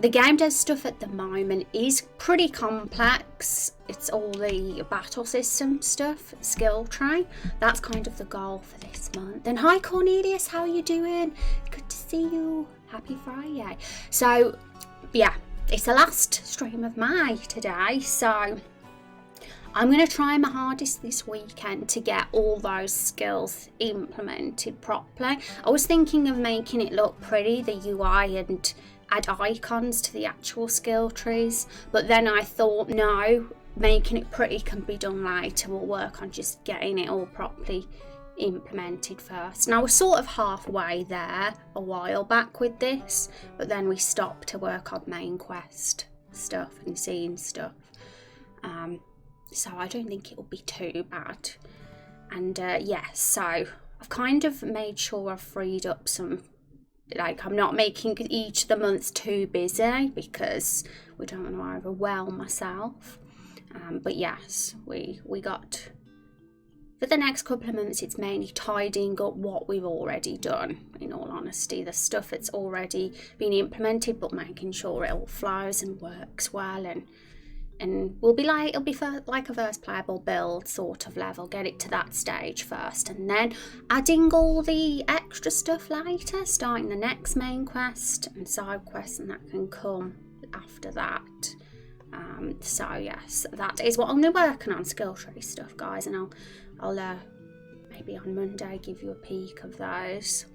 the game dev stuff at the moment is pretty complex. It's all the battle system stuff, skill tree. That's kind of the goal for this month. And hi Cornelius, how are you doing? Good to see you. Happy Friday. So yeah, it's the last stream of May today, so I'm going to try my hardest this weekend to get all those skills implemented properly. I was thinking of making it look pretty, the UI, and add icons to the actual skill trees, but then I thought no, making it pretty can be done later. We'll work on just getting it all properly implemented first. And I was sort of halfway there a while back with this, but then we stopped to work on main quest stuff and scene stuff. So I don't think it'll be too bad. And yes, so I've kind of made sure I've freed up some, like I'm not making each of the months too busy because we don't want to overwhelm myself. But yes, we got, for the next couple of months, it's mainly tidying up what we've already done, in all honesty. The stuff that's already been implemented, but making sure it all flows and works well, and we'll be like, it'll be like a first playable build sort of level, get it to that stage first, and then adding all the extra stuff later, starting the next main quest and side quests, and that can come after that. So yes, that is what I'm working on, skill tree stuff, guys, and I'll maybe on Monday give you a peek of those.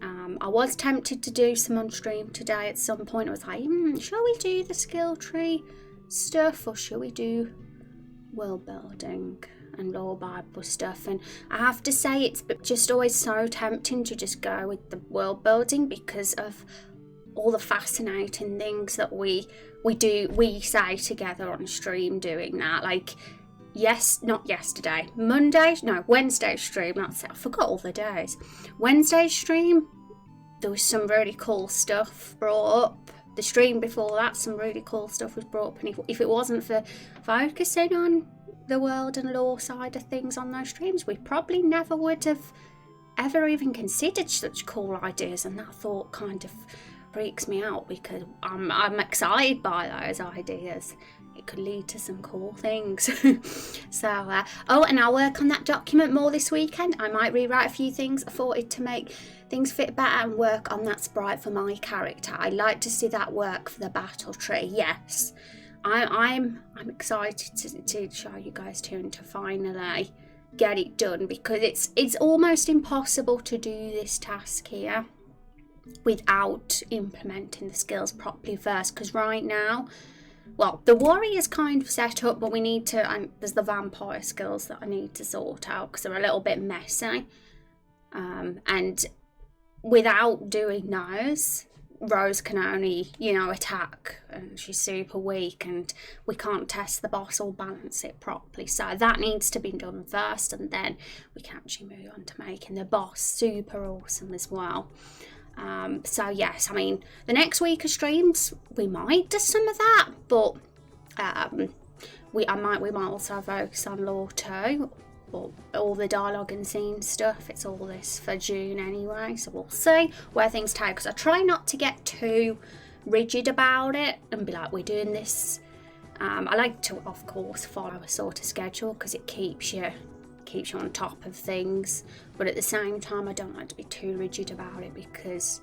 I was tempted to do some on stream today at some point. I was like, shall we do the skill tree stuff or shall we do world building and lore Bible stuff? And I have to say, it's just always so tempting to just go with the world building because of all the fascinating things that we say together on stream doing that. Like, Wednesday stream, that's it, I forgot all the days. Wednesday stream, there was some really cool stuff brought up. The stream before that, some really cool stuff was brought up, and if it wasn't for focusing on the world and lore side of things on those streams, we probably never would have ever even considered such cool ideas, and that thought kind of freaks me out because I'm excited by those ideas. It could lead to some cool things. So and I'll work on that document more this weekend. I might rewrite a few things. I thought it to make things fit better and work on that sprite for my character. I like to see that work for the battle tree. Yes, I'm excited to show you guys too, and to finally get it done, because it's almost impossible to do this task here without implementing the skills properly first, because right now, well, the warrior's kind of set up, but we need to, and there's the vampire skills that I need to sort out because they're a little bit messy. And without doing those, Rose can only, attack, and she's super weak, and we can't test the boss or balance it properly. So that needs to be done first, and then we can actually move on to making the boss super awesome as well. So yes, I mean, the next week of streams, we might do some of that, but we might also focus on lore too, but all the dialogue and scene stuff, it's all this for June anyway, so we'll see where things take, because I try not to get too rigid about it and be like, we're doing this. I like to, of course, follow a sort of schedule because it keeps you on top of things, but at the same time I don't like to be too rigid about it, because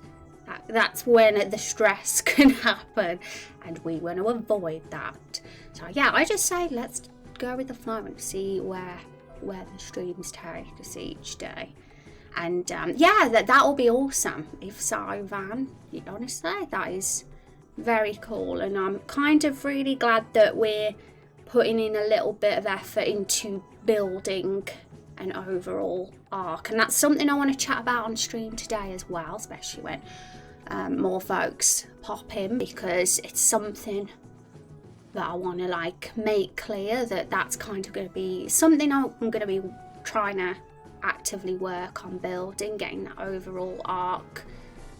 that's when the stress can happen, and we want to avoid that. So yeah, I just say let's go with the flow and see where the streams take us each day. And yeah, that will be awesome if so, Van. Honestly, that is very cool, and I'm kind of really glad that we're putting in a little bit of effort into building an overall arc, and that's something I want to chat about on stream today as well, especially when more folks pop in, because it's something that I want to make clear that that's kind of going to be something I'm going to be trying to actively work on building, getting that overall arc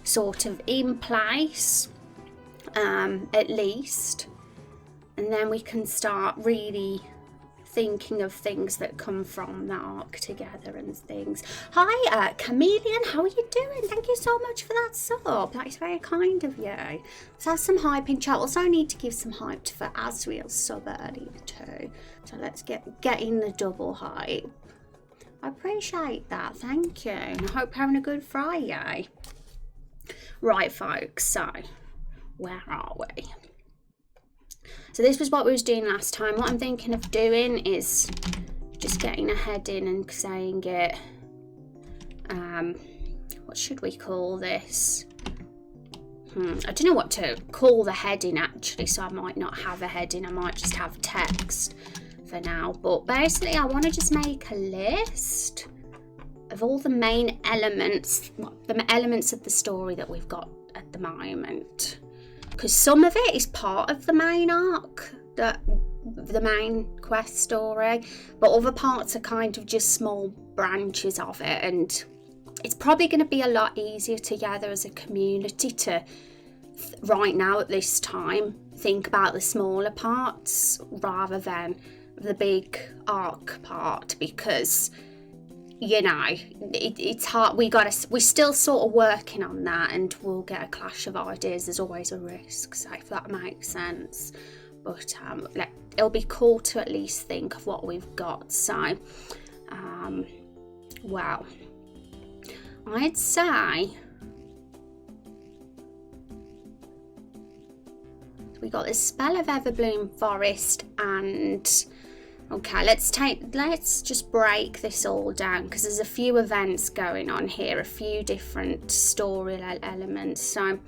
sort of in place, at least, and then we can start really thinking of things that come from that arc together and things. Hi, Chameleon, how are you doing? Thank you so much for that sub. That is very kind of you. Let's have some hype in chat. Also, I need to give some hype for Asriel's sub earlier too. So let's get in the double hype. I appreciate that, thank you. And I hope you're having a good Friday. Right, folks, so where are we? So this was what we was doing last time. What I'm thinking of doing is just getting a heading and saying it. What should we call this? I don't know what to call the heading actually, so I might not have a heading. I might just have text for now. But basically, I want to just make a list of all the main elements, the elements of the story that we've got at the moment. Because some of it is part of the main arc, the main quest story, but other parts are kind of just small branches of it, and it's probably going to be a lot easier together as a community to, right now at this time, think about the smaller parts rather than the big arc part, because you know, it's hard. We're still sort of working on that, and we'll get a clash of ideas. There's always a risk, so if that makes sense. But it'll be cool to at least think of what we've got. So, well, I'd say we got the Spell of Everbloom Forest and. Okay, let's just break this all down, because there's a few events going on here, a few different story elements. So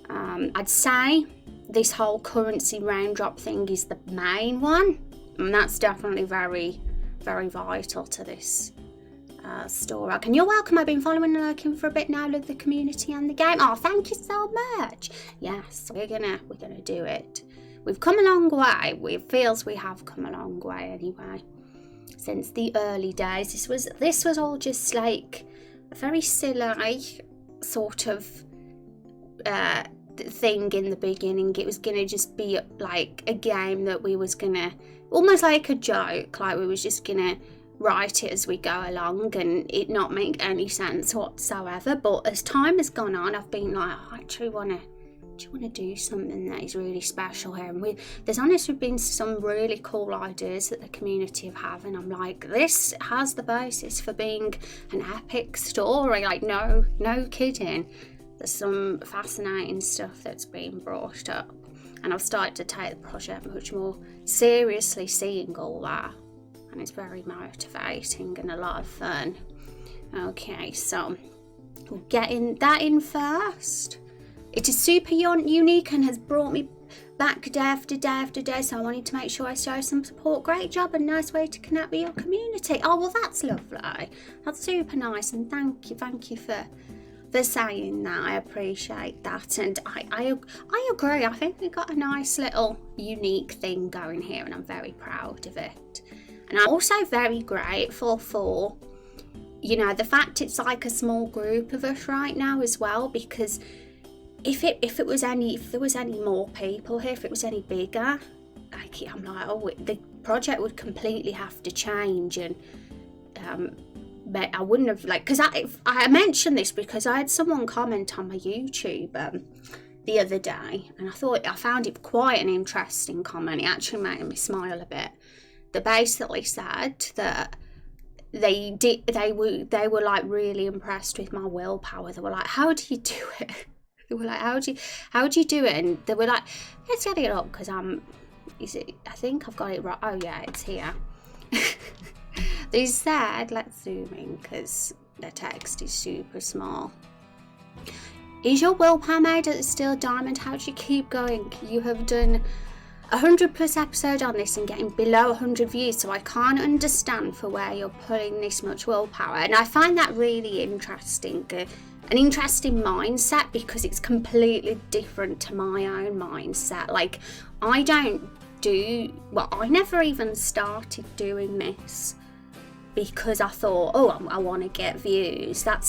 I'd say this whole currency raindrop thing is the main one, and that's definitely very, very vital to this story. And you're welcome. I've been following and lurking for a bit now with the community and the game. Oh, thank you so much. Yes, we're gonna do it. We've come a long way. It feels we have come a long way anyway. Since the early days. This was all just like a very silly sort of thing in the beginning. It was gonna just be like a game that we was gonna, almost like a joke, like we was just gonna write it as we go along and it not make any sense whatsoever. But as time has gone on, I've been like, I actually want to do something that is really special here, and there's honestly been some really cool ideas that the community have, and I'm like, this has the basis for being an epic story, like no kidding. There's some fascinating stuff that's been brought up, and I've started to take the project much more seriously, seeing all that, and it's very motivating and a lot of fun. Okay, so we'll get that in first. It is super unique and has brought me back day after day after day, so I wanted to make sure I show some support. Great job and nice way to connect with your community. Oh, well, that's lovely. That's super nice, and thank you for saying that. I appreciate that, and I agree. I think we got a nice little unique thing going here, and I'm very proud of it. And I'm also very grateful for, you know, the fact it's like a small group of us right now as well, because if there was any more people here, if it was any bigger, I'm like, oh, the project would completely have to change, and I wouldn't have, like, because I mentioned this because I had someone comment on my YouTube the other day, and I found it quite an interesting comment. It actually made me smile a bit. They basically said that they were like really impressed with my willpower. They were like, how do you do it? They were like, how do you do it? And they were like, let's get it up, because I think I've got it right. Oh yeah, it's here. They said, let's zoom in because the text is super small. Is your willpower made at the steel diamond? How do you keep going? You have done 100+ episode on this and getting below 100 views, so I can't understand for where you're pulling this much willpower. And I find that really interesting. An interesting mindset, because it's completely different to my own mindset. Like, I never even started doing this because I thought, oh, I want to get views. That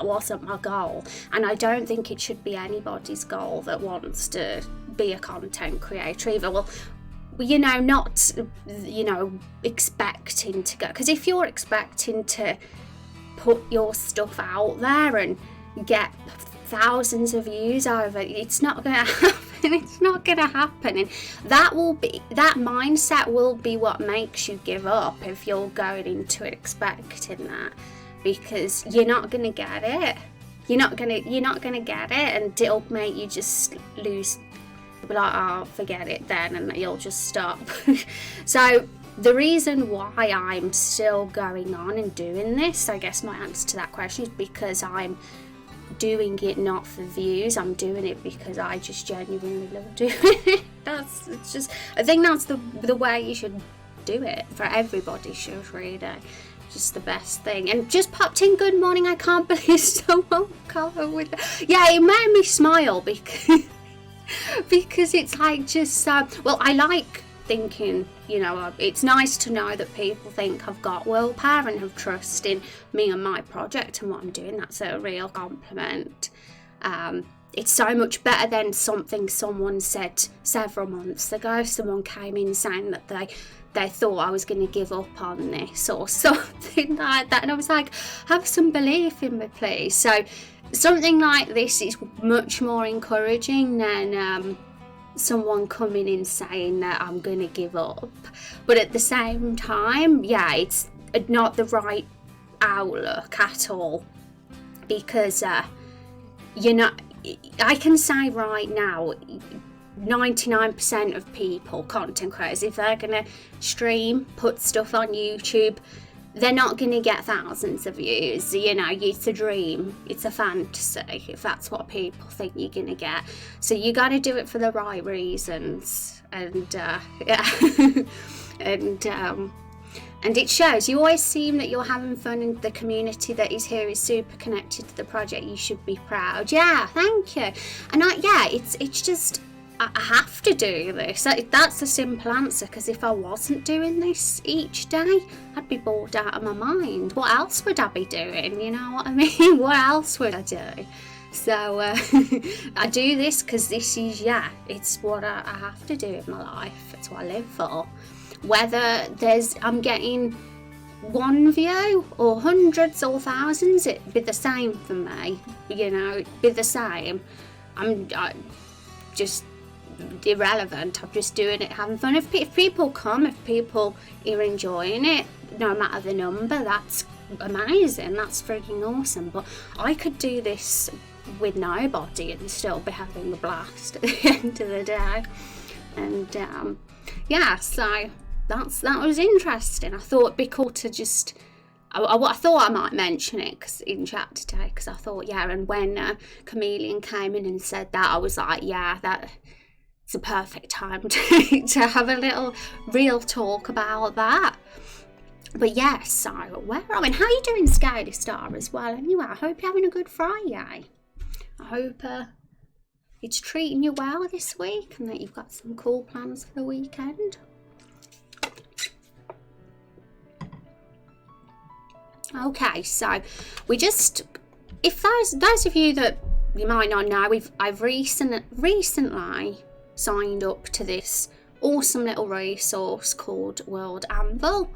wasn't my goal, and I don't think it should be anybody's goal that wants to be a content creator either. Well, not, expecting to go, because if you're expecting to put your stuff out there and get thousands of views over, it's not going to happen. It's not going to happen, and that mindset will be what makes you give up if you're going into it expecting that, because you're not going to get it. You're not going to get it, and it'll make you just lose. Be like, oh, forget it then, and you'll just stop. So the reason why I'm still going on and doing this, I guess my answer to that question is because I'm doing it not for views. I'm doing it because I just genuinely love doing it. I think that's the way you should do it. For everybody should, really. Just the best thing. And just popped in, good morning, I can't believe someone covered with that. Yeah, it made me smile because it's like just I like thinking, it's nice to know that people think I've got willpower and have trust in me and my project and what I'm doing. That's a real compliment. It's so much better than something someone said several months ago. Someone came in saying that they thought I was going to give up on this or something like that, and I was like, have some belief in me, please. So something like this is much more encouraging than someone coming in saying that I'm going to give up. But at the same time, it's not the right outlook at all, because I can say right now, 99% of people, content creators, if they're going to stream, put stuff on YouTube, they're not going to get thousands of views. It's a dream, it's a fantasy, if that's what people think you're going to get. So you got to do it for the right reasons, and and it shows. You always seem that you're having fun, and the community that is here is super connected to the project. You should be proud. Yeah, thank you. And it's just, I have to do this. That's the simple answer, because if I wasn't doing this each day, I'd be bored out of my mind. What else would I be doing? You know what I mean? What else would I do? So I do this because this is, it's what I have to do in my life. It's what I live for. Whether I'm getting one view or hundreds or thousands, it'd be the same for me. It'd be the same. I'm just irrelevant. I'm just doing it, having fun. If people come, if people are enjoying it, no matter the number, that's amazing. That's freaking awesome. But I could do this with nobody and still be having a blast at the end of the day. And so that was interesting. I thought it'd be cool to just, I thought I might mention it in chat today, because I thought, and when Chameleon came in and said that, I was like, that it's a perfect time to have a little real talk about that. But so where are we? And how are you doing, Skydy Star, as well? Anyway, I hope you're having a good Friday. I hope it's treating you well this week, and that you've got some cool plans for the weekend. Okay, so we just, if those of you that you might not know, I've recently signed up to this awesome little resource called World Anvil,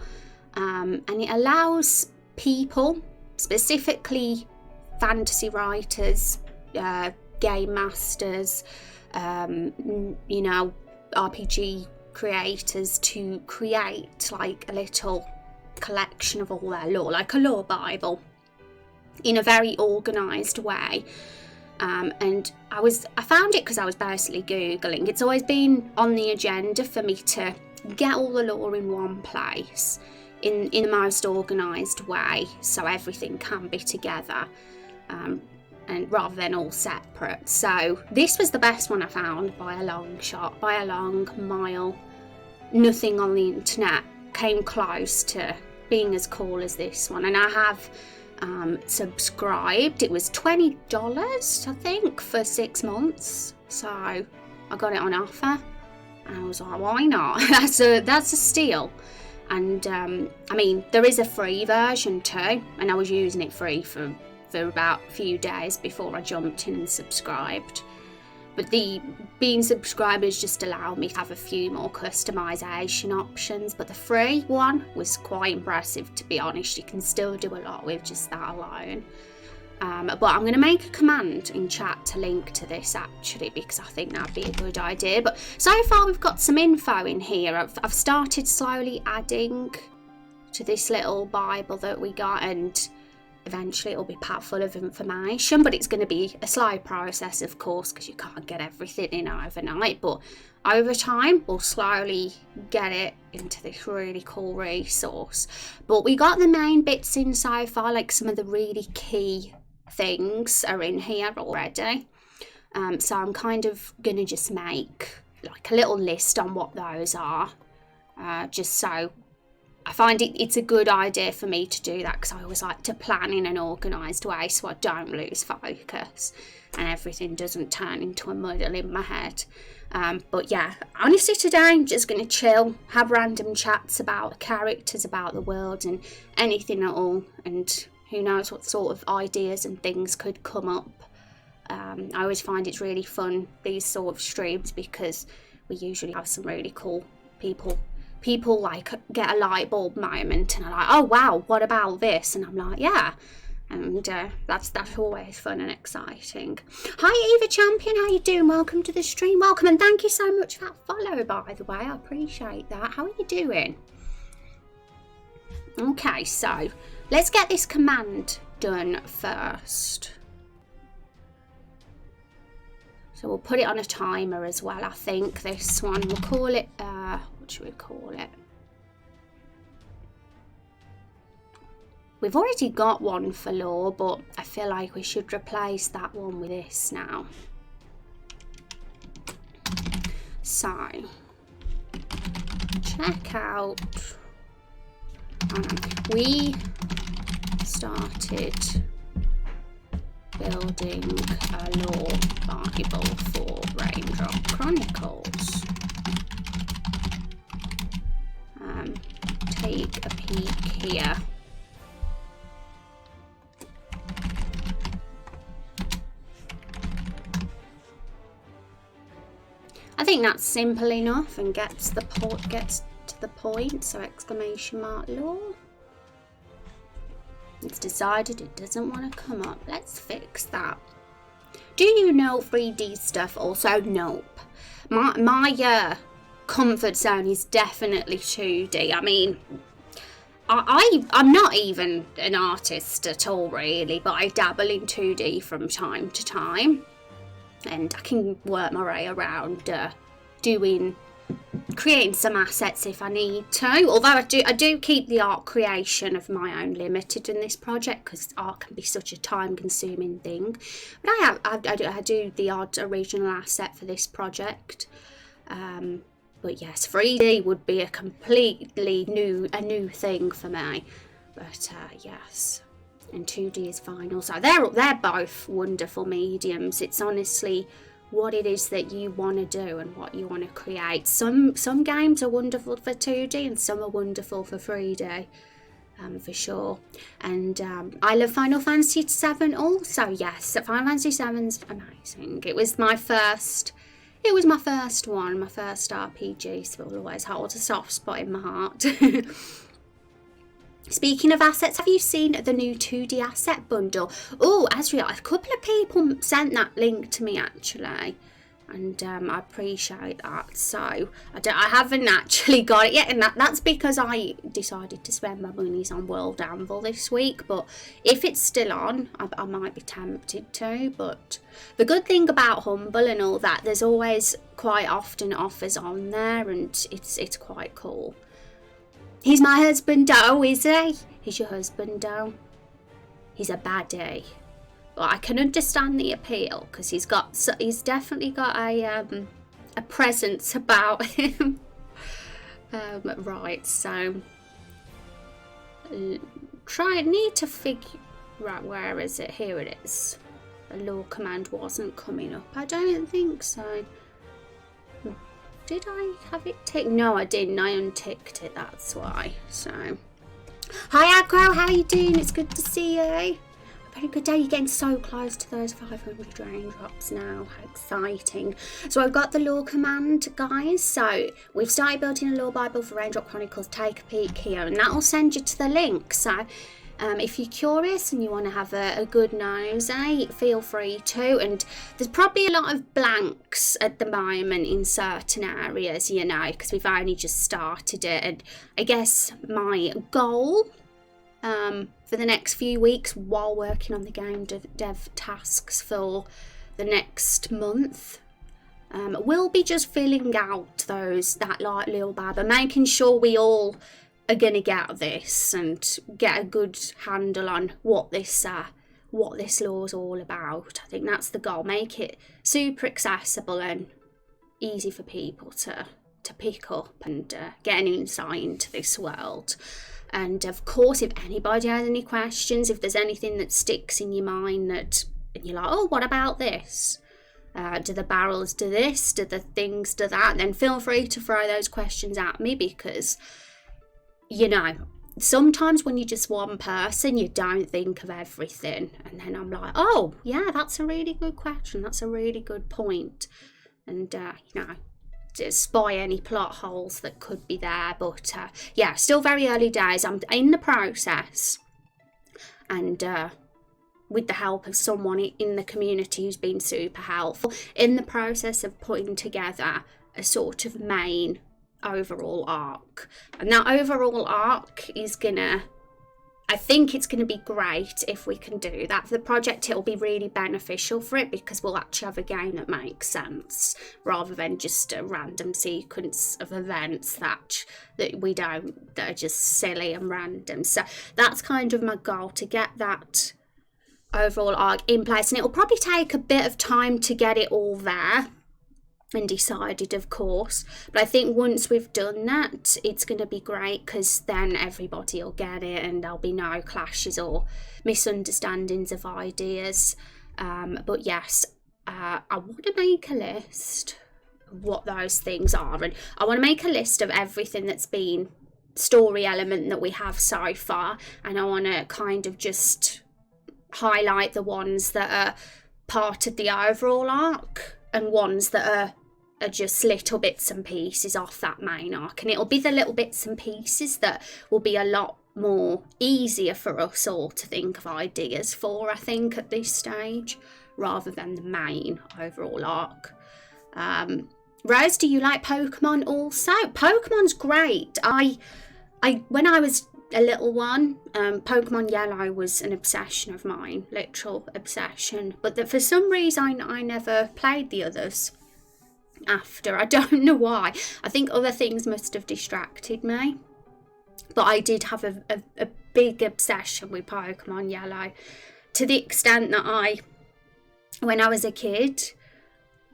and it allows people, specifically fantasy writers, game masters, RPG creators, to create like a little collection of all their lore, like a lore bible, in a very organised way. And I found it because I was basically Googling. It's always been on the agenda for me to get all the lore in one place in the most organised way, so everything can be together, and rather than all separate. So this was the best one I found by a long shot, by a long mile. Nothing on the internet came close to being as cool as this one, and I have subscribed. It was $20, I think, for 6 months, so I got it on offer, and I was like, why not? that's a steal. And there is a free version too, and I was using it free for about a few days before I jumped in and subscribed. But the being subscribers just allow me to have a few more customization options. But the free one was quite impressive, to be honest. You can still do a lot with just that alone. But I'm going to make a command in chat to link to this actually, because I think that'd be a good idea. But so far we've got some info in here. I've started slowly adding to this little Bible that we got, and eventually it'll be packed full of information, but it's going to be a slow process, of course, because you can't get everything in overnight. But over time, we'll slowly get it into this really cool resource. But we got the main bits in so far, like some of the really key things are in here already. So I'm kind of going to just make like a little list on what those are, just so I find it's a good idea for me to do that, because I always like to plan in an organised way so I don't lose focus and everything doesn't turn into a muddle in my head. But yeah, honestly today I'm just going to chill, have random chats about characters, about the world and anything at all, and who knows what sort of ideas and things could come up. I always find it's really fun, these sort of streams, because we usually have some really cool people like get a light bulb moment and are like, oh wow, what about this? And I'm like, yeah. And that's always fun and exciting. Hi Eva Champion, how you doing? Welcome to the stream. Welcome, and thank you so much for that follow, by the way. I appreciate that. How are you doing? Okay, so let's get this command done first. So we'll put it on a timer as well, I think, this one. We'll call it, what should we call it? We've already got one for lore, but I feel like we should replace that one with this now. So, check out, we started building a lore Bible for Raindrop Chronicles. Take a peek here. I think that's simple enough and gets to the point. So exclamation mark lore. It's decided it doesn't want to come up. Let's fix that. Do you know 3D stuff? Also, nope. My comfort zone is definitely 2D. I mean, I'm not even an artist at all, really, but I dabble in 2D from time to time. And I can work my way around creating some assets if I need to. Although I do keep the art creation of my own limited in this project, because art can be such a time-consuming thing. But I do the odd original asset for this project. But yes, 3D would be a completely new thing for me. But yes. And 2D is fine also. They're both wonderful mediums. It's honestly what it is that you want to do and what you want to create. Some games are wonderful for 2D and some are wonderful for 3D, for sure. And I love Final Fantasy VII also. Yes, Final Fantasy VII's amazing. It was my first one, my first RPG, so it will always hold a soft spot in my heart. Speaking of assets, have you seen the new 2D asset bundle? Oh, Azriel, a couple of people sent that link to me actually, and I appreciate that. So I haven't actually got it yet, and that's because I decided to spend my monies on World Anvil this week. But if it's still on, I might be tempted to. But the good thing about Humble and all that, there's always quite often offers on there, and it's quite cool. He's my husband, oh, is he? He's your husband, oh. He's a baddie. Well, I can understand the appeal, because he's definitely got a presence about him. Right, so need to figure. Right, where is it? Here it is. The lore command wasn't coming up. I don't think so. Did I have it ticked? No, I didn't. I unticked it, that's why. So, hi Agro, how you doing? It's good to see you. Hope very good day. You're getting so close to those 500 raindrops now. How exciting. So I've got the lore command, guys. So we've started building a lore Bible for Raindrop Chronicles. Take a peek here, and that'll send you to the link. So if you're curious and you want to have a good nosy, feel free to. And there's probably a lot of blanks at the moment in certain areas, you know, because we've only just started it. And I guess my goal for the next few weeks while working on the game dev tasks for the next month will be just filling out that like little bab and making sure we all are gonna get this and get a good handle on what this lore is all about. I think that's the goal. Make it super accessible and easy for people to pick up and get an insight into this world. And of course, if anybody has any questions, if there's anything that sticks in your mind that you're like, oh, what about this? Do the barrels do this? Do the things do that? Then feel free to throw those questions at me, because, you know, sometimes when you're just one person, you don't think of everything. And then I'm like, oh, yeah, that's a really good question. That's a really good point. And, you know, to spy any plot holes that could be there. But yeah, still very early days. I'm in the process, and with the help of someone in the community who's been super helpful, in the process of putting together a sort of main overall arc. And that overall arc is I think it's gonna be great if we can do that. For the project, it'll be really beneficial for it, because we'll actually have a game that makes sense rather than just a random sequence of events that are just silly and random. So that's kind of my goal, to get that overall arc in place. And it'll probably take a bit of time to get it all there and decided, of course, but I think once we've done that, it's going to be great, because then everybody will get it and there'll be no clashes or misunderstandings of ideas. But yes, I want to make a list of what those things are, and I want to make a list of everything that's been story element that we have so far, and I want to kind of just highlight the ones that are part of the overall arc and ones that are just little bits and pieces off that main arc. And it'll be the little bits and pieces that will be a lot more easier for us all to think of ideas for, I think, at this stage, rather than the main overall arc. Rose, do you like Pokemon also? Pokemon's great. When I was a little one, Pokemon Yellow was an obsession of mine, literal obsession, but that for some reason I never played the others after. I don't know why. I think other things must have distracted me, but I did have a big obsession with Pokemon Yellow, to the extent that when I was a kid,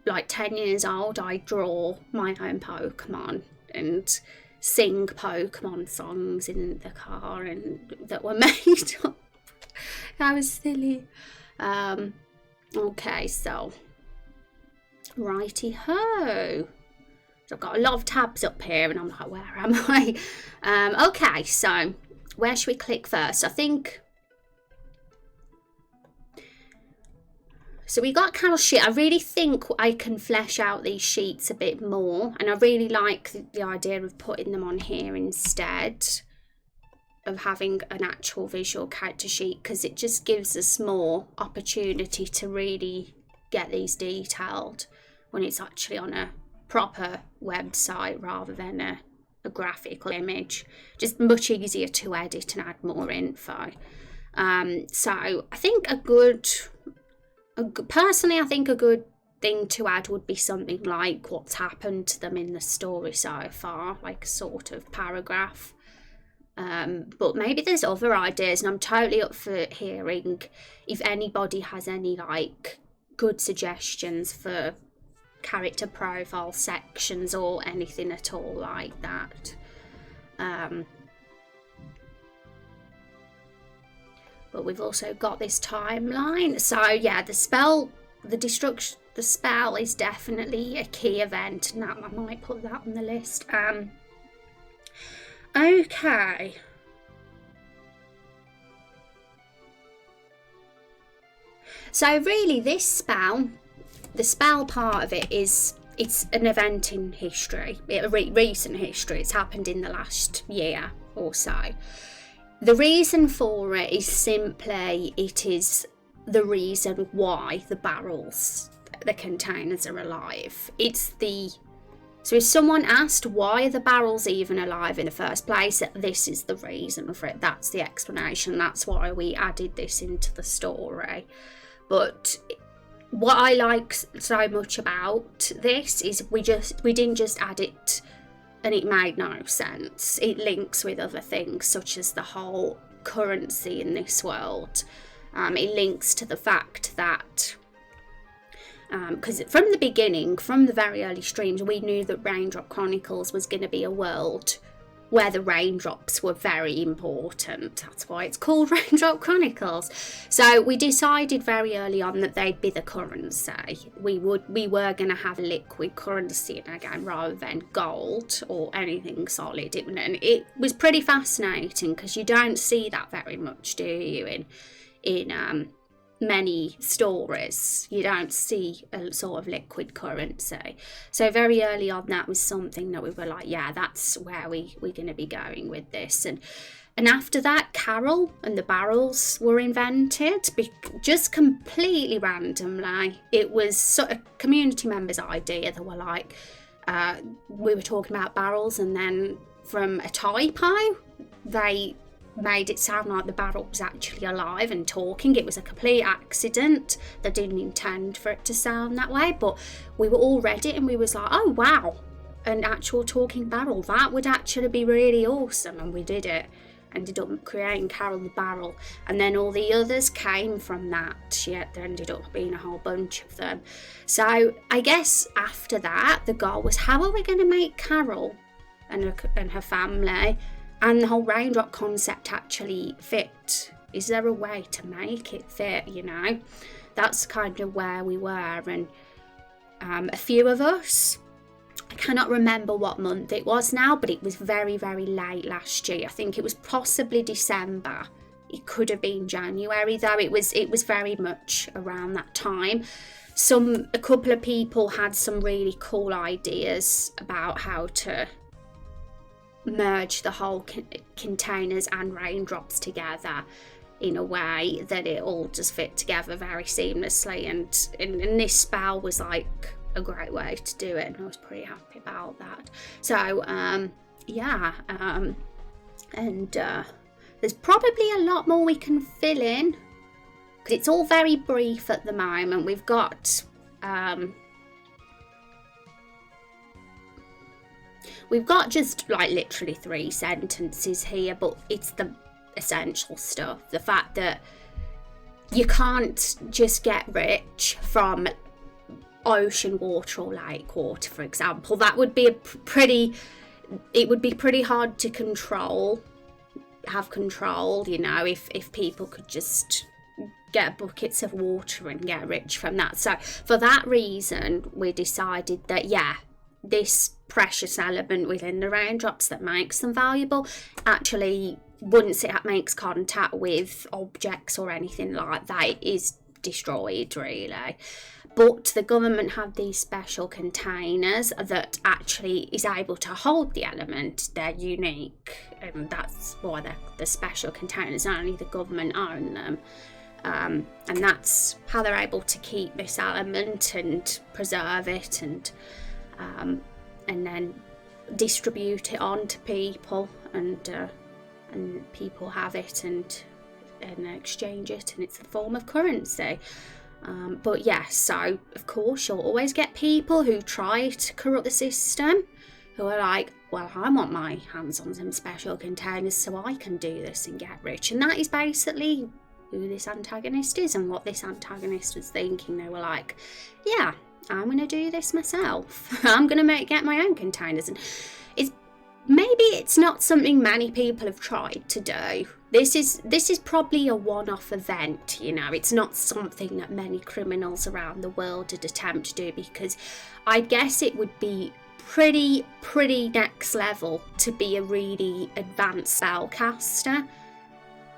like 10 years old, I draw my own Pokemon and sing Pokemon songs in the car and that were made up. I was silly. Okay, so righty ho. So I've got a lot of tabs up here and I'm like, where am I? Okay, so where should we click first? I think so we got Carol's sheet. I really think I can flesh out these sheets a bit more, and I really like the idea of putting them on here instead of having an actual visual character sheet, because it just gives us more opportunity to really get these detailed when it's actually on a proper website rather than a graphical image. Just much easier to edit and add more info. So I think personally, I think a good thing to add would be something like what's happened to them in the story so far, like a sort of paragraph. But maybe there's other ideas, and I'm totally up for hearing if anybody has any like good suggestions for character profile sections or anything at all like that. But we've also got this timeline. So yeah, the spell is definitely a key event, and that I might put that on the list. Okay. So really this spell, the spell part of it is, it's an event in history, recent history. It's happened in the last year or so. The reason for it is simply, it is the reason why the barrels, the containers are alive. So if someone asked why are the barrels even alive in the first place, this is the reason for it. That's the explanation. That's why we added this into the story. But what I like so much about this is we didn't just add it and it made no sense. It links with other things, such as the whole currency in this world. It links to the fact that, because from the beginning, from the very early streams, we knew that Raindrop Chronicles was going to be a world where the raindrops were very important. That's why it's called Raindrop Chronicles. So we decided very early on that they'd be the currency. We were going to have liquid currency in our game rather than gold or anything solid. And it was pretty fascinating because you don't see that very much, do you, in many stories. You don't see a sort of liquid currency. So very early on, that was something that we were like, yeah, that's where we're going to be going with this. And after that, Carol and the barrels were invented, just completely randomly. It was sort of community members' idea. They were like, we were talking about barrels, and then from a typo, they made it sound like the barrel was actually alive and talking. It was a complete accident. They didn't intend for it to sound that way, but we were all read it and we was like, oh wow, an actual talking barrel, that would actually be really awesome. And we did it, ended up creating Carol the Barrel, and then all the others came from that. Yeah, there ended up being a whole bunch of them. So I guess after that, the goal was, how are we going to make Carol and her family and the whole raindrop concept actually fit? Is there a way to make it fit, you know? That's kind of where we were. And a few of us, I cannot remember what month it was now, but it was very, very late last year. I think it was possibly December. It could have been January, though. It was very much around that time. A couple of people had some really cool ideas about how to merge the whole containers and raindrops together in a way that it all just fit together very seamlessly, and this spell was like a great way to do it, and I was pretty happy about that. So there's probably a lot more we can fill in because it's all very brief at the moment. We've got just like literally 3 sentences here, but it's the essential stuff. The fact that you can't just get rich from ocean water or lake water, for example. That would be it would be pretty hard to have control, you know, if people could just get buckets of water and get rich from that. So for that reason, we decided that, yeah, this precious element within the raindrops that makes them valuable, actually, once it makes contact with objects or anything like that, it is destroyed, really. But the government have these special containers that actually is able to hold the element. They're unique, and that's why they're the special containers. Only the government own them. And that's how they're able to keep this element and preserve it, and then distribute it on to people, and people have it and exchange it, and it's a form of currency. But yes, so of course you'll always get people who try to corrupt the system, who are like, well, I want my hands on some special containers so I can do this and get rich. And that is basically who this antagonist is and what this antagonist was thinking. They were like, yeah, I'm going to do this myself. I'm going to get my own containers. And maybe it's not something many people have tried to do. This is probably a one-off event, you know. It's not something that many criminals around the world would attempt to do, because I guess it would be pretty next level to be a really advanced spellcaster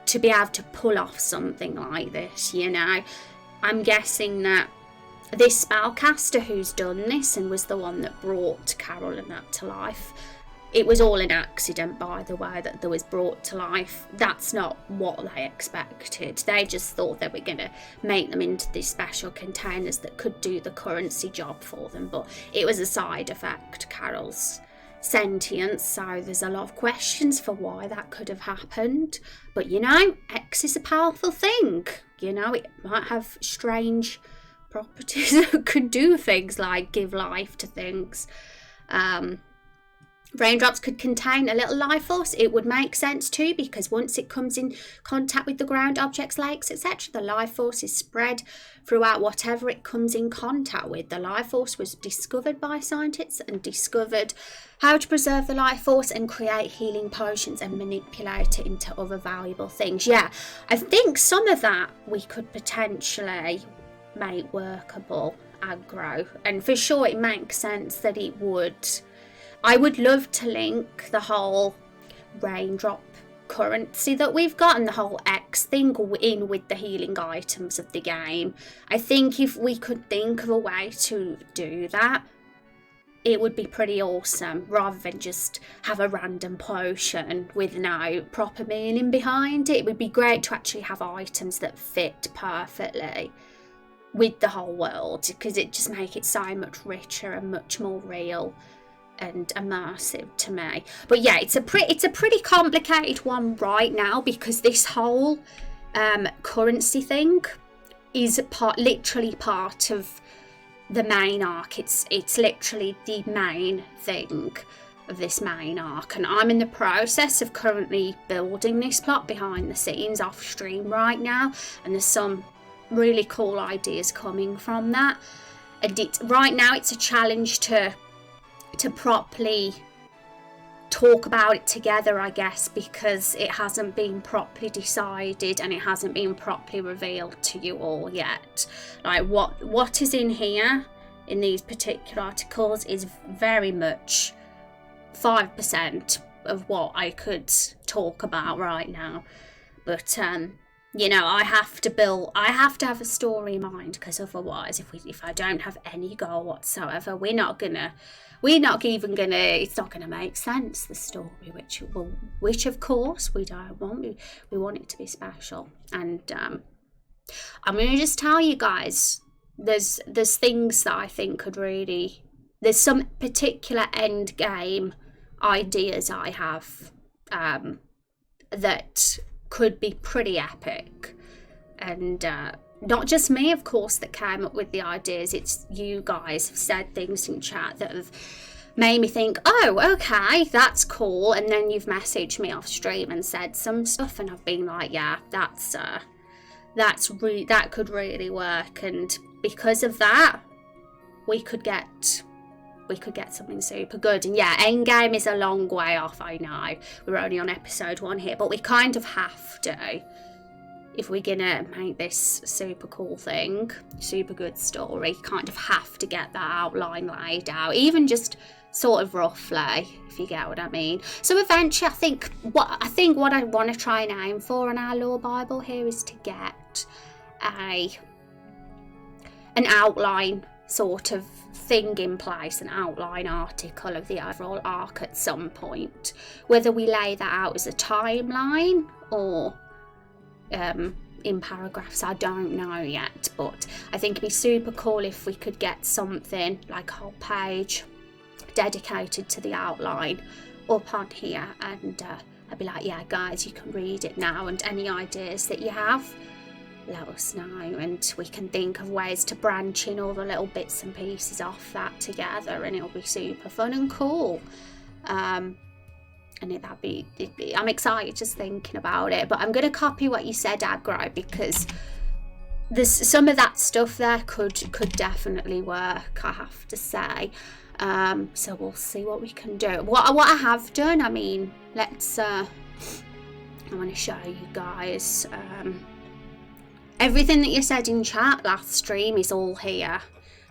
to be able to pull off something like this, you know. I'm guessing that this spellcaster who's done this and was the one that brought Carol and that to life, it was all an accident, by the way, that they was brought to life. That's not what they expected. They just thought they were going to make them into these special containers that could do the currency job for them, but it was a side effect, Carol's sentience, so there's a lot of questions for why that could have happened. But you know, X is a powerful thing. You know, it might have strange properties that could do things like give life to things. Raindrops could contain a little life force. It would make sense too, because once it comes in contact with the ground, objects, lakes, etc., the life force is spread throughout whatever it comes in contact with. The life force was discovered by scientists and discovered how to preserve the life force and create healing potions and manipulate it into other valuable things. Yeah, I think some of that we could potentially make workable aggro, and for sure it makes sense that it would. I would love to link the whole raindrop currency that we've got and the whole X thing in with the healing items of the game. I think if we could think of a way to do that, it would be pretty awesome, rather than just have a random potion with no proper meaning behind it. It would be great to actually have items that fit perfectly with the whole world, because it just makes it so much richer and much more real and immersive to me. But yeah, it's a pretty complicated one right now, because this whole currency thing is literally part of the main arc. It's literally the main thing of this main arc, and I'm in the process of currently building this plot behind the scenes off stream right now, and there's some really cool ideas coming from that. And right now it's a challenge to properly talk about it together, I guess, because it hasn't been properly decided and it hasn't been properly revealed to you all yet. Like what is in here in these particular articles is very much 5% of what I could talk about right now. But you know, I have to have a story in mind, because otherwise if I don't have any goal whatsoever, it's not gonna make sense, the story, which of course we don't want. We want it to be special. And I'm gonna just tell you guys, there's things that I think could really, there's some particular end game ideas I have that could be pretty epic. And not just me, of course, that came up with the ideas. It's you guys have said things in chat that have made me think, oh, okay, that's cool. And then you've messaged me off stream and said some stuff, and I've been like, yeah, that could really work. And because of that, we could get something super good. And yeah, endgame is a long way off, I know. We're only on episode 1 here, but we kind of have to, if we're gonna make this super cool thing, super good story, kind of have to get that outline laid out, even just sort of roughly, if you get what I mean. So eventually, I think what I want to try and aim for in our lore Bible here is to get an outline sort of thing in place, an outline article of the overall arc at some point. Whether we lay that out as a timeline or in paragraphs, I don't know yet, but I think it'd be super cool if we could get something like a whole page dedicated to the outline up on here, and I'd be like, yeah guys, you can read it now, and any ideas that you have, let us know, and we can think of ways to branch in all the little bits and pieces off that together, and it'll be super fun and cool. And I'm excited just thinking about it. But I'm going to copy what you said, Aggro, because there's some of that stuff there could definitely work, I have to say. So we'll see what we can do. What I have done, I mean, let's I want to show you guys everything that you said in chat last stream is all here.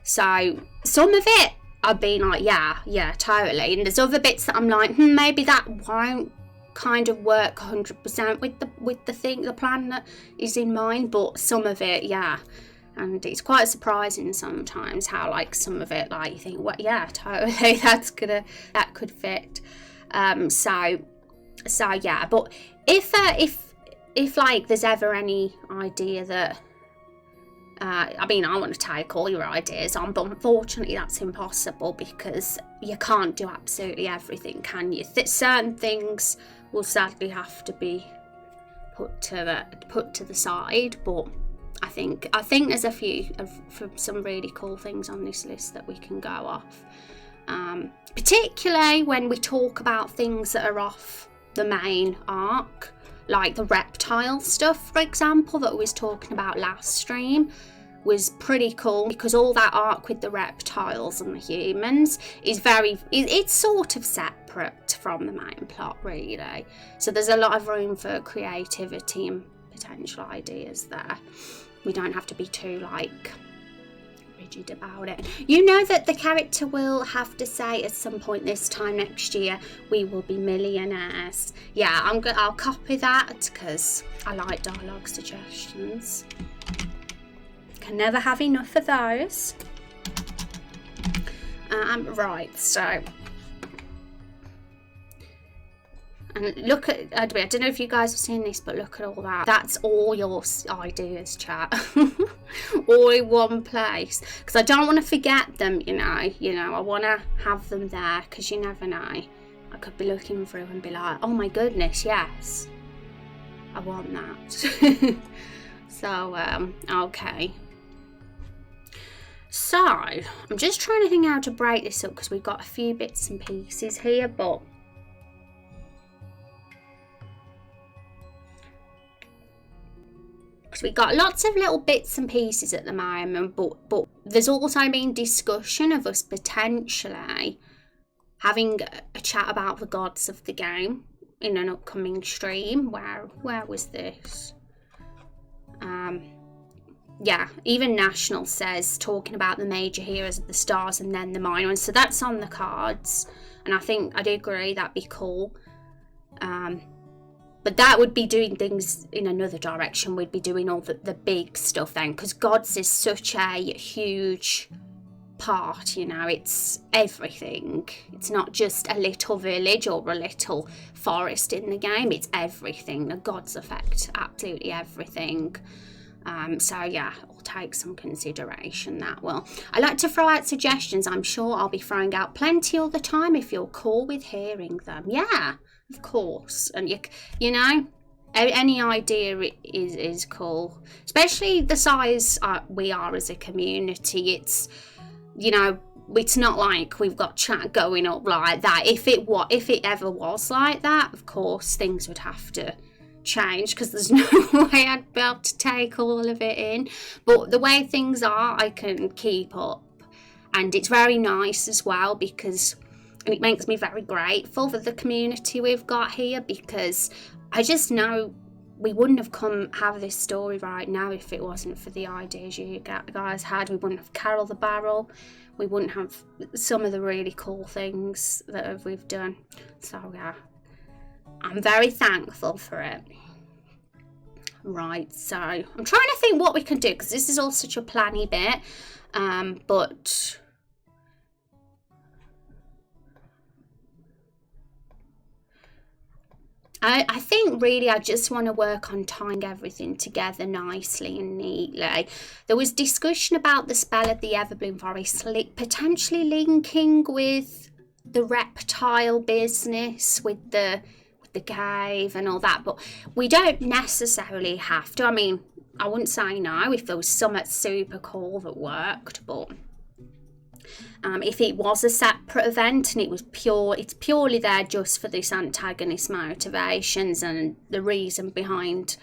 So some of it I've been like, yeah, totally. And there's other bits that I'm like, maybe that won't kind of work 100% with the plan that is in mind. But some of it, yeah, And it's quite surprising sometimes how, like, some of it, like, you think, well, yeah, totally, that could fit. So yeah. But if like there's ever any idea that, I mean, I want to take all your ideas on, but unfortunately that's impossible because you can't do absolutely everything, can you? Certain things will sadly have to be put to the side, but I think there's a few from some really cool things on this list that we can go off. Particularly when we talk about things that are off the main arc, like the reptile stuff, for example, that we was talking about last stream, was pretty cool because all that arc with the reptiles and the humans is it's sort of separate from the main plot, really. So there's a lot of room for creativity and potential ideas there. We don't have to be too, like, rigid about it. You know that the character will have to say at some point this time next year, we will be millionaires. Yeah, I'll copy that because I like dialogue suggestions. Can never have enough of those. Right, so, and look at, I don't know if you guys have seen this, but look at all that. That's all your ideas, chat. All in one place. Because I don't want to forget them, you know. I want to have them there because you never know. I could be looking through and be like, oh my goodness, yes. I want that. So, okay. So, I'm just trying to think how to break this up because we've got a few bits and pieces here, but because we've got lots of little bits and pieces at the moment, but there's also been discussion of us potentially having a chat about the gods of the game in an upcoming stream. Where was this? Yeah, even National says talking about the major heroes of the stars and then the minor ones. So that's on the cards, and I think I do agree that'd be cool. But that would be doing things in another direction. We'd be doing all the big stuff then, because gods is such a huge part, you know. It's everything. It's not just a little village or a little forest in the game. It's everything. The gods affect absolutely everything. So yeah, I'll take some consideration, that will. I like to throw out suggestions. I'm sure I'll be throwing out plenty all the time if you're cool with hearing them. Yeah, of course. And you know, any idea is cool, especially the size we are as a community. It's, you know, it's not like we've got chat going up like that. If it ever was like that, of course things would have to change because there's no way I'd be able to take all of it in. But the way things are, I can keep up, and it's very nice as well because it makes me very grateful for the community we've got here, because I just know we wouldn't have this story right now if it wasn't for the ideas you guys had. We wouldn't have Carol the Barrel. We wouldn't have some of the really cool things that we've done. So yeah, I'm very thankful for it. Right, so I'm trying to think what we can do, because this is all such a planny bit, but I think really I just want to work on tying everything together nicely and neatly. There was discussion about the spell of the Everbloom Forest potentially linking with the reptile business, with the cave and all that, but we don't necessarily have to. I mean, I wouldn't say no if there was something super cool that worked, but if it was a separate event and it's purely there just for this antagonist motivations and the reason behind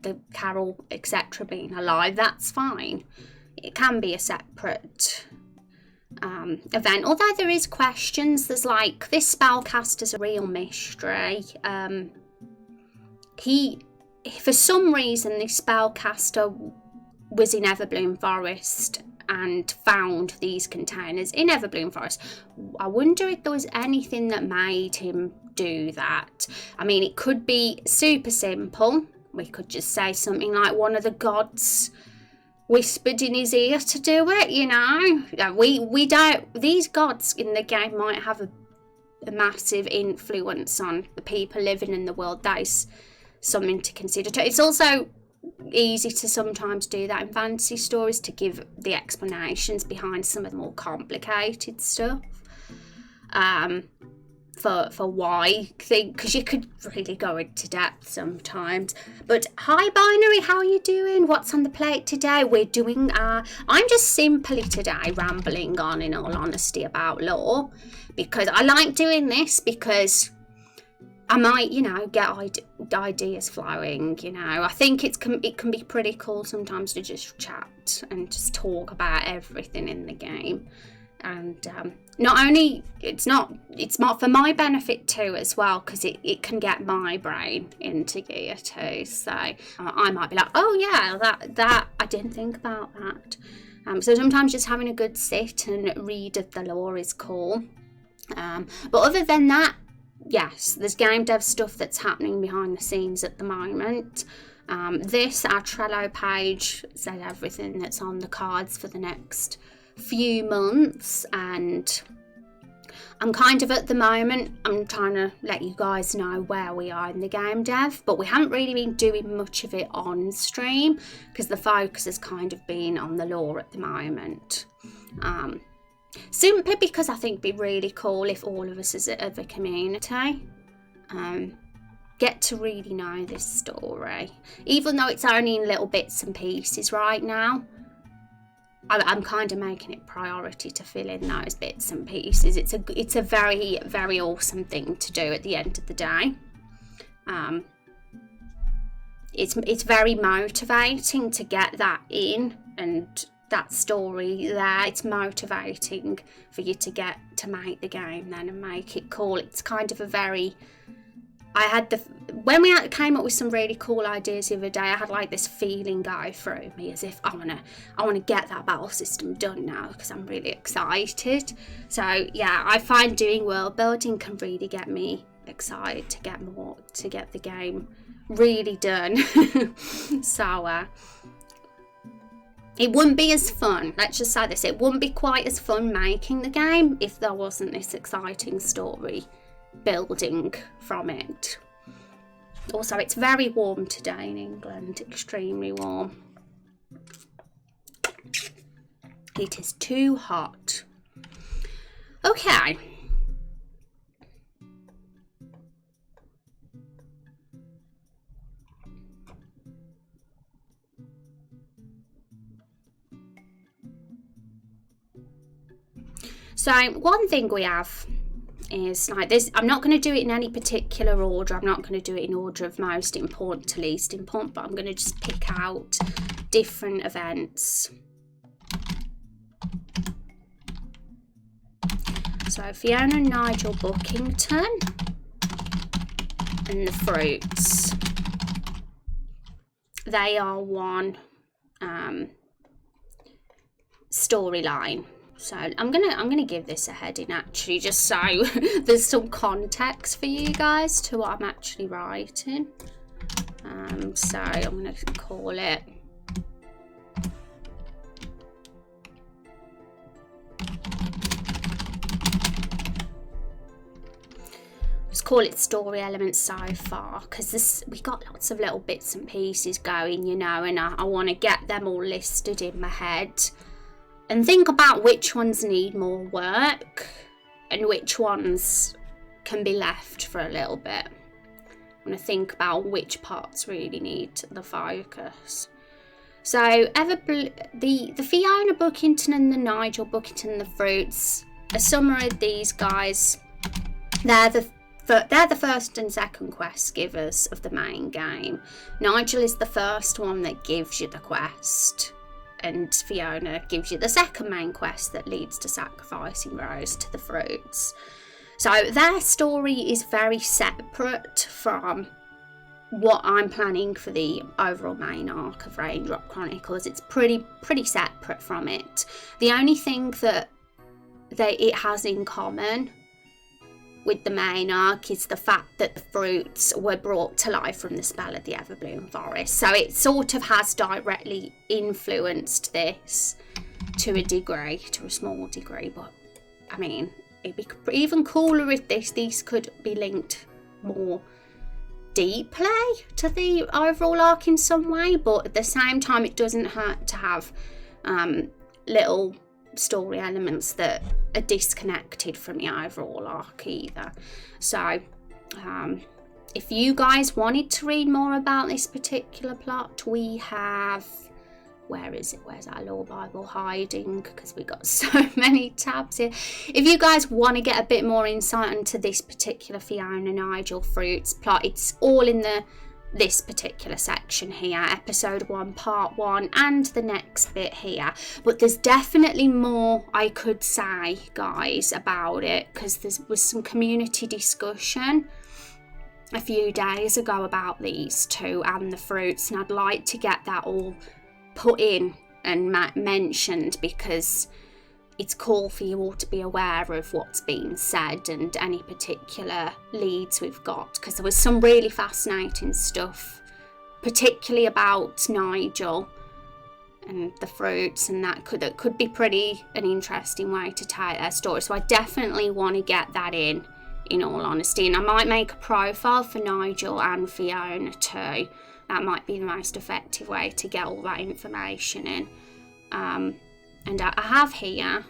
the Carol etc being alive, that's fine. It can be a separate event, although there is questions. There's like, this spellcaster's a real mystery. He, for some reason, this spellcaster was in Everbloom Forest and found these containers in Everbloom Forest. I wonder if there was anything that made him do that. I mean, it could be super simple. We could just say something like one of the gods whispered in his ear to do it, you know. We don't, these gods in the game might have a massive influence on the people living in the world. That is something to consider too. It's also easy to sometimes do that in fantasy stories, to give the explanations behind some of the more complicated stuff, for why, because you could really go into depth sometimes. But hi Binary, how are you doing? What's on the plate today? We're doing I'm just simply today rambling on, in all honesty, about lore, because I like doing this, because I might, you know, get ideas flowing, you know. I think it can be pretty cool sometimes to just chat and just talk about everything in the game. And not only, it's not for my benefit too as well, because it can get my brain into gear too. So I might be like, oh yeah, that I didn't think about that. So sometimes just having a good sit and read of the lore is cool. But other than that, yes, there's game dev stuff that's happening behind the scenes at the moment. Our Trello page says everything that's on the cards for the next few months, and I'm kind of, at the moment, I'm trying to let you guys know where we are in the game dev, but we haven't really been doing much of it on stream because the focus has kind of been on the lore at the moment. Simply because I think it'd be really cool if all of us as a community get to really know this story, even though it's only in little bits and pieces right now. I'm kind of making it priority to fill in those bits and pieces. It's a very, very awesome thing to do at the end of the day. It's very motivating to get that in, and that story there. It's motivating for you to make the game then and make it cool. It's kind of a very, when we came up with some really cool ideas the other day, I had like this feeling go through me as if I want to get that battle system done now, because I'm really excited. So yeah, I find doing world building can really get me excited to get the game really done. So it wouldn't be as fun, let's just say this, it wouldn't be quite as fun making the game if there wasn't this exciting story building from it. Also, it's very warm today in England, extremely warm. It is too hot. Okay. So one thing we have is like this. I'm not going to do it in any particular order. I'm not going to do it in order of most important to least important, but I'm going to just pick out different events. So Fiona and Nigel Bookington and the Fruits. They are one storyline. So I'm gonna give this a heading actually, just so there's some context for you guys to what I'm actually writing. So I'm gonna call it story elements so far, because we got lots of little bits and pieces going, you know, and I want to get them all listed in my head and think about which ones need more work and which ones can be left for a little bit. I'm going to think about which parts really need the focus. So the Fiona Bookington and the Nigel Bookington and the Fruits, a summary of these guys, they're the first and second quest givers of the main game. Nigel is the first one that gives you the quest, and Fiona gives you the second main quest that leads to sacrificing Rose to the Fruits. So their story is very separate from what I'm planning for the overall main arc of Raindrop Chronicles. It's pretty separate from it. The only thing that it has in common with the main arc is the fact that the fruits were brought to life from the spell of the Everbloom Forest. So it sort of has directly influenced this to a degree, to a small degree. But I mean, it'd be even cooler if these could be linked more deeply to the overall arc in some way. But at the same time, it doesn't hurt to have little story elements that are disconnected from the overall arc either. So if you guys wanted to read more about this particular plot, we have, where's our lore bible hiding, because we got so many tabs here. If you guys want to get a bit more insight into this particular Fiona Nigel Fruits plot, it's all in this particular section here, episode 1 part 1, and the next bit here. But there's definitely more I could say, guys, about it, because there was some community discussion a few days ago about these two and the fruits, and I'd like to get that all put in and mentioned, because it's cool for you all to be aware of what's being said and any particular leads we've got, because there was some really fascinating stuff, particularly about Nigel and the fruits, and that could be pretty an interesting way to tell their story. So I definitely want to get that in all honesty, and I might make a profile for Nigel and Fiona too. That might be the most effective way to get all that information in. And I have here,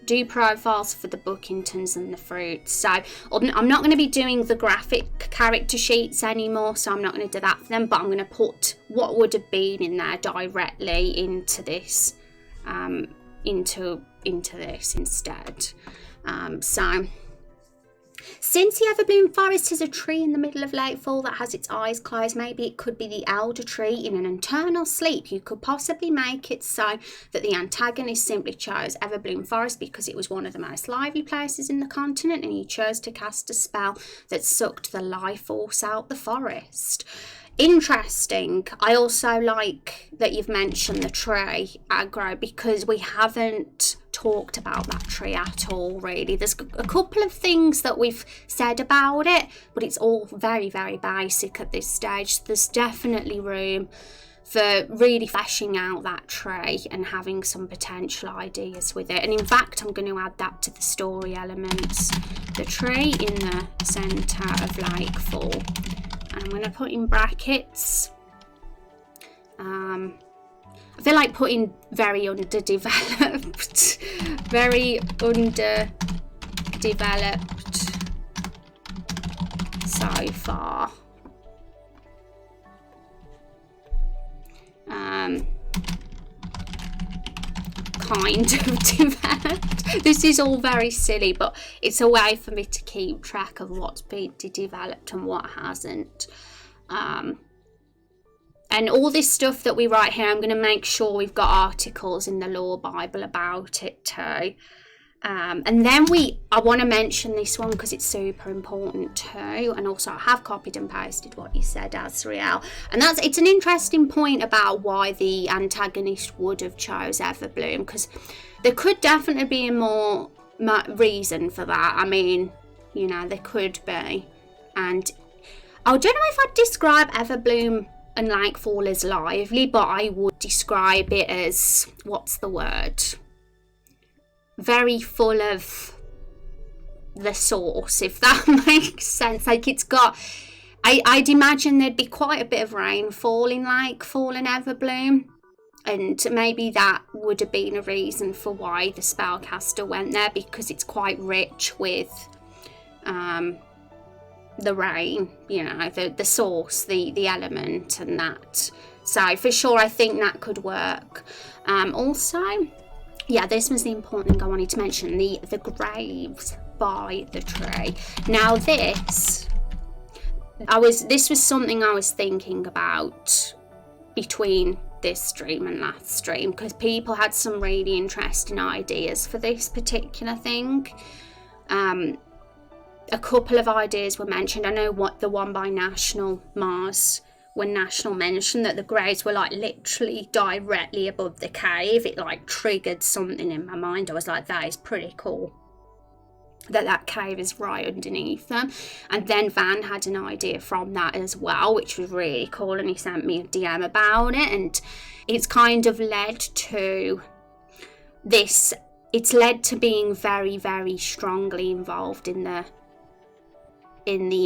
do profiles for the Bookingtons and the Fruits. So I'm not going to be doing the graphic character sheets anymore, so I'm not going to do that for them, but I'm going to put what would have been in there directly into this, into this instead. So since the Everbloom Forest is a tree in the middle of late fall that has its eyes closed, maybe it could be the elder tree in an eternal sleep. You could possibly make it so that the antagonist simply chose Everbloom Forest because it was one of the most lively places in the continent, and he chose to cast a spell that sucked the life force out the forest. Interesting. I also like that you've mentioned the tree aggro, because we haven't talked about that tree at all really. There's a couple of things that we've said about it, but it's all very, very basic at this stage. There's definitely room for really fleshing out that tree and having some potential ideas with it. And in fact, I'm going to add that to the story elements. The tree in the centre of Lakefall. I'm going to put in brackets. I feel like putting very underdeveloped, so far. Kind of developed. This is all very silly, but it's a way for me to keep track of what's been developed and what hasn't. And all this stuff that we write here, I'm going to make sure we've got articles in the Lore Bible about it too. And then I want to mention this one because it's super important too. And also I have copied and pasted what you said, Azriel. And it's an interesting point about why the antagonist would have chose Everbloom, because there could definitely be a more reason for that. I mean, there could be. And I don't know if I'd describe Everbloom and Lakefall as lively, but I would describe it as, what's the word? Very full of the sauce, if that makes sense. Like it's got, I'd imagine there'd be quite a bit of rainfall in Lakefall and Everbloom, and maybe that would have been a reason for why the spellcaster went there, because it's quite rich with the rain, the source, the element and that. So for sure I think that could work. Also, this was the important thing I wanted to mention, the graves by the tree. Now this was something I was thinking about between this stream and last stream, because people had some really interesting ideas for this particular thing. A couple of ideas were mentioned. I know the one by National Mars, when National mentioned that the graves were like literally directly above the cave, it like triggered something in my mind. I was like, that is pretty cool. that cave is right underneath them. And then Van had an idea from that as well, which was really cool, and he sent me a DM about it, and it's kind of led to this. It's led to being very, very strongly involved in the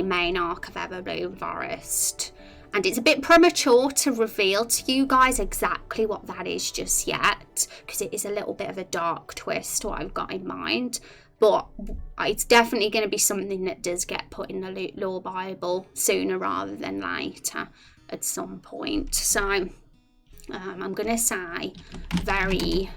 main arc of Everbloom Forest. And it's a bit premature to reveal to you guys exactly what that is just yet, because it is a little bit of a dark twist what I've got in mind. But it's definitely going to be something that does get put in the lore Bible sooner rather than later at some point. So I'm going to say very...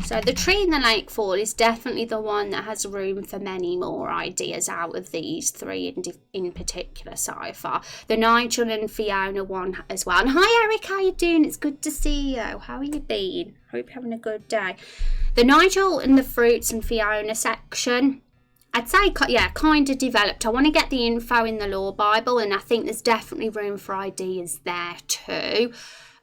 so the tree in the lakefall is definitely the one that has room for many more ideas out of these three in particular so far. The Nigel and Fiona one as well. And hi Eric, how you doing? It's good to see you. How are you been? Hope you're having a good day. The Nigel and the fruits and Fiona section, I'd say, yeah, kind of developed. I want to get the info in the lore Bible, and I think there's definitely room for ideas there too,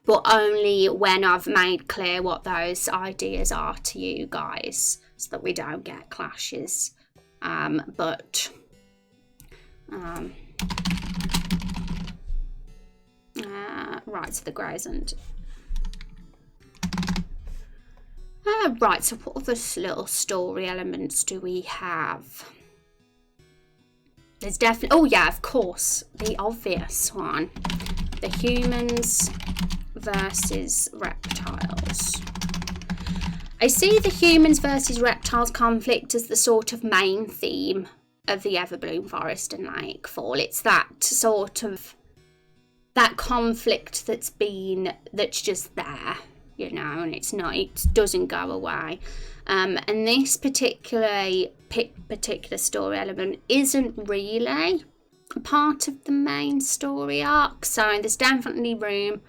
but only when I've made clear what those ideas are to you guys, so that we don't get clashes. Right, so the Greys and... right, so what other little story elements do we have? There's definitely... oh yeah, of course, the obvious one. The humans versus reptiles. I see the humans versus reptiles conflict as the sort of main theme of the Everbloom Forest and Lakefall. It's that sort of... that conflict that's just there. You know, and it doesn't go away. And this particular story element isn't really a part of the main story arc, so there's definitely room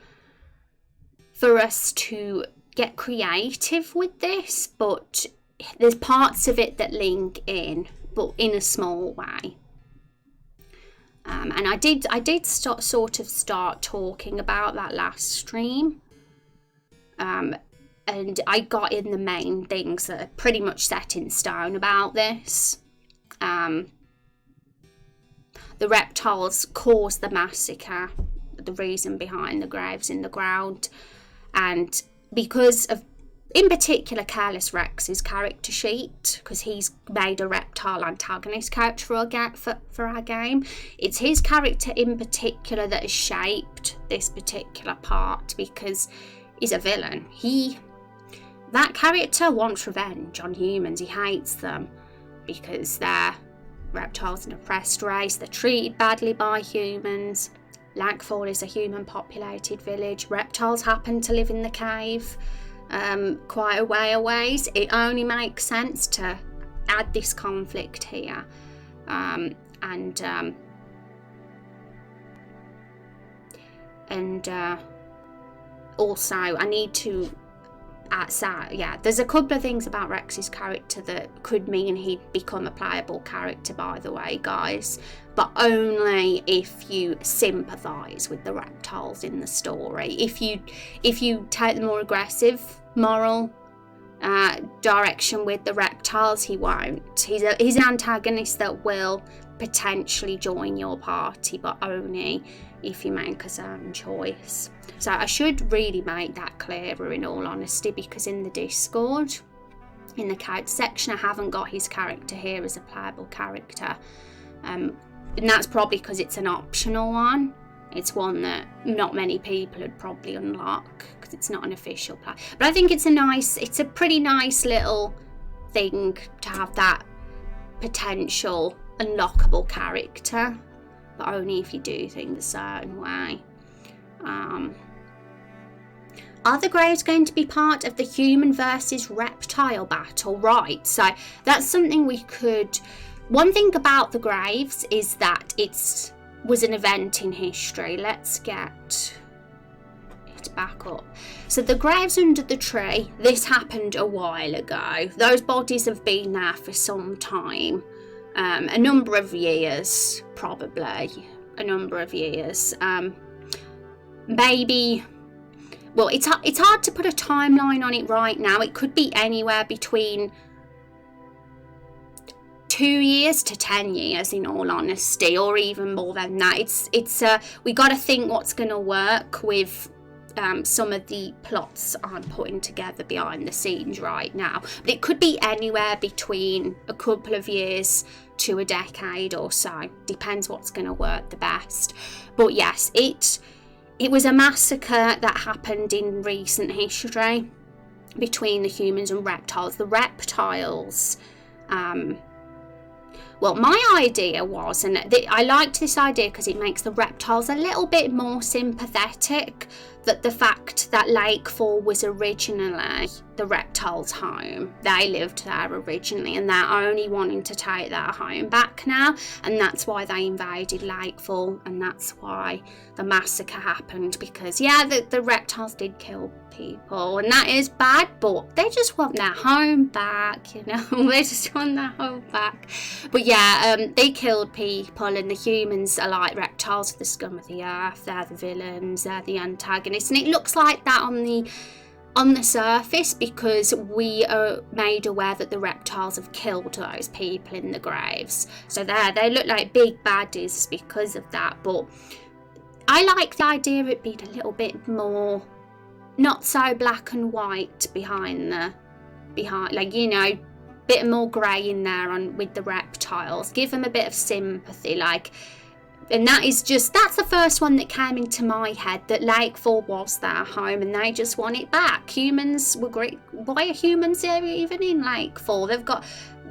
for us to get creative with this, but there's parts of it that link in, but in a small way. And I did sort of start talking about that last stream. And I got in the main things that are pretty much set in stone about this. The reptiles caused the massacre, the reason behind the graves in the ground, and because of, in particular, Careless Rex's character sheet, because he's made a reptile antagonist character for our game. It's his character in particular that has shaped this particular part, because he's a villain. That character wants revenge on humans. He hates them because they're reptiles, an oppressed race. They're treated badly by humans. Lakefall is a human populated village. Reptiles happen to live in the cave quite a way away. It only makes sense to add this conflict here. Also, I need to there's a couple of things about Rex's character that could mean he'd become a playable character, by the way, guys, but only if you sympathise with the reptiles in the story. If you take the more aggressive moral direction with the reptiles, he won't. He's an antagonist that will potentially join your party, but only if you make a certain choice. So I should really make that clearer, in all honesty, because in the Discord, in the character section, I haven't got his character here as a playable character. And that's probably because it's an optional one. It's one that not many people would probably unlock because it's not an official play. But I think it's a pretty nice little thing to have that potential unlockable character, but only if you do things a certain way. Are the Greys going to be part of the human versus reptile battle? Right, so that's something we could... One thing about the Graves is that it was an event in history. Let's get picked back up. So the graves under the tree, this happened a while ago. Those bodies have been there for some time. A number of years, probably. A number of years. Maybe... Well, it's hard to put a timeline on it right now. It could be anywhere between 2 years to 10 years, in all honesty, or even more than that. We got to think what's going to work with some of the plots I'm putting together behind the scenes right now. But it could be anywhere between a couple of years to a decade or so. Depends what's going to work the best. But yes, it was a massacre that happened in recent history between the humans and reptiles. The reptiles, well, my idea was, and I liked this idea because it makes the reptiles a little bit more sympathetic, that the fact that Lake Fall was originally the reptiles' home. They lived there originally and they're only wanting to take their home back now, and that's why they invaded Lake Fall, and that's why the massacre happened, because yeah, the reptiles did kill people and that is bad, but they just want their home back, you know. They just want their home back. But yeah, they killed people, and the humans are like reptiles, the scum of the earth. They're the villains, they're the antagonists, and it looks like that on the surface because we are made aware that the reptiles have killed those people in the graves. So they look like big baddies because of that. But I like the idea of it being a little bit more, not so black and white behind, like, you know, bit more grey in there with the reptiles. Give them a bit of sympathy, like. And that's the first one that came into my head, that Lake Fall was their home and they just want it back. Humans were great. Why are humans even in Lake Fall? They've got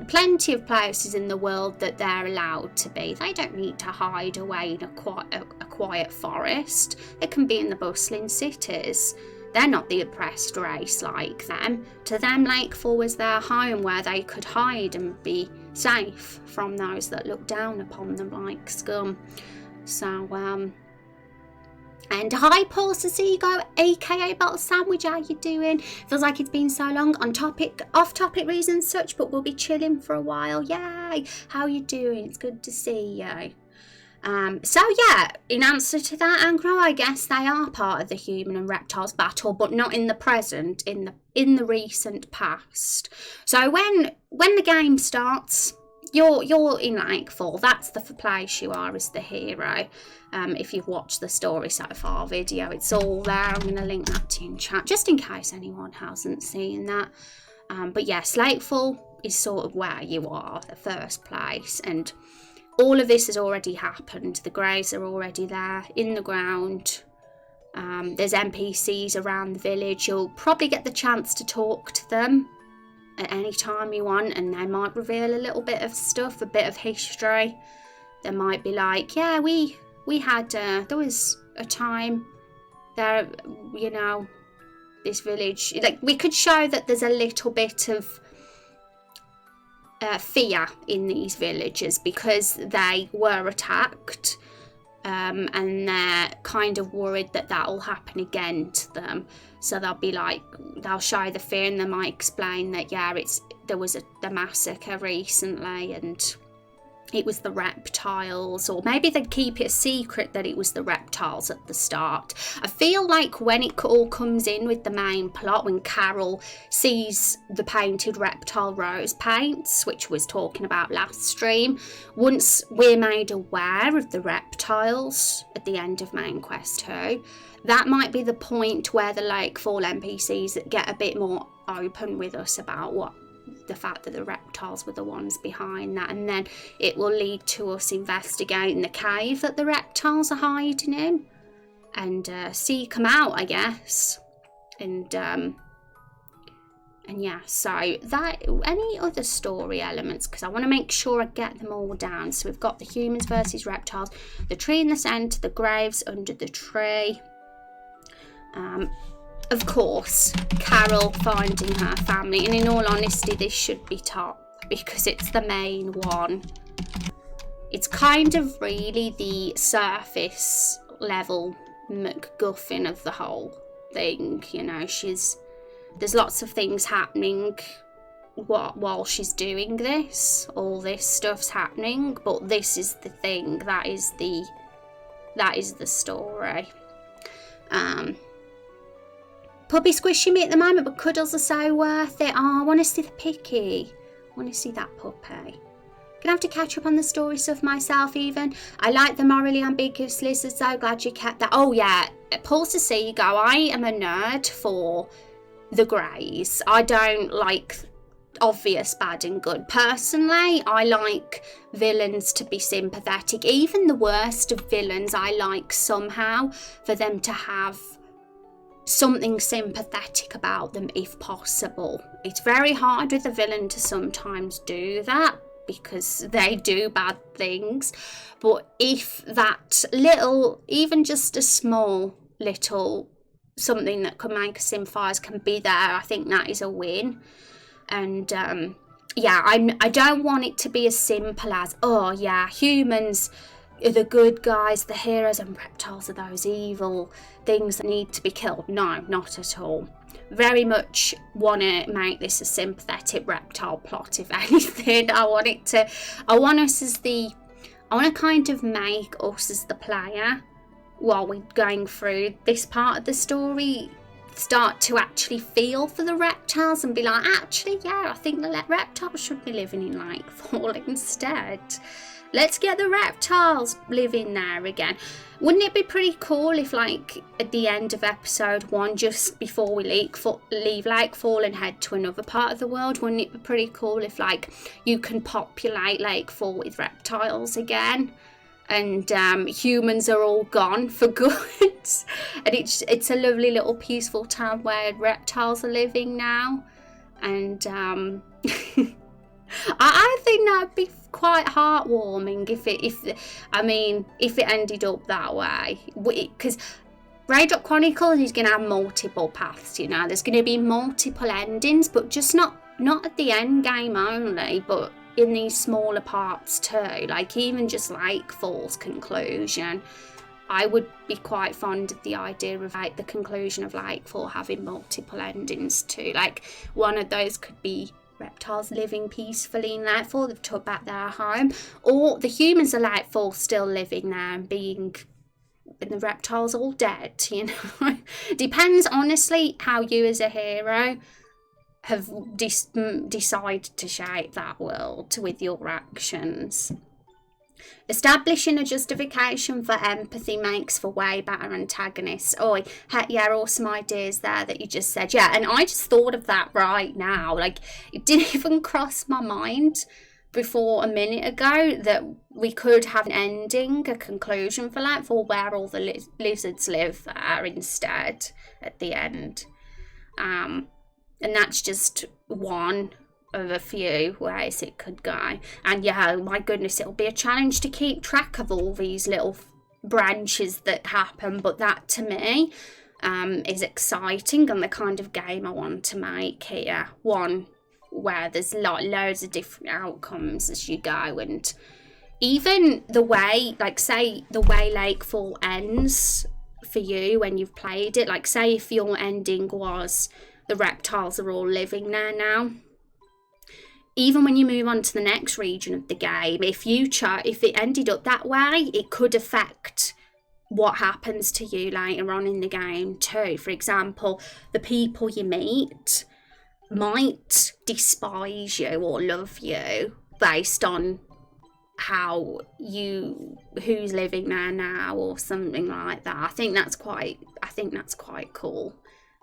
plenty of places in the world that they're allowed to be. They don't need to hide away in a quiet forest. They can be in the bustling cities. They're not the oppressed race like them. To them, Lake Fall was their home where they could hide and be safe from those that look down upon them like scum. So, and hi Paul Sasigo, aka Bottle Sandwich, how you doing? Feels like it's been so long, off topic reasons such, but we'll be chilling for a while. Yay! How you doing? It's good to see you. So yeah, in answer to that, Angro, I guess they are part of the human and reptiles battle, but not in the present, in the recent past. So when the game starts, you're in Lake Fall. That's the place you are as the hero. If you've watched the story so far video, it's all there. I'm going to link that to you in chat, just in case anyone hasn't seen that. But yes, Lake Fall is sort of where you are, the first place, and all of this has already happened. The graves are already there in the ground. There's NPCs around the village. You'll probably get the chance to talk to them at any time you want, and they might reveal a little bit of stuff, a bit of history. They might be like, yeah, we had, there was a time there, you know, this village, like, we could show that there's a little bit of fear in these villages because they were attacked, and they're kind of worried that will happen again to them. So they'll show the fear, and they might explain that yeah, there was the massacre recently and it was the reptiles, or maybe they'd keep it a secret that it was the reptiles at the start. I feel like when it all comes in with the main plot, when Carol sees the painted reptile rose paints, which we was talking about last stream, once we're made aware of the reptiles at the end of main quest 2, that might be the point where the Lake Fall NPCs get a bit more open with us about the fact that the reptiles were the ones behind that, and then it will lead to us investigating the cave that the reptiles are hiding in and seek them out, I guess. And yeah, so that, any other story elements, because I want to make sure I get them all down. So we've got the humans versus reptiles, the tree in the centre, the graves under the tree. Of course, Carol finding her family, and in all honesty, this should be top because it's the main one. It's kind of really the surface level MacGuffin of the whole thing, you know. There's lots of things happening while she's doing this. All this stuff's happening, but this is the thing. That is the story. Puppy squishing me at the moment, but cuddles are so worth it. Oh, I want to see the picky. I want to see that puppy. Gonna have to catch up on the story stuff myself even. I like the morally ambiguous lizard, so glad you kept that. Oh yeah, Pulse of Seago, I am a nerd for the greys. I don't like obvious bad and good. Personally, I like villains to be sympathetic. Even the worst of villains, I like somehow for them to have something sympathetic about them if possible. It's very hard with a villain to sometimes do that, because they do bad things, but if that little, even just a small little something that could make us sympathise can be there, I think that is a win. And yeah, I don't want it to be as simple as, oh yeah, humans are the good guys, the heroes, and reptiles are those evil things that need to be killed. No, not at all. Very much want to make this a sympathetic reptile plot, if anything. I want to kind of make us as the player, while we're going through this part of the story, start to actually feel for the reptiles and be like, actually, yeah, I think the reptiles should be living in Lakefall instead. Let's get the reptiles living there again. Wouldn't it be pretty cool if, like, at the end of episode 1, just before we leave Lakefall and head to another part of the world, wouldn't it be pretty cool if, like, you can populate Lakefall with reptiles again, and humans are all gone for good, and it's a lovely little peaceful town where reptiles are living now, and I think that'd be quite heartwarming if it ended up that way, because Raindrop Chronicles is going to have multiple paths, you know. There's going to be multiple endings, but just not at the end game only, but in these smaller parts too, like even just Lakefall's conclusion. I would be quite fond of the idea of, like, the conclusion of Lakefall having multiple endings too. Like, one of those could be reptiles living peacefully in Lakefall, they've took back their home, or the humans of Lakefall still living there and the reptiles all dead, you know. Depends, honestly, how you as a hero have decided to shape that world with your actions. Establishing a justification for empathy makes for way better antagonists. Oh, yeah, awesome ideas there that you just said. Yeah, and I just thought of that right now. Like, it didn't even cross my mind before a minute ago that we could have an ending, a conclusion for Lakefall where all the lizards live there instead at the end. And that's just one of a few ways it could go. And yeah, my goodness, it'll be a challenge to keep track of all these little branches that happen, but that to me is exciting and the kind of game I want to make here. One where there's loads of different outcomes as you go, and even the way, like, say the way Lakefall ends for you when you've played it, like say if your ending was the reptiles are all living there now, even when you move on to the next region of the game, if it ended up that way, it could affect what happens to you later on in the game too. For example, the people you meet might despise you or love you based on who's living there now or something like that. I think that's quite cool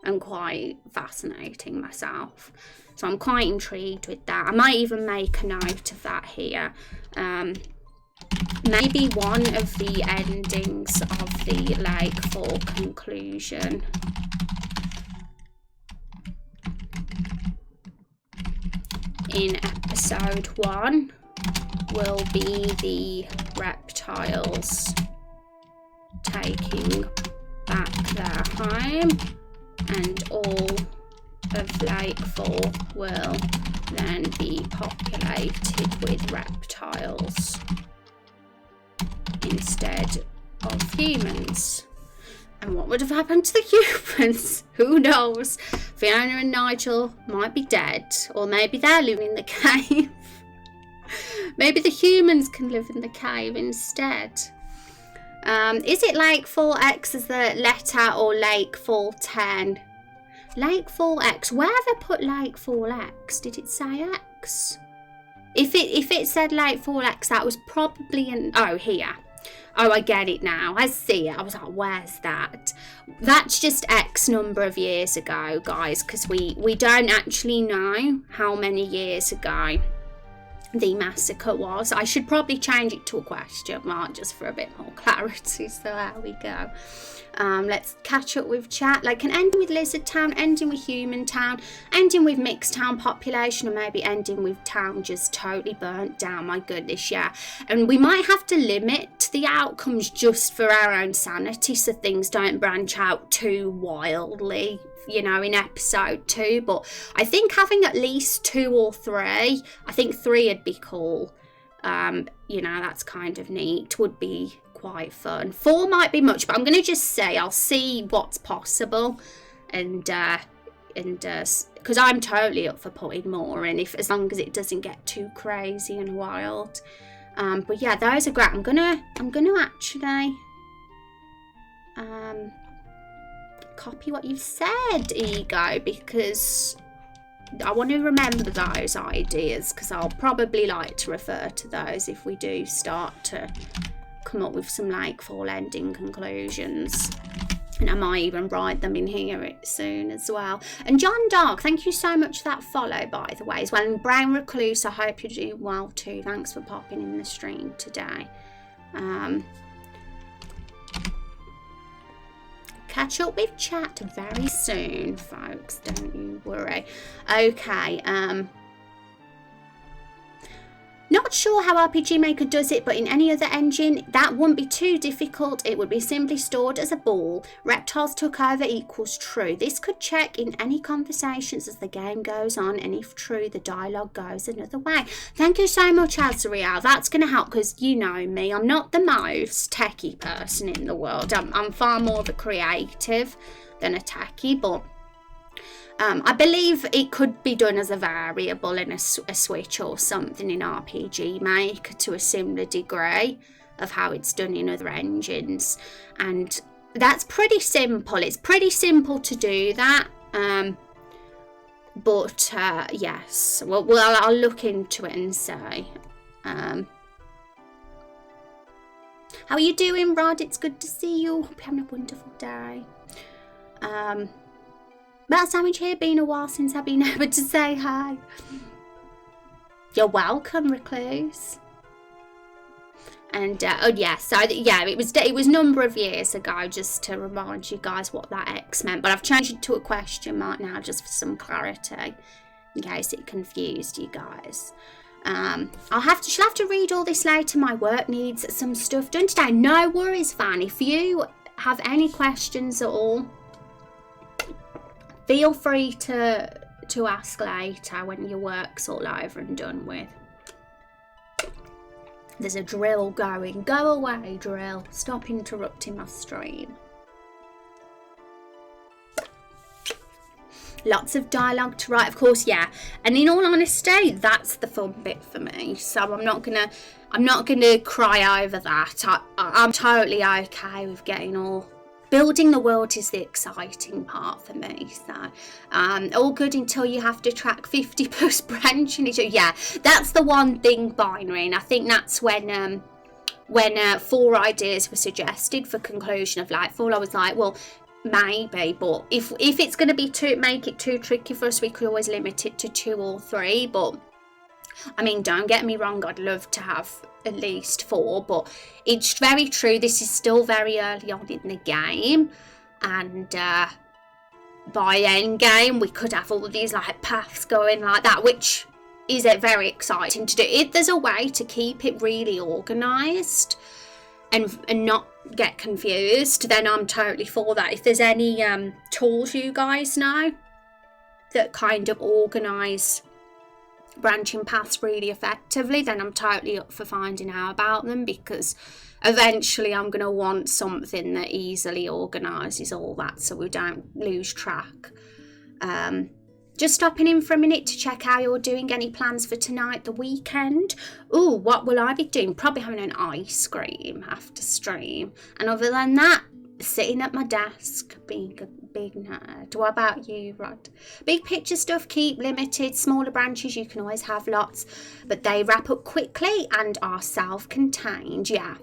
and quite fascinating myself. So I'm quite intrigued with that. I might even make a note of that here. Maybe one of the endings of the Lakefall conclusion. In episode 1 will be the reptiles taking back their home, and all of Lakefall will then be populated with reptiles instead of humans. And what would have happened to the humans? Who knows? Fiona and Nigel might be dead, or maybe they're living in the cave. Maybe the humans can live in the cave instead. Is it Lakefall X as the letter or Lakefall 10? Lakefall X. Where have I put Lakefall X? Did it say X? If it said Lakefall X, that was probably an... Oh, here. Oh, I get it now. I see it. I was like, where's that? That's just X number of years ago, guys, because we don't actually know how many years ago the massacre was. I should probably change it to a question mark just for a bit more clarity. So there we go. Let's catch up with chat. Like an ending with Lizard Town, ending with Human Town, ending with Mixed Town population, or maybe ending with town just totally burnt down. My goodness, yeah. And we might have to limit the outcomes just for our own sanity so things don't branch out too wildly, you know, in episode 2. But I think having at least 2 or 3, I think 3 would be cool. You know, that's kind of neat, would be quite fun. 4 might be much, but I'm going to just say I'll see what's possible, and because I'm totally up for putting more in, if as long as it doesn't get too crazy and wild. But yeah, those are great. I'm gonna actually copy what you've said, Ego, because I want to remember those ideas, because I'll probably like to refer to those if we do start to come up with some Lakefall ending conclusions. And I might even write them in here soon as well. And John Dark, thank you so much for that follow, by the way, as well. And Brown Recluse, I hope you're doing well too. Thanks for popping in the stream today. Catch up with chat very soon, folks. Don't you worry. Okay, not sure how RPG Maker does it, but in any other engine, that wouldn't be too difficult. It would be simply stored as a ball. Reptiles took over equals true. This could check in any conversations as the game goes on, and if true, the dialogue goes another way. Thank you so much, Azrael. That's going to help, because you know me, I'm not the most techie person in the world. I'm far more of a creative than a techie, but I believe it could be done as a variable in a switch or something in RPG Maker to a similar degree of how it's done in other engines. And that's pretty simple. It's pretty simple to do that. But yes, well, I'll look into it and say. How are you doing, Rod? It's good to see you. Hope you're having a wonderful day. Matt Sandwich here, been a while since I've been able to say hi. You're welcome, Recluse. And oh yeah, so yeah, it was a number of years ago, just to remind you guys what that X meant. But I've changed it to a question mark now, just for some clarity, in case it confused you guys. She'll have to read all this later. My work needs some stuff done today. No worries, Van. If you have any questions at all, feel free to ask later when your work's all over and done with. There's a drill going. Go away, drill. Stop interrupting my stream. Lots of dialogue to write, of course, yeah. And in all honesty, that's the fun bit for me. So I'm not gonna cry over that. I'm totally okay with getting all... Building the world is the exciting part for me. So all good until you have to track 50 plus branching. Yeah, that's the one thing, Binary. And I think that's when 4 ideas were suggested for conclusion of Lightfall. I was like, well, maybe, but if it's going to be make it too tricky for us, we could always limit it to 2 or 3. But I mean, don't get me wrong, I'd love to have at least 4, but it's very true, this is still very early on in the game, and by end game we could have all these like paths going like that, which is very exciting to do. If there's a way to keep it really organised and not get confused, then I'm totally for that. If there's any tools you guys know that kind of organise branching paths really effectively, then I'm totally up for finding out about them, because eventually I'm going to want something that easily organises all that so we don't lose track. Just stopping in for a minute to check how you're doing. Any plans for tonight, the weekend? Ooh, what will I be doing? Probably having an ice cream after stream. And other than that, sitting at my desk, being a big nerd. What about you, Rod? Big picture stuff, keep limited. Smaller branches, you can always have lots, but they wrap up quickly and are self-contained. Yeah,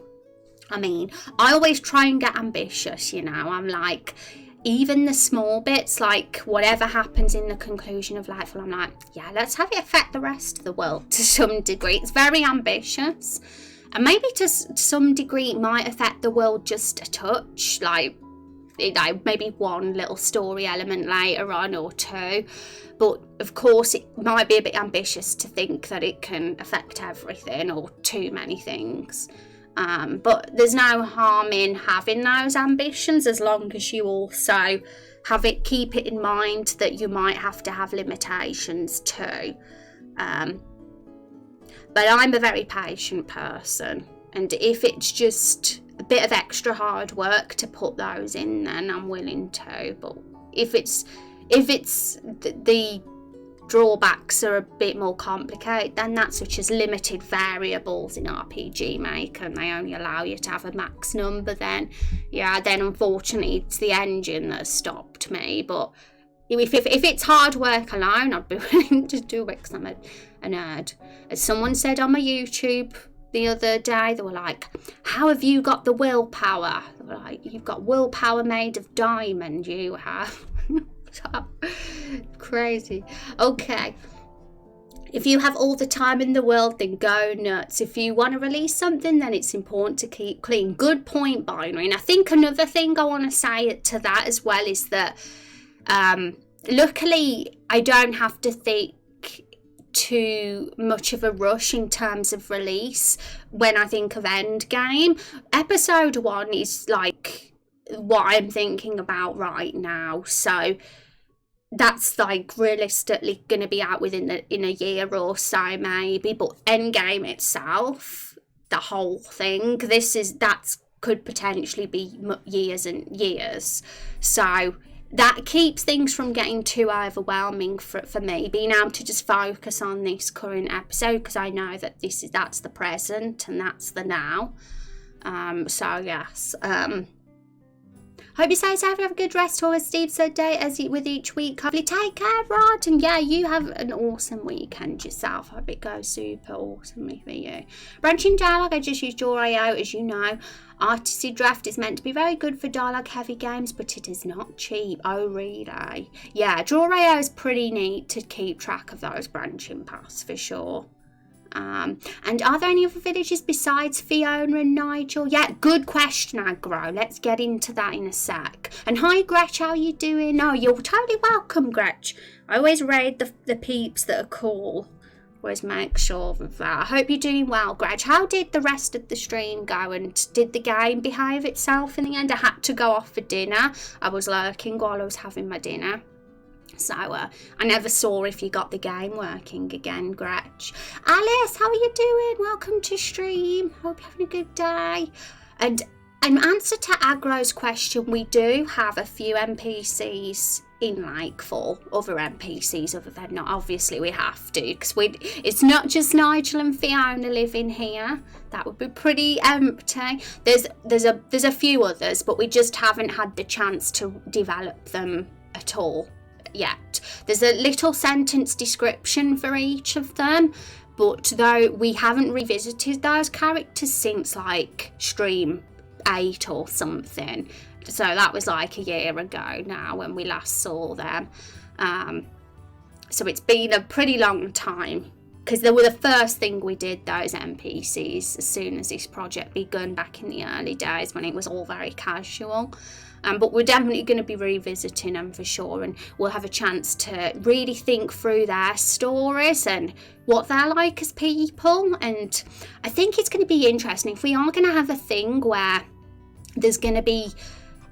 I mean, I always try and get ambitious, you know. I'm like, even the small bits, like whatever happens in the conclusion of Lightfall, I'm like, yeah, let's have it affect the rest of the world to some degree. It's very ambitious. And maybe to some degree it might affect the world just a touch, like, you know, maybe one little story element later on or two. But of course it might be a bit ambitious to think that it can affect everything or too many things. But there's no harm in having those ambitions, as long as you also keep it in mind that you might have to have limitations too. But I'm a very patient person, and if it's just a bit of extra hard work to put those in, then I'm willing to. But if it's the drawbacks are a bit more complicated, then that's such as limited variables in RPG Maker, and they only allow you to have a max number, then unfortunately it's the engine that has stopped me. But if it's hard work alone, I'd be willing to do it, because I'm a nerd. As someone said on my YouTube the other day, they were like, how have you got the willpower? They were like, you've got willpower made of diamond, you have. Crazy. Okay, if you have all the time in the world, then go nuts. If you want to release something, then it's important to keep clean. Good point, Binary. And I think another thing I want to say to that as well is that luckily I don't have to think too much of a rush in terms of release when I think of Endgame. Episode 1 is like what I'm thinking about right now, so that's like realistically going to be out in a year or so maybe. But Endgame itself, the whole thing, that could potentially be years and years, so that keeps things from getting too overwhelming for me, being able to just focus on this current episode, because I know that that's the present and that's the now. So yes, hope you stay safe, have a good rest, or as Steve said, day as with each week. Hopefully take care, Rod, and yeah, you have an awesome weekend yourself. I hope it goes super awesomely for you. Branching dialogue, I just used Draw.io, as you know. Artisty Draft is meant to be very good for dialogue heavy games, but it is not cheap. Oh really? Yeah, Draw.io is pretty neat to keep track of those branching paths for sure. And are there any other villages besides Fiona and Nigel? Yeah, good question, Aggro. Let's get into that in a sec. And hi, Gretch, how you doing? Oh, you're totally welcome, Gretch. I always raid the peeps that are cool. Always make sure of that. I hope you're doing well, Gretch. How did the rest of the stream go, and did the game behave itself in the end? I had to go off for dinner. I was lurking while I was having my dinner. So I never saw if you got the game working again, Gretch. Alice, how are you doing? Welcome to stream. Hope you're having a good day. And in answer to Aggro's question, we do have a few NPCs in Lightfall, other NPCs other than not. Obviously we have to, because it's not just Nigel and Fiona living here. That would be pretty empty. There's a few others, but we just haven't had the chance to develop them at all yet. There's a little sentence description for each of them, but though we haven't revisited those characters since like stream 8 or something, so that was like a year ago now when we last saw them. So it's been a pretty long time, because they were the first thing we did, those NPCs, as soon as this project begun back in the early days when it was all very casual. But we're definitely going to be revisiting them for sure, and we'll have a chance to really think through their stories and what they're like as people. And I think it's going to be interesting if we are going to have a thing where there's going to be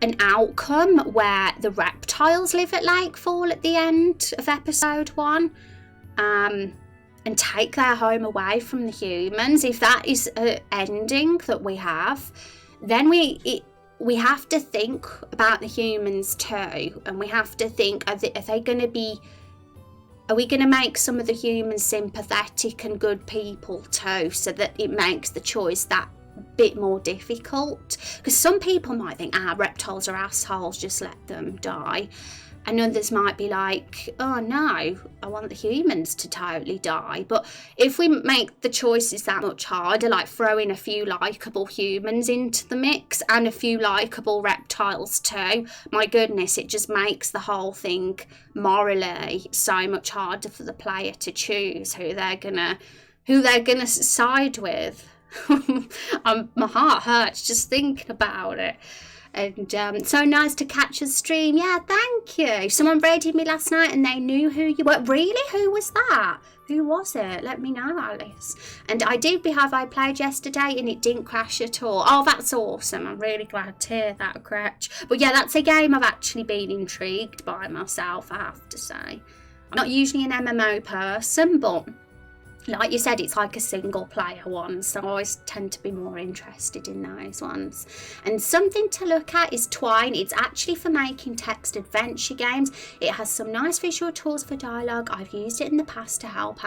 an outcome where the reptiles live at Lakefall at the end of episode 1. and take their home away from the humans, if that is an ending that we have, then we have to think about the humans too, and we have to think, are we going to make some of the humans sympathetic and good people too, so that it makes the choice that bit more difficult? Because some people might think, reptiles are assholes, just let them die. And others might be like, oh no, I want the humans to totally die. But if we make the choices that much harder, like throwing a few likeable humans into the mix and a few likeable reptiles too, my goodness, it just makes the whole thing morally so much harder for the player to choose who they're gonna side with. My heart hurts just thinking about it. And so nice to catch a stream. Yeah, thank you. Someone raided me last night and they knew who you were. Really? Who was that? Who was it? Let me know, Alice. And I did behave. I played yesterday and it didn't crash at all. Oh, that's awesome. I'm really glad to hear that, Cratch. But yeah, that's a game I've actually been intrigued by myself, I have to say. I'm not usually an MMO person, but like you said, it's like a single player one, so I always tend to be more interested in those ones. And something to look at is Twine. It's actually for making text adventure games. It has some nice visual tools for dialogue. I've used it in the past to help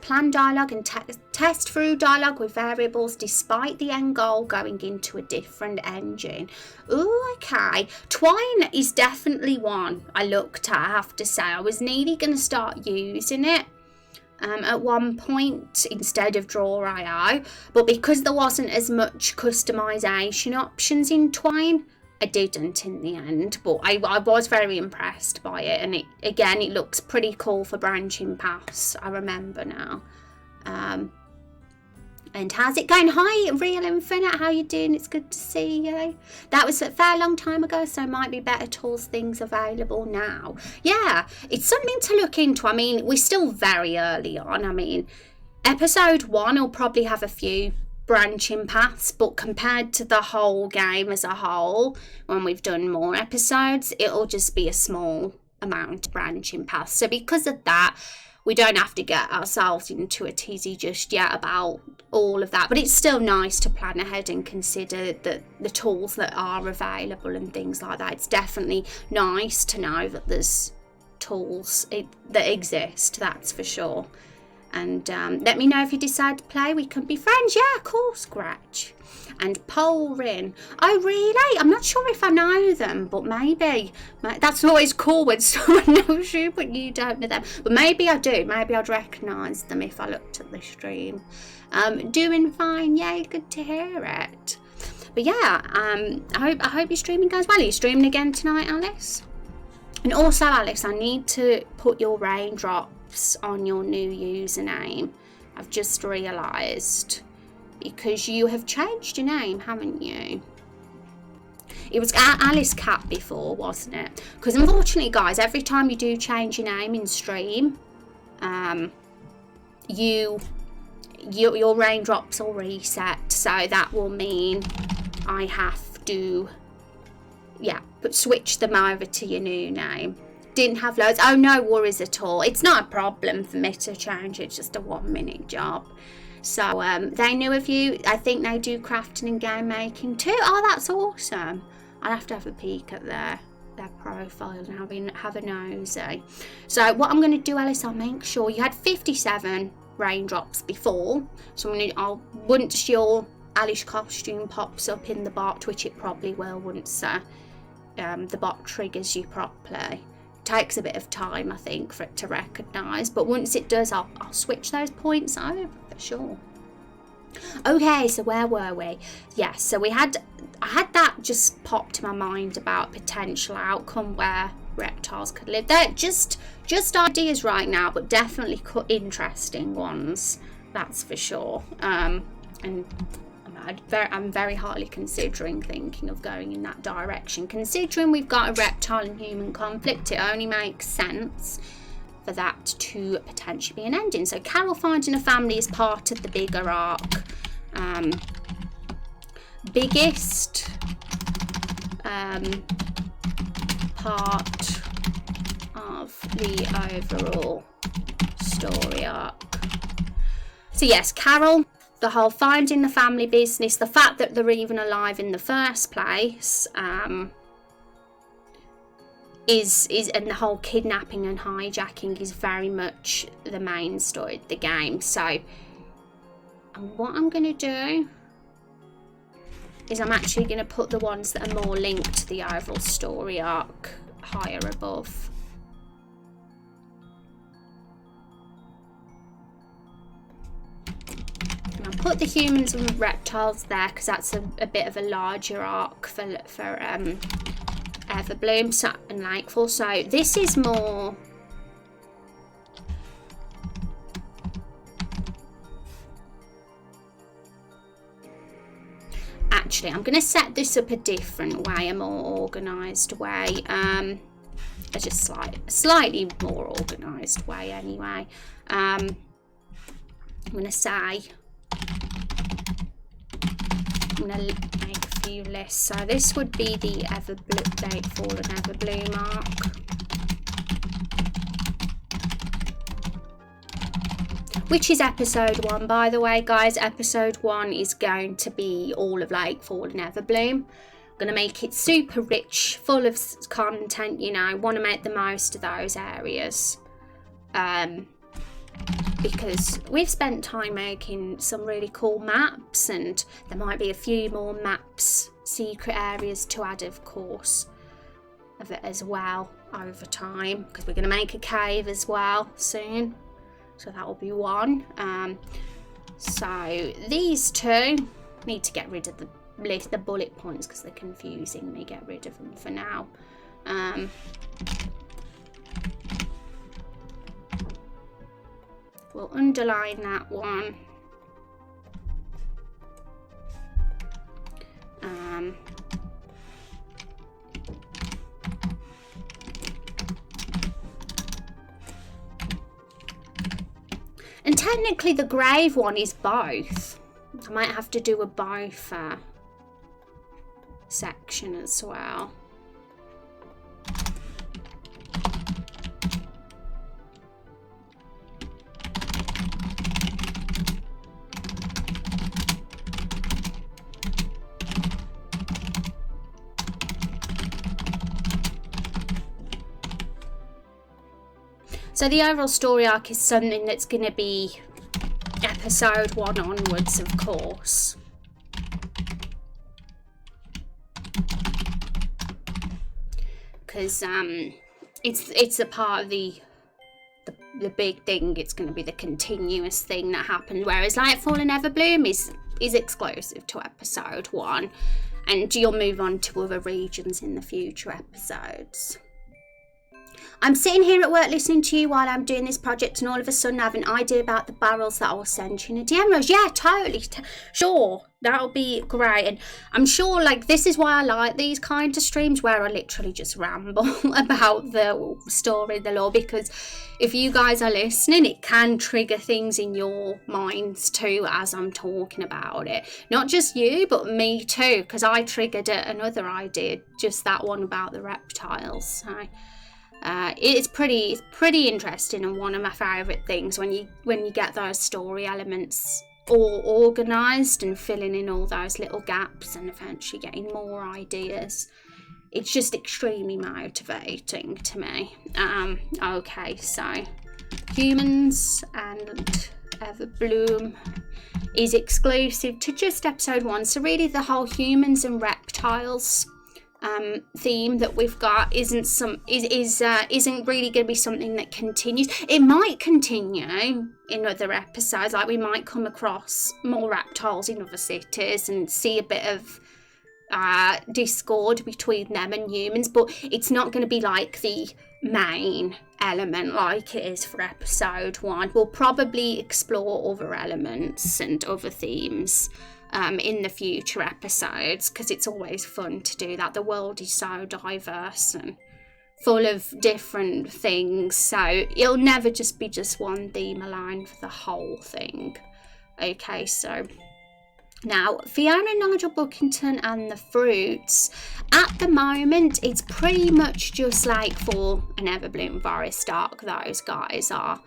plan dialogue and test through dialogue with variables despite the end goal going into a different engine. Ooh, okay. Twine is definitely one I looked at, I have to say. I was nearly going to start using it at one point instead of Draw.io, but because there wasn't as much customization options in Twine, I didn't in the end. But I was very impressed by it, and it looks pretty cool for branching paths, I remember now. And how's it going? Hi, Real Infinite, how you doing? It's good to see you. That was a fair long time ago, so might be better tools things available now. Yeah, it's something to look into. I mean, we're still very early on. I mean, episode 1 will probably have a few branching paths, but compared to the whole game as a whole, when we've done more episodes, it'll just be a small amount of branching paths. So because of that, we don't have to get ourselves into a tizzy just yet about all of that. But it's still nice to plan ahead and consider the tools that are available and things like that. It's definitely nice to know that there's tools that exist, that's for sure. And let me know if you decide to play. We can be friends. Yeah, of course, Scratch. And Polrin. Oh, really? I'm not sure if I know them, but maybe. That's always cool when someone knows you, but you don't know them. But maybe I do. Maybe I'd recognise them if I looked at the stream. Doing fine. Yay, good to hear it. But yeah, I hope your streaming goes well. Are you streaming again tonight, Alice? And also, Alice, I need to put your raindrops on your new username. I've just realised, because you have changed your name, haven't you? It was Alice Cat before, wasn't it? Because unfortunately, guys, every time you do change your name in stream, your raindrops will reset. So that will mean I have to, switch them over to your new name. Didn't have loads. Oh, no worries at all. It's not a problem for me to change. It's just a 1-minute job. So they knew of you. I think they do crafting and game making too. Oh, that's awesome. I'll have to have a peek at their profile and have a nosy. So what I'm going to do, Alice, I'll make sure you had 57 raindrops before. So once your Alice costume pops up in the bot, which it probably will once the bot triggers you properly. Takes a bit of time, I think, for it to recognise, but once it does, I'll switch those points over for sure. Okay, so where were we? Yes, so I had that just popped to my mind about potential outcome where reptiles could live. They're just ideas right now, but definitely interesting ones, that's for sure. And I'm very highly considering thinking of going in that direction. Considering we've got a reptile and human conflict, it only makes sense for that to potentially be an ending. So Carol finding a family is part of the bigger arc. Biggest part of the overall story arc. So yes, Carol, the whole finding the family business, the fact that they're even alive in the first place, is and the whole kidnapping and hijacking is very much the main story of the game. So what I'm going to do is I'm actually going to put the ones that are more linked to the overall story arc higher above. And I'll put the humans and reptiles there because that's a bit of a larger arc for Everbloom and Lakefall. So this is more... Actually, I'm going to set this up a different way, a more organised way. A just slightly more organised way anyway. I'm going to say... I'm going to make a few lists. So this would be the Lakefall and Everbloom arc. Which is episode 1, by the way, guys. Episode 1 is going to be all of Lakefall and Everbloom. I'm going to make it super rich, full of content, you know. Want to make the most of those areas. Because we've spent time making some really cool maps, and there might be a few more maps, secret areas to add, of course, of it as well over time. Because we're going to make a cave as well soon. So that will be one. So these two, need to get rid of the bullet points because they're confusing me. Get rid of them for now. We'll underline that one. And technically the grave one is both. I might have to do a both section as well. So the overall story arc is something that's going to be episode 1 onwards, of course. Because it's a part of the big thing. It's going to be the continuous thing that happened. Whereas Lakefall and Everbloom is exclusive to episode 1, and you'll move on to other regions in the future episodes. I'm sitting here at work listening to you while I'm doing this project, and all of a sudden I have an idea about the barrels that I will send you in a DM. Rose, yeah, totally. Sure, that'll be great. And I'm sure, like, this is why I like these kind of streams where I literally just ramble about the story, the lore, because if you guys are listening, it can trigger things in your minds too as I'm talking about it. Not just you, but me too, because I triggered another idea, just that one about the reptiles. So it's pretty interesting, and one of my favourite things when you get those story elements all organised and filling in all those little gaps and eventually getting more ideas. It's just extremely motivating to me. Okay, so humans and Everbloom is exclusive to just episode 1. So really the whole humans and reptiles theme that we've got isn't really going to be something that continues. It might continue in other episodes, like we might come across more reptiles in other cities and see a bit of discord between them and humans, but it's not going to be like the main element like it is for episode 1. We'll probably explore other elements and other themes in the future episodes, because it's always fun to do that. The world is so diverse and full of different things, so it'll never just be just one theme alone for the whole thing. Okay, so now Fiona, Nigel Buckington and the Fruits, at the moment it's pretty much just Lakefall and Everbloom Forest Arc. Those guys are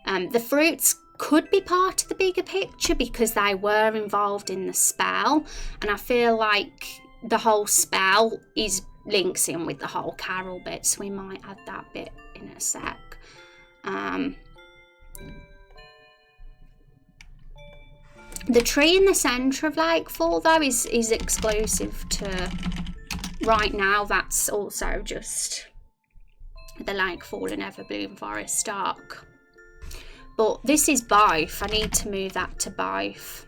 The fruits could be part of the bigger picture because they were involved in the spell, and I feel like the whole spell links in with the whole carol bit, so we might add that bit in a sec. The tree in the centre of Lakefall though is exclusive to right now. That's also just the Lakefall and Everbloom Forest stock. But this is both. I need to move that to both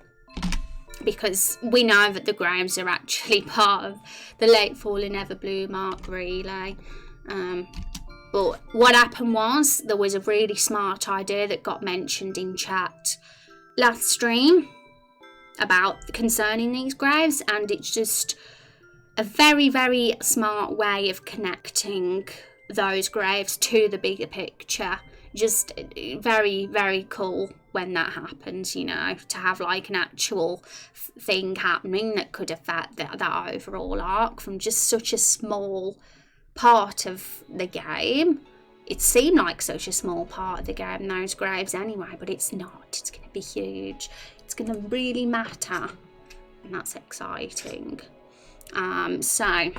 because we know that the grounds are actually part of the Lakefall and Everbloom arc relay. But what happened was there was a really smart idea that got mentioned in chat last stream about concerning these graves, and it's just a very, very smart way of connecting those graves to the bigger picture. Just very, very cool when that happens, you know, to have like an actual thing happening that could affect that overall arc from just such a small part of the game. It seemed like such a small part of the game, those graves anyway, but it's not. It's going to be huge. It's going to really matter, and that's exciting. So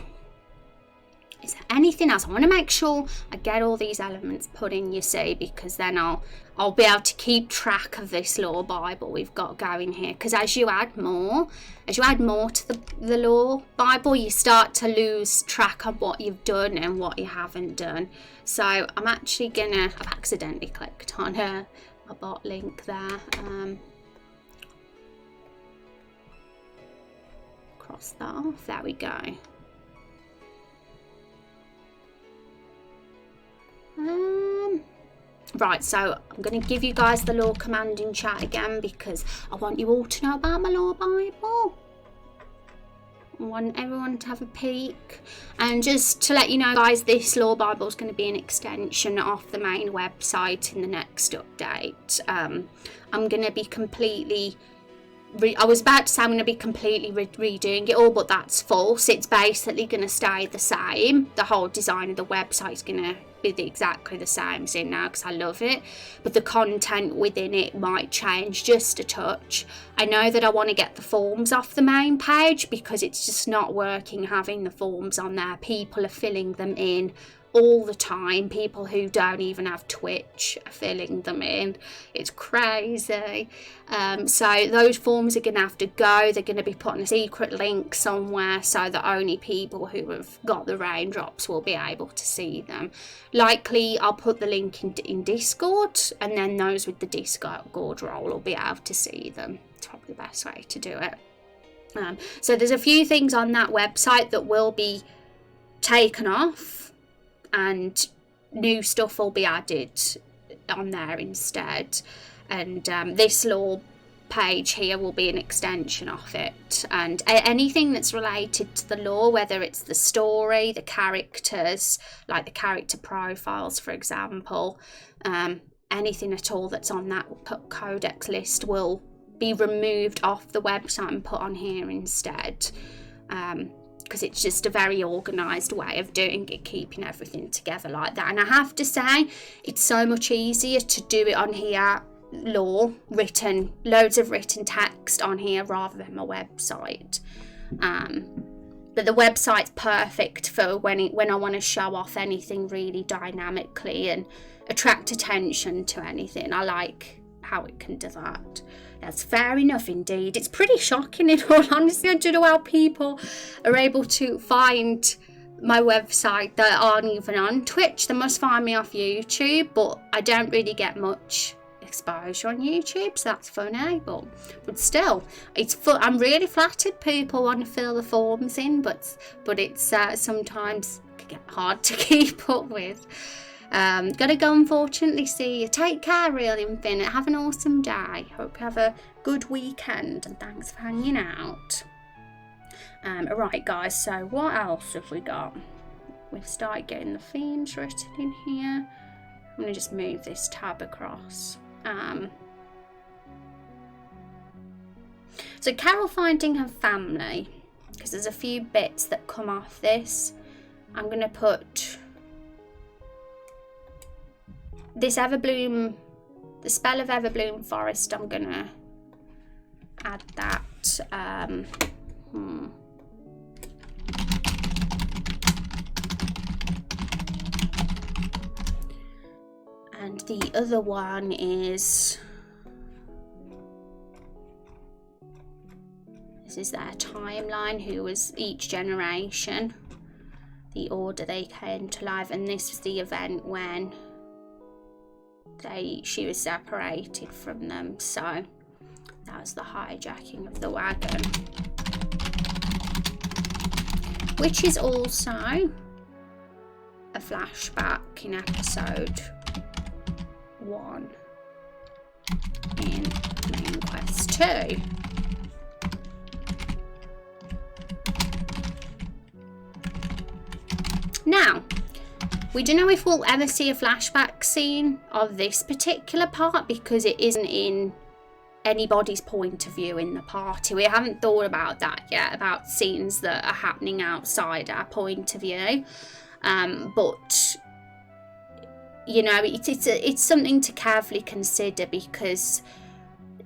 is there anything else? I want to make sure I get all these elements put in, you see, because then I'll be able to keep track of this lore Bible we've got going here. Because as you add more to the lore Bible, you start to lose track of what you've done and what you haven't done. So I'm actually I've accidentally clicked on a bot link there. Cross that off. There we go. Right, so I'm going to give you guys the lore command in chat again because I want you all to know about my lore Bible. I want everyone to have a peek. And just to let you know, guys, this lore Bible is going to be an extension of the main website in the next update. I'm going to be completely... I was about to say I'm going to be completely redoing it all, but that's false. It's basically going to stay the same. The whole design of the website is going to be exactly the same as in now because I love it, but the content within it might change just a touch. I know that I want to get the forms off the main page because it's just not working having the forms on there. People are filling them in all the time. People who don't even have Twitch are filling them in. It's crazy. So those forms are going to have to go. They're going to be put on a secret link somewhere so that only people who have got the raindrops will be able to see them. Likely I'll put the link in Discord, and then those with the Discord role will be able to see them. It's probably the best way to do it. So there's a few things on that website that will be taken off, and new stuff will be added on there instead. And this lore page here will be an extension of it, and anything that's related to the lore, whether it's the story, the characters, like the character profiles for example, anything at all that's on that codex list will be removed off the website and put on here instead. Because it's just a very organised way of doing it, keeping everything together like that. And I have to say, it's so much easier to do it on here, lore, written, loads of written text on here rather than my website. But the website's perfect for when I want to show off anything really dynamically and attract attention to anything. I like how it can do that. That's fair enough indeed. It's pretty shocking in all honesty. I don't know how people are able to find my website that aren't even on Twitch. They must find me off YouTube, but I don't really get much exposure on YouTube, so that's funny, but still, it's fun. I'm really flattered people want to fill the forms in, but it's sometimes can get hard to keep up with. Gotta go, unfortunately. See you. Take care, Real Infinite. Have an awesome day. Hope you have a good weekend, and thanks for hanging out. Alright guys, so what else have we got? We've started getting the themes written in here. I'm gonna just move this tab across. So Carol finding her family, because there's a few bits that come off this. I'm gonna put this Everbloom The Spell of Everbloom Forest, I'm gonna add that. And the other one is, this is their timeline, who was each generation, the order they came to life, and this was the event when she was separated from them. So that was the hijacking of the wagon, which is also a flashback in episode 1 in Main Quest 2. Now, we don't know if we'll ever see a flashback scene of this particular part because it isn't in anybody's point of view in the party. We haven't thought about that yet, about scenes that are happening outside our point of view. But you know, it's something to carefully consider, because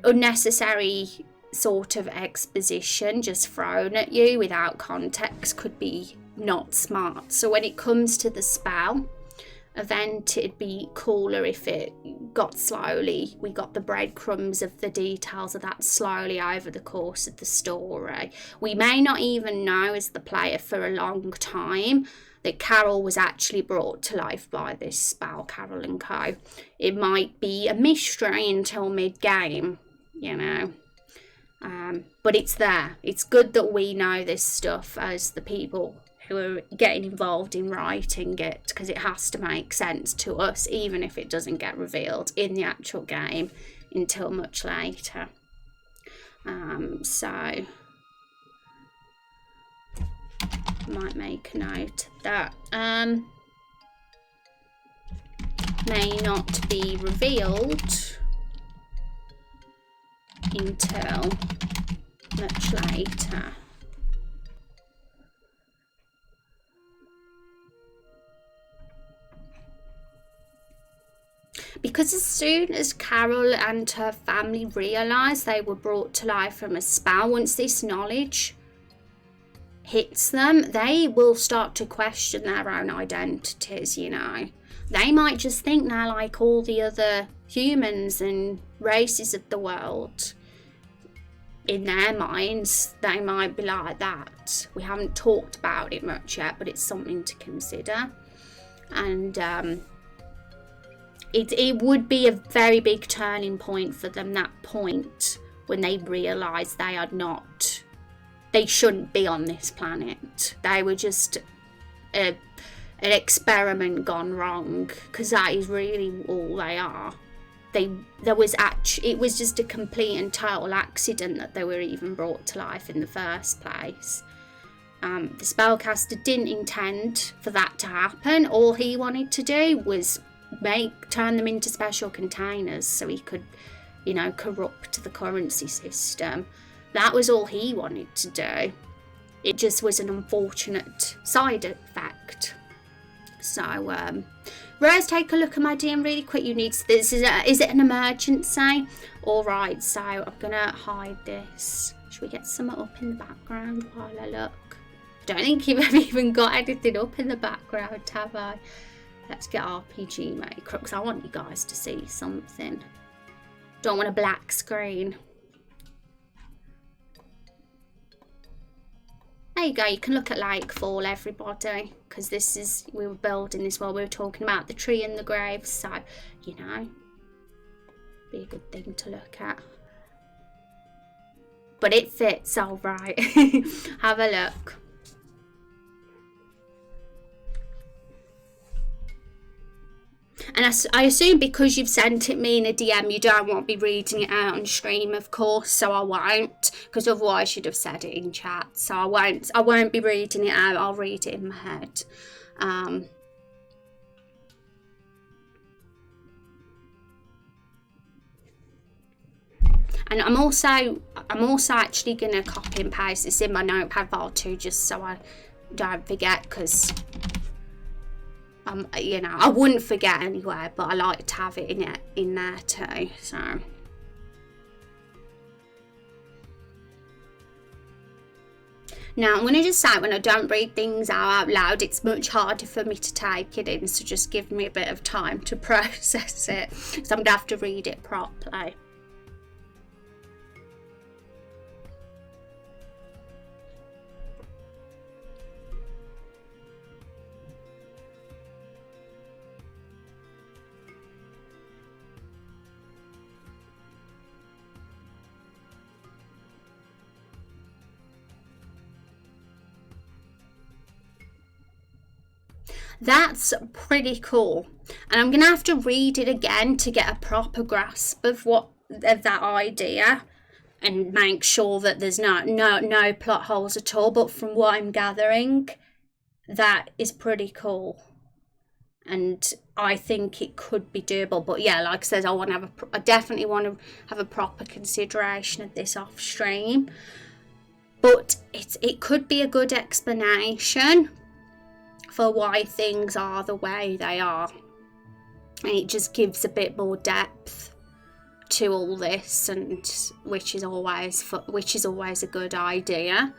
unnecessary sort of exposition just thrown at you without context could be not smart. So when it comes to the spell event, it'd be cooler if it got slowly, we got the breadcrumbs of the details of that slowly over the course of the story. We may not even know as the player for a long time that Carol was actually brought to life by this spell, Carol and Co. It might be a mystery until mid-game, you know. But it's there. It's good that we know this stuff as the people who are getting involved in writing it, because it has to make sense to us, even if it doesn't get revealed in the actual game until much later. So might make a note of that. May not be revealed until much later. Because as soon as Carol and her family realised they were brought to life from a spell, once this knowledge hits them, they will start to question their own identities, you know. They might just think they're like all the other humans and races of the world. In their minds, they might be like that. We haven't talked about it much yet, but it's something to consider. And it would be a very big turning point for them, that point when they realise they shouldn't be on this planet. They were just an experiment gone wrong, because that is really all they are. It was just a complete and total accident that they were even brought to life in the first place. The spellcaster didn't intend for that to happen. All he wanted to do was turn them into special containers so he could, you know, corrupt the currency system. That was all he wanted to do. It just was an unfortunate side effect. So, Rose, take a look at my DM really quick. Is it an emergency? Alright, so I'm gonna hide this. Should we get some up in the background while I look? I don't think you've ever even got anything up in the background, have I? Let's get RPG Maker, because I want you guys to see something. Don't want a black screen. There you go, you can look at Lakefall, everybody, because we were building this while we were talking about the tree and the graves, so, you know, be a good thing to look at. But it fits all right. Have a look. And I assume because you've sent it me in a DM, you don't want me reading it out on stream, of course, so I won't, because otherwise you'd have said it in chat. So I won't be reading it out, I'll read it in my head. And I'm also actually going to copy and paste this in my notepad file too, just so I don't forget, because You know, I wouldn't forget anywhere, but I like to have it in there too. So. Now, I'm going to just say, when I don't read things out loud, it's much harder for me to take it in, so just give me a bit of time to process it, because I'm going to have to read it properly. That's pretty cool, and I'm gonna have to read it again to get a proper grasp of that idea and make sure that there's no plot holes at all. But from what I'm gathering, that is pretty cool, and I think it could be doable. But yeah, like I said, I definitely want to have a proper consideration of this off stream. But it could be a good explanation for why things are the way they are, and it just gives a bit more depth to all this, and which is always a good idea.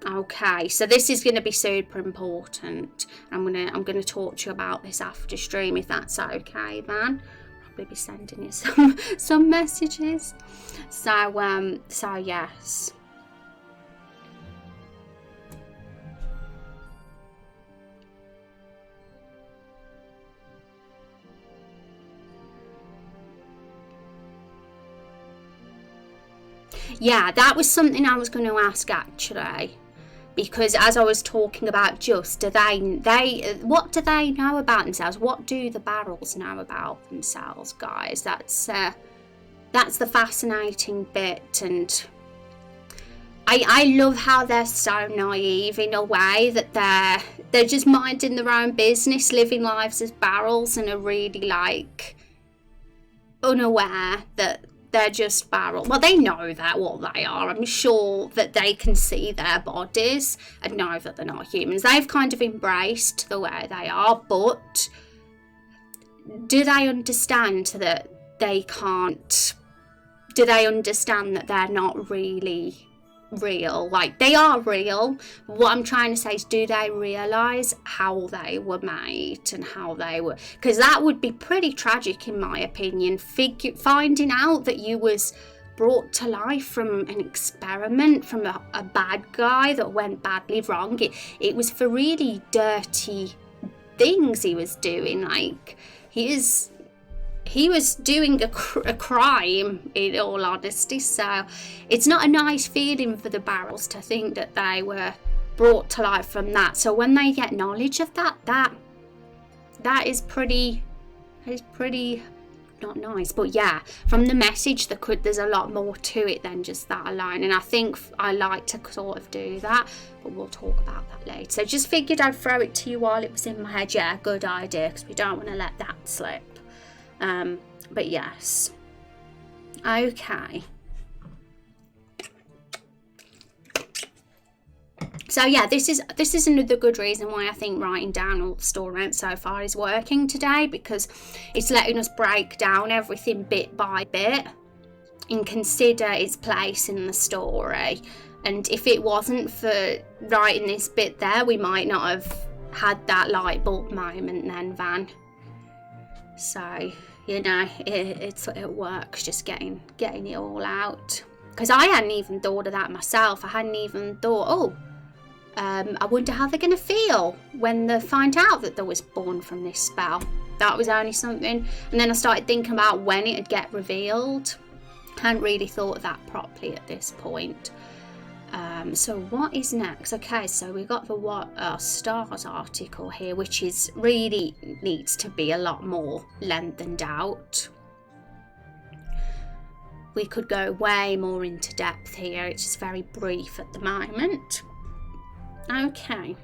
Okay, so this is going to be super important. I'm gonna talk to you about this after stream, if that's okay, Van. Probably be sending you some messages. So yes. Yeah, that was something I was going to ask actually, because as I was talking about what do they know about themselves? What do the barrels know about themselves, guys? That's the fascinating bit, and I love how they're so naive in a way, that they're just minding their own business, living lives as barrels, and are really like unaware that they're just barrel. Well, they know that what they are. I'm sure that they can see their bodies and know that they're not humans. They've kind of embraced the way they are, but do they understand that they can't? Do they understand that they're not really real? Like, they are real. What I'm trying to say is, do they realise how they were made and how they were? Because that would be pretty tragic, in my opinion. Finding out that you was brought to life from an experiment, from a bad guy that went badly wrong. It was for really dirty things he was doing. Like, he was doing a crime, in all honesty. So it's not a nice feeling for the barrels to think that they were brought to life from that. So when they get knowledge of that is pretty not nice. But yeah, from the message, there's a lot more to it than just that alone, and I think I like to sort of do that, but we'll talk about that later. So just figured I'd throw it to you while it was in my head. Yeah, good idea, because we don't want to let that slip. But yes, okay. So yeah, this is another good reason why I think writing down all the story so far is working today, because it's letting us break down everything bit by bit and consider its place in the story. And if it wasn't for writing this bit there, we might not have had that light bulb moment then, Van. So, you know, it works, just getting it all out. Because I hadn't even thought of that myself. I hadn't even thought, I wonder how they're going to feel when they find out that they was born from this spell. That was only something. And then I started thinking about when it'd get revealed. I hadn't really thought of that properly at this point. So what is next? Okay, so we got the Stars article here, which is really needs to be a lot more lengthened out. We could go way more into depth here. It's just very brief at the moment. Okay.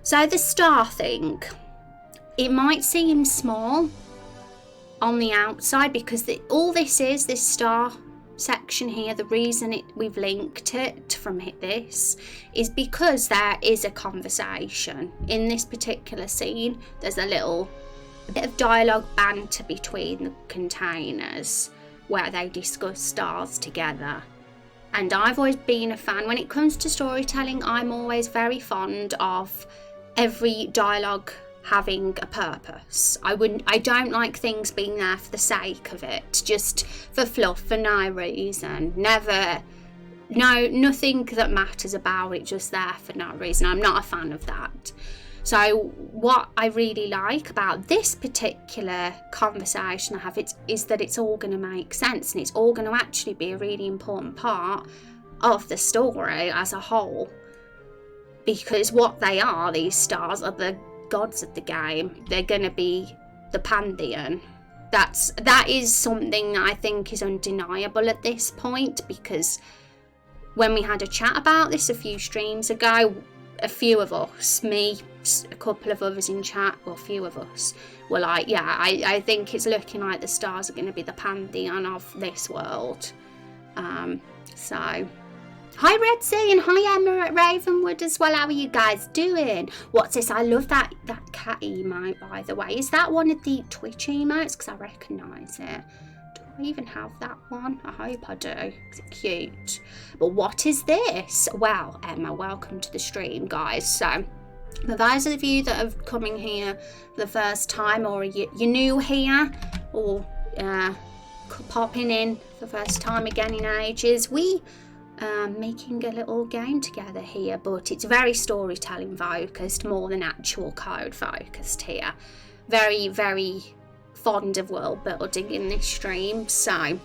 So the star thing, it might seem small on the outside, because all this star section here, the reason we've linked it from this is because there is a conversation in this particular scene. There's a bit of dialogue banter between the containers where they discuss stars together. And I've always been a fan. When it comes to storytelling, I'm always very fond of every dialogue having a purpose. I don't like things being there for the sake of it, just for fluff, for no reason. Nothing that matters about it, just there for no reason. I'm not a fan of that. So what I really like about this particular conversation I have is that it's all going to make sense, and it's all going to actually be a really important part of the story as a whole. Because what they are, these stars, are the gods of the game. They're going to be the pantheon. That is something I think is undeniable at this point, because when we had a chat about this a few streams ago, a few of us, me, a couple of others in chat, or a few of us, were like, yeah, I think it's looking like the stars are going to be the pantheon of this world. So, hi Red Sea, and hi Emma at Ravenwood as well. How are you guys doing? What's this? I love that cat emote, by the way. Is that one of the Twitch emotes? Because I recognise it. Do I even have that one? I hope I do. It's cute. But what is this? Well, Emma, welcome to the stream, guys. So, for those of you that are coming here for the first time, or you're new here, or popping in for the first time again in ages, we making a little game together here, but it's very storytelling focused more than actual code focused here. Very, very fond of world building in this stream. So I'm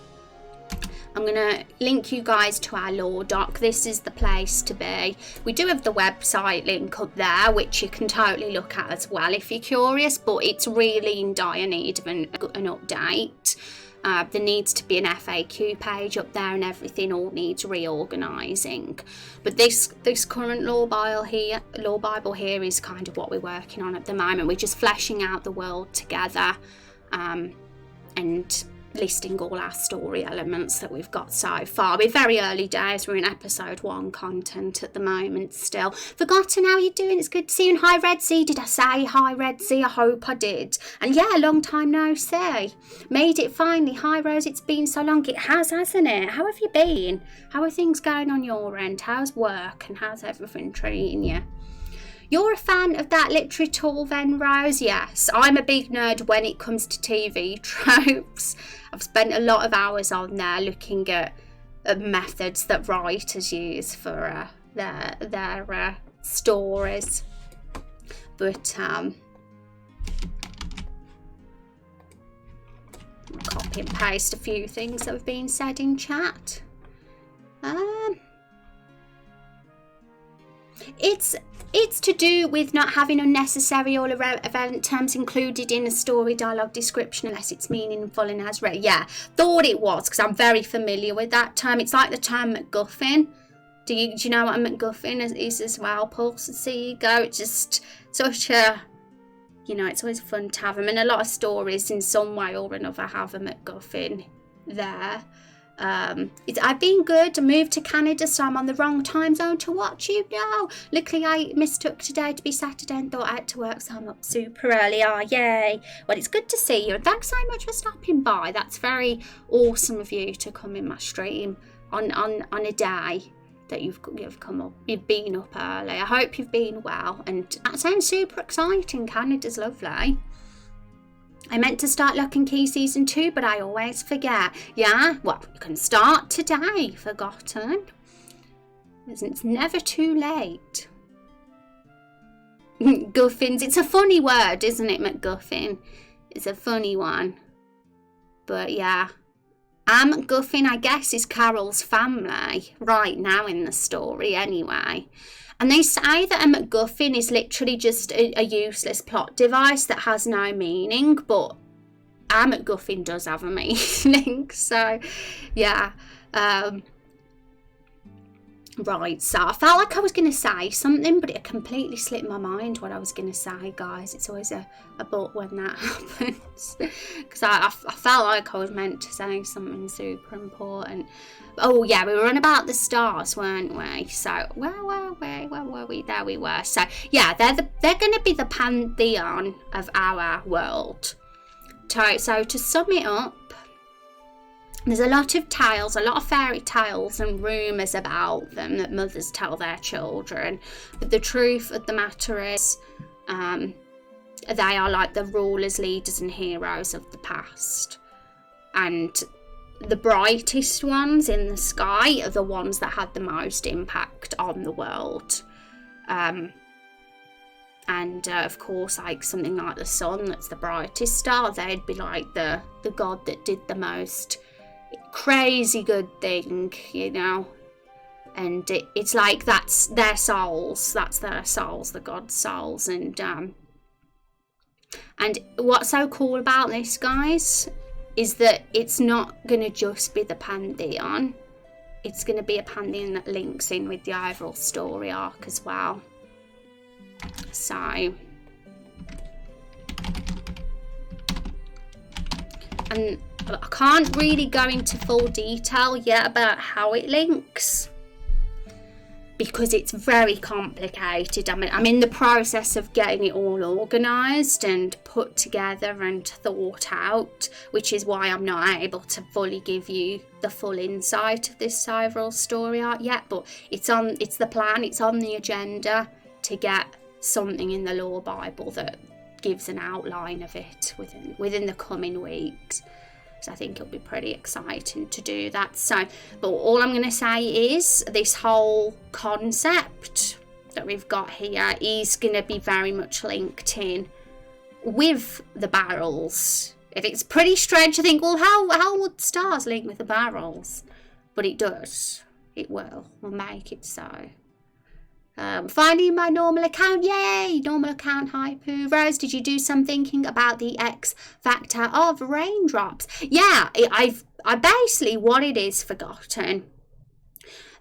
going to link you guys to our lore doc. This is the place to be. We do have the website link up there, which you can totally look at as well if you're curious, but it's really in dire need of an update. There needs to be an FAQ page up there, and everything all needs reorganising. But this current lore Bible here is kind of what we're working on at the moment. We're just fleshing out the world together, and listing all our story elements that we've got so far. We're very early days. We're in episode 1 content at the moment still. Forgotten how you're doing. It's good to see you. And hi Red Sea. Did I say hi Red Sea? I hope I did. And yeah, long time no see. Made it finally. Hi Rose, it's been so long. It has, hasn't it? How have you been? How are things going on your end? How's work and how's everything treating you? You're a fan of that literature then, Rose? Yes, I'm a big nerd when it comes to TV tropes. I've spent a lot of hours on there looking at methods that writers use for their stories. But copy and paste a few things that have been said in chat. It's to do with not having unnecessary or irrelevant terms included in a story dialogue description unless it's meaningful and has read. Yeah, thought it was, because I'm very familiar with that term. It's like the term MacGuffin. Do you know what a MacGuffin is as well, Paul? So there you go. It's just such a, it's always fun to have them. And a lot of stories in some way or another have a MacGuffin there. I've been good. I moved to Canada, so I'm on the wrong time zone to watch you. No, luckily I mistook today to be Saturday and thought I had to work, so I'm up super early. Yay. Well, it's good to see you, and thanks so much for stopping by. That's very awesome of you to come in my stream on a day that you've come up. You've been up early. I hope you've been well, and that sounds super exciting. Canada's lovely. I meant to start Lock and Key Season 2, but I always forget. Yeah, well, you can start today, Forgotten. It's never too late. Guffins, it's a funny word, isn't it, MacGuffin? It's a funny one. But yeah, MacGuffin, I guess, is Carol's family right now in the story anyway. And they say that a MacGuffin is literally just a useless plot device that has no meaning, but a MacGuffin does have a meaning. So, yeah. Right, so I felt like I was going to say something, but it completely slipped my mind what I was going to say, guys. It's always a but when that happens. Because I felt like I was meant to say something super important. Oh, yeah, we were on about the stars, weren't we? So, where were we? There we were. So, yeah, they're going to be the pantheon of our world. So, to sum it up, there's a lot of tales, a lot of fairy tales and rumours about them that mothers tell their children. But the truth of the matter is, they are like the rulers, leaders and heroes of the past. And the brightest ones in the sky are the ones that had the most impact on the world. Of course, like something like the sun, that's the brightest star, they'd be like the god that did the most crazy good thing, you know. And it's like that's their souls, the god's souls. And what's so cool about this, guys, is that it's not going to just be the pantheon. It's going to be a pantheon that links in with the overall story arc as well. So, and I can't really go into full detail yet about how it links, because it's very complicated. I mean, I'm in the process of getting it all organised and put together and thought out, which is why I'm not able to fully give you the full insight of this overall story arc yet. But it's the plan, it's on the agenda to get something in the Lore Bible that gives an outline of it within the coming weeks. So I think it'll be pretty exciting to do that. So, but all I'm going to say is this whole concept that we've got here is going to be very much linked in with the barrels. And it's pretty strange to think, well, how would stars link with the barrels? But it does. It will. We'll make it so. Finding my normal account, yay! Normal account, Hypoo. Rose, did you do some thinking about the X factor of raindrops? Yeah, I basically, what it is, forgotten.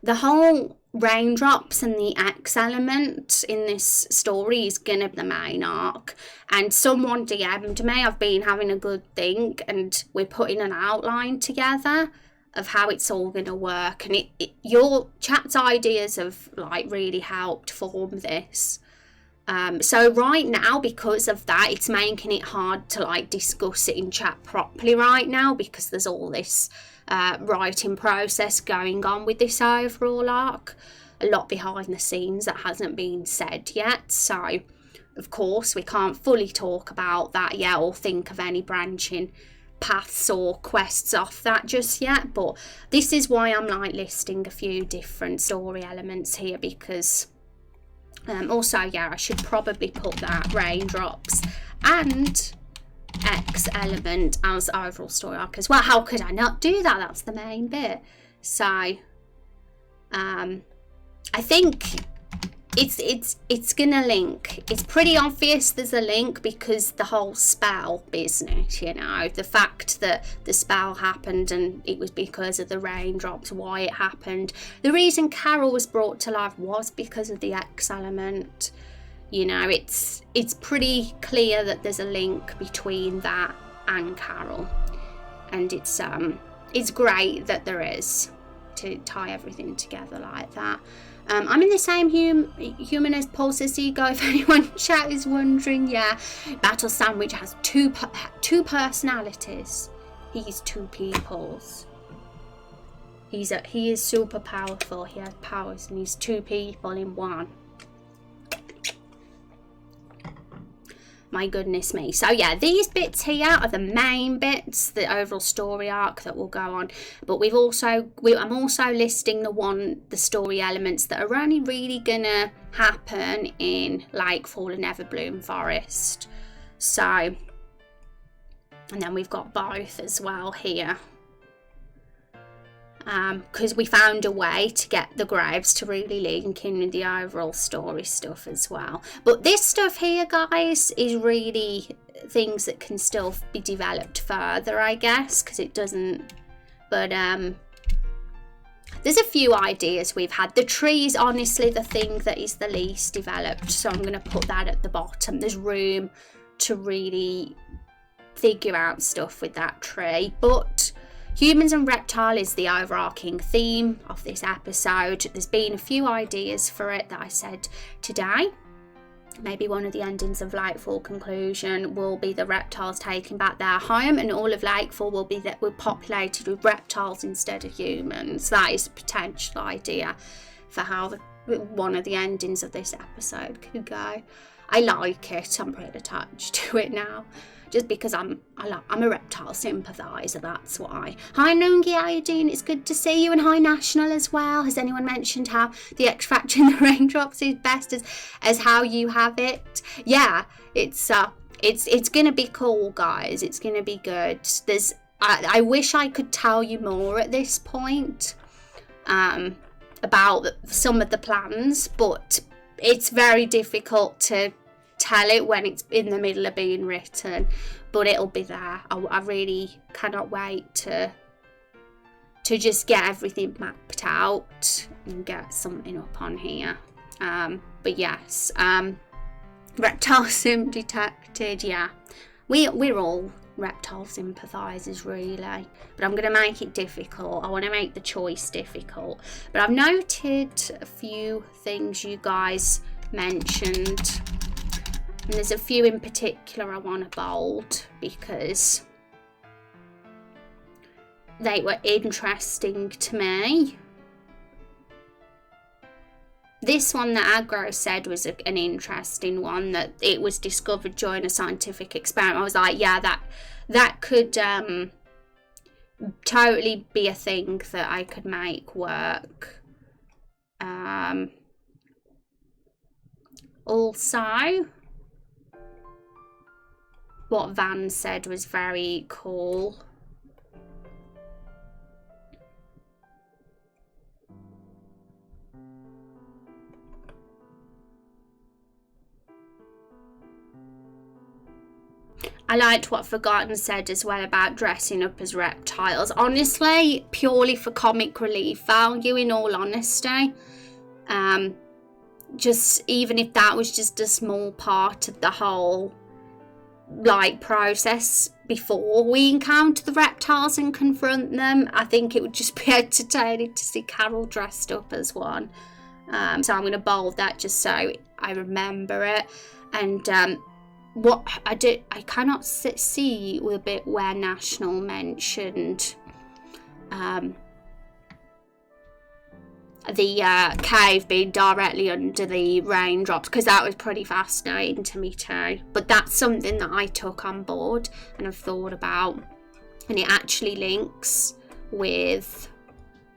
The whole raindrops and the X element in this story is gonna be the main arc. And someone DM'd me, I've been having a good think, and we're putting an outline together of how it's all going to work. And your chat's ideas have like really helped form this. So right now, because of that, it's making it hard to like discuss it in chat properly right now, because there's all this writing process going on with this overall arc. A lot behind the scenes that hasn't been said yet. So of course we can't fully talk about that yet or think of any branching paths or quests off that just yet, but this is why I'm like listing a few different story elements here, because also, yeah, I should probably put that raindrops and X element as overall story arc as well. How could I not do that? That's the main bit. So I think it's gonna link. It's pretty obvious there's a link, because the whole spell business, you know, the fact that the spell happened and it was because of the raindrops, why it happened. The reason Carol was brought to life was because of the X element. You know, it's pretty clear that there's a link between that and Carol, and it's great that there is, to tie everything together like that. I'm in the same human as Pulse's ego, if anyone in chat is wondering. Yeah, Battle Sandwich has two personalities. He's two peoples. He is super powerful. He has powers, and he's two people in one. My goodness me. So yeah, these bits here are the main bits, the overall story arc that will go on. But I'm also listing the story elements that are only really gonna happen in Lakefall and Everbloom Forest. So, and then we've got both as well here. Because we found a way to get the graves to really link in with the overall story stuff as well. But this stuff here, guys, is really things that can still be developed further, I guess, because it doesn't. But there's a few ideas we've had. The tree is honestly the thing that is the least developed, so I'm going to put that at the bottom. There's room to really figure out stuff with that tree, but humans and reptile is the overarching theme of this episode. There's been a few ideas for it that I said today. Maybe one of the endings of Lakefall conclusion will be the reptiles taking back their home, and all of Lakefall will be that we're populated with reptiles instead of humans. That is a potential idea for how one of the endings of this episode could go. I like it. I'm pretty attached to it now, just because I'm a reptile sympathiser, that's why. Hi Nungi, how you doing? It's good to see you, and hi National as well. Has anyone mentioned how the X Factor in the Raindrops is best as how you have it? Yeah, it's gonna be cool, guys. It's gonna be good. I wish I could tell you more at this point about some of the plans, but it's very difficult to tell it when it's in the middle of being written, but it'll be there. I really cannot wait to just get everything mapped out and get something up on here. But yes, reptile sim detected. Yeah, we're all reptile sympathisers really, but I'm going to make it difficult. I want to make the choice difficult, but I've noted a few things you guys mentioned, and there's a few in particular I want to bold because they were interesting to me. This one that Aggro said was an interesting one, that it was discovered during a scientific experiment. I was like, yeah, that could totally be a thing that I could make work. Also, what Van said was very cool. I liked what Forgotten said as well about dressing up as reptiles. Honestly, purely for comic relief value, in all honesty. Just even if that was just a small part of the whole process before we encounter the reptiles and confront them, I think it would just be entertaining to see Carol dressed up as one. So I'm going to bold that just so I remember it. And what I cannot see the bit where National mentioned the cave being directly under the raindrops, because that was pretty fascinating to me too. But that's something that I took on board and have thought about, and it actually links with,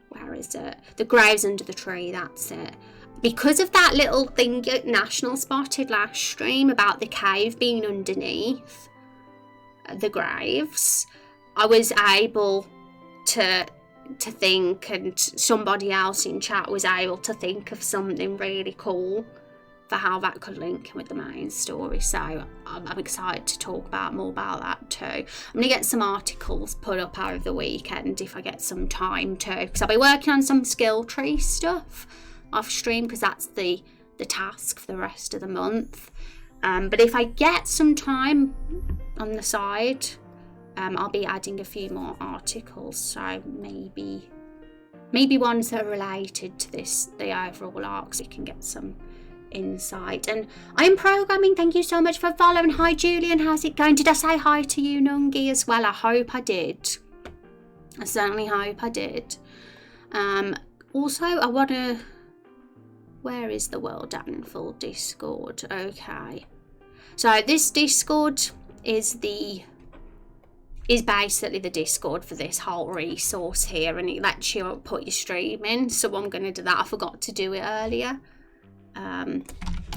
where is it? The graves under the tree, that's it. Because of that little thing that National spotted last stream about the cave being underneath the graves, I was able to think, and somebody else in chat was able to think of something really cool for how that could link with the main story. So I'm excited to talk more about that too. I'm going to get some articles put up over the weekend if I get some time too, because I'll be working on some skill tree stuff off stream, because that's the task for the rest of the month. But if I get some time on the side, I'll be adding a few more articles, so maybe ones that are related to the overall arc, so you can get some insight. And I'm programming, thank you so much for following. Hi Julian, how's it going? Did I say hi to you, Nungi, as well? I hope I did. I certainly hope I did. Also, I want to, where is the World Anvil Discord? Okay, so this Discord is basically the Discord for this whole resource here, and it lets you put your stream in. So I'm going to do that. I forgot to do it earlier. I'm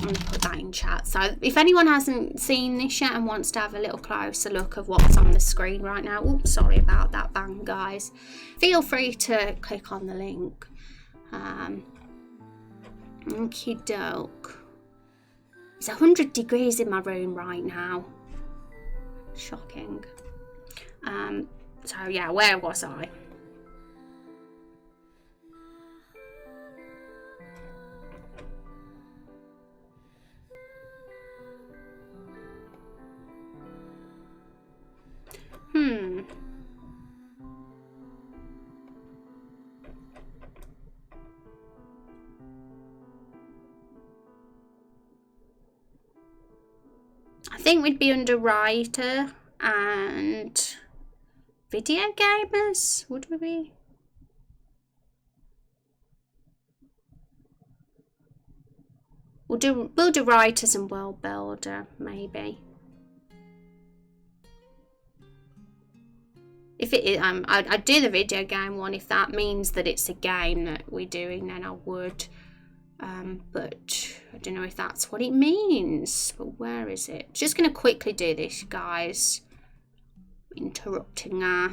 going to put that in chat. So if anyone hasn't seen this yet and wants to have a little closer look of what's on the screen right now, oops, sorry about that bang, guys, feel free to click on the link. Okie doke. It's 100 degrees in my room right now. Shocking. So yeah, where was I? I think we'd be under writer and video gamers, would we be? We'll do writers and world builder, maybe. If it is, I'd do the video game one if that means that it's a game that we're doing, then I would. But I don't know if that's what it means. But where is it? Just going to quickly do this, guys. Interrupting our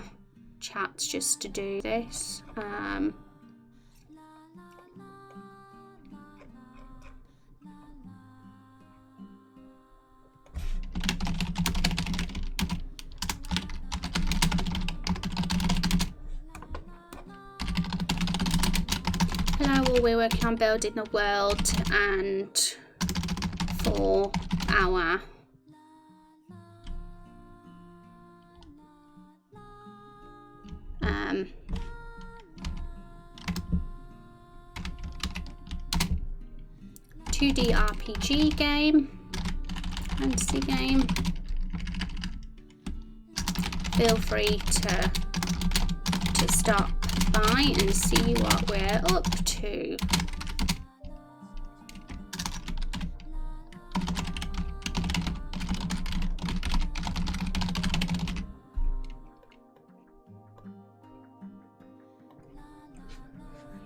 chats just to do this. Hello, we're working on building the world and for our (2D) RPG game, fantasy game. Feel free to stop by and see what we're up to.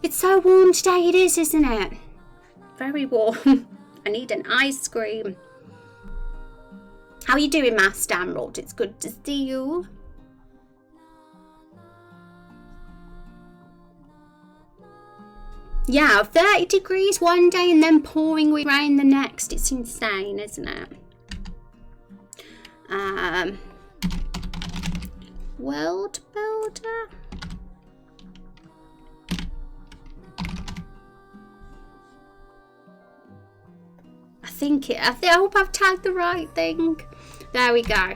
It's so warm today, it is, isn't it? Very warm. I need an ice cream. How are you doing, Master Emerald? It's good to see you. Yeah, 30 degrees one day and then pouring with rain the next. It's insane, isn't it? World builder. I hope I've tagged the right thing. There we go.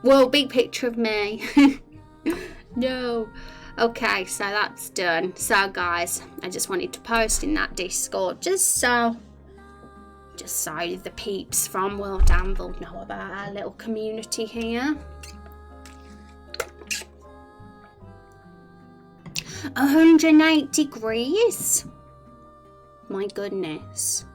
Whoa, big picture of me. No. Okay, so that's done. So guys, I just wanted to post in that Discord just so the peeps from World Anvil know about our little community here. 108 degrees. My goodness.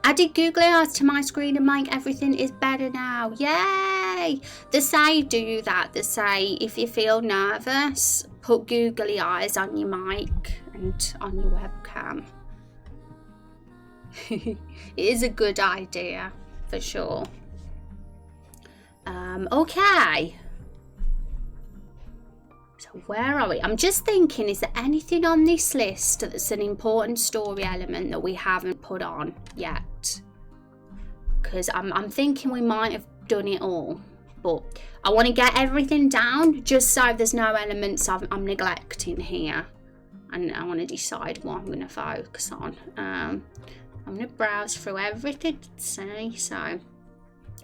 Added googly eyes to my screen and make everything is better now. Yay! They say do that. They say if you feel nervous, put googly eyes on your mic and on your webcam. It is a good idea for sure. Okay. So where are we? I'm just thinking, is there anything on this list that's an important story element that we haven't put on yet? Because I'm thinking we might have done it all, but I want to get everything down just so there's no elements I'm neglecting here, and I want to decide what I'm going to focus on. I'm going to browse through everything to see. So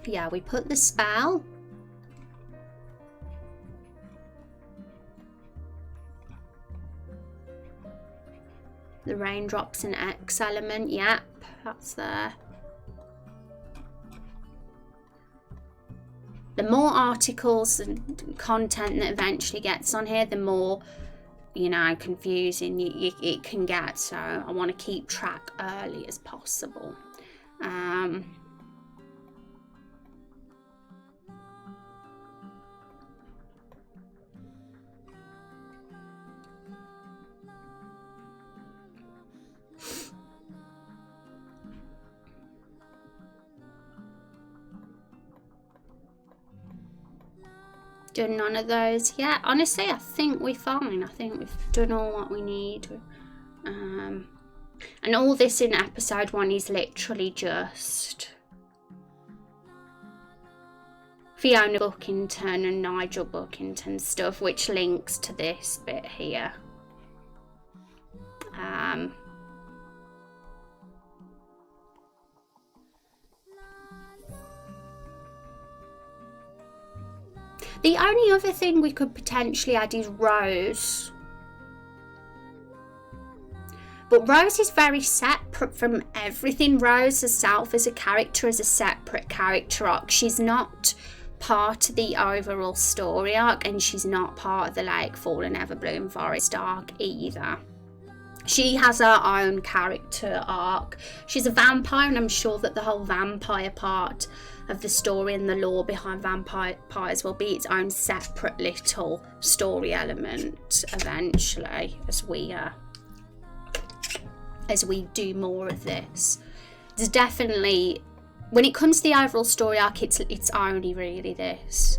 yeah, we put the spell. The raindrops and X element, yep, that's there. The more articles and content that eventually gets on here, the more, you know, confusing it can get. So I want to keep track early as possible. Done none of those yet. Honestly, I think we're fine. I think we've done all what we need. And all this in episode 1 is literally just Fiona Bookington and Nigel Bookington stuff, which links to this bit here. The only other thing we could potentially add is Rose. But Rose is very separate from everything. Rose herself as a character is a separate character arc. She's not part of the overall story arc, and she's not part of the Lake Fallen Everbloom Forest arc either. She has her own character arc. She's a vampire, and I'm sure that the whole vampire part of the story and the lore behind vampires will be its own separate little story element eventually as we do more of this. There's definitely, when it comes to the overall story arc, it's only really this,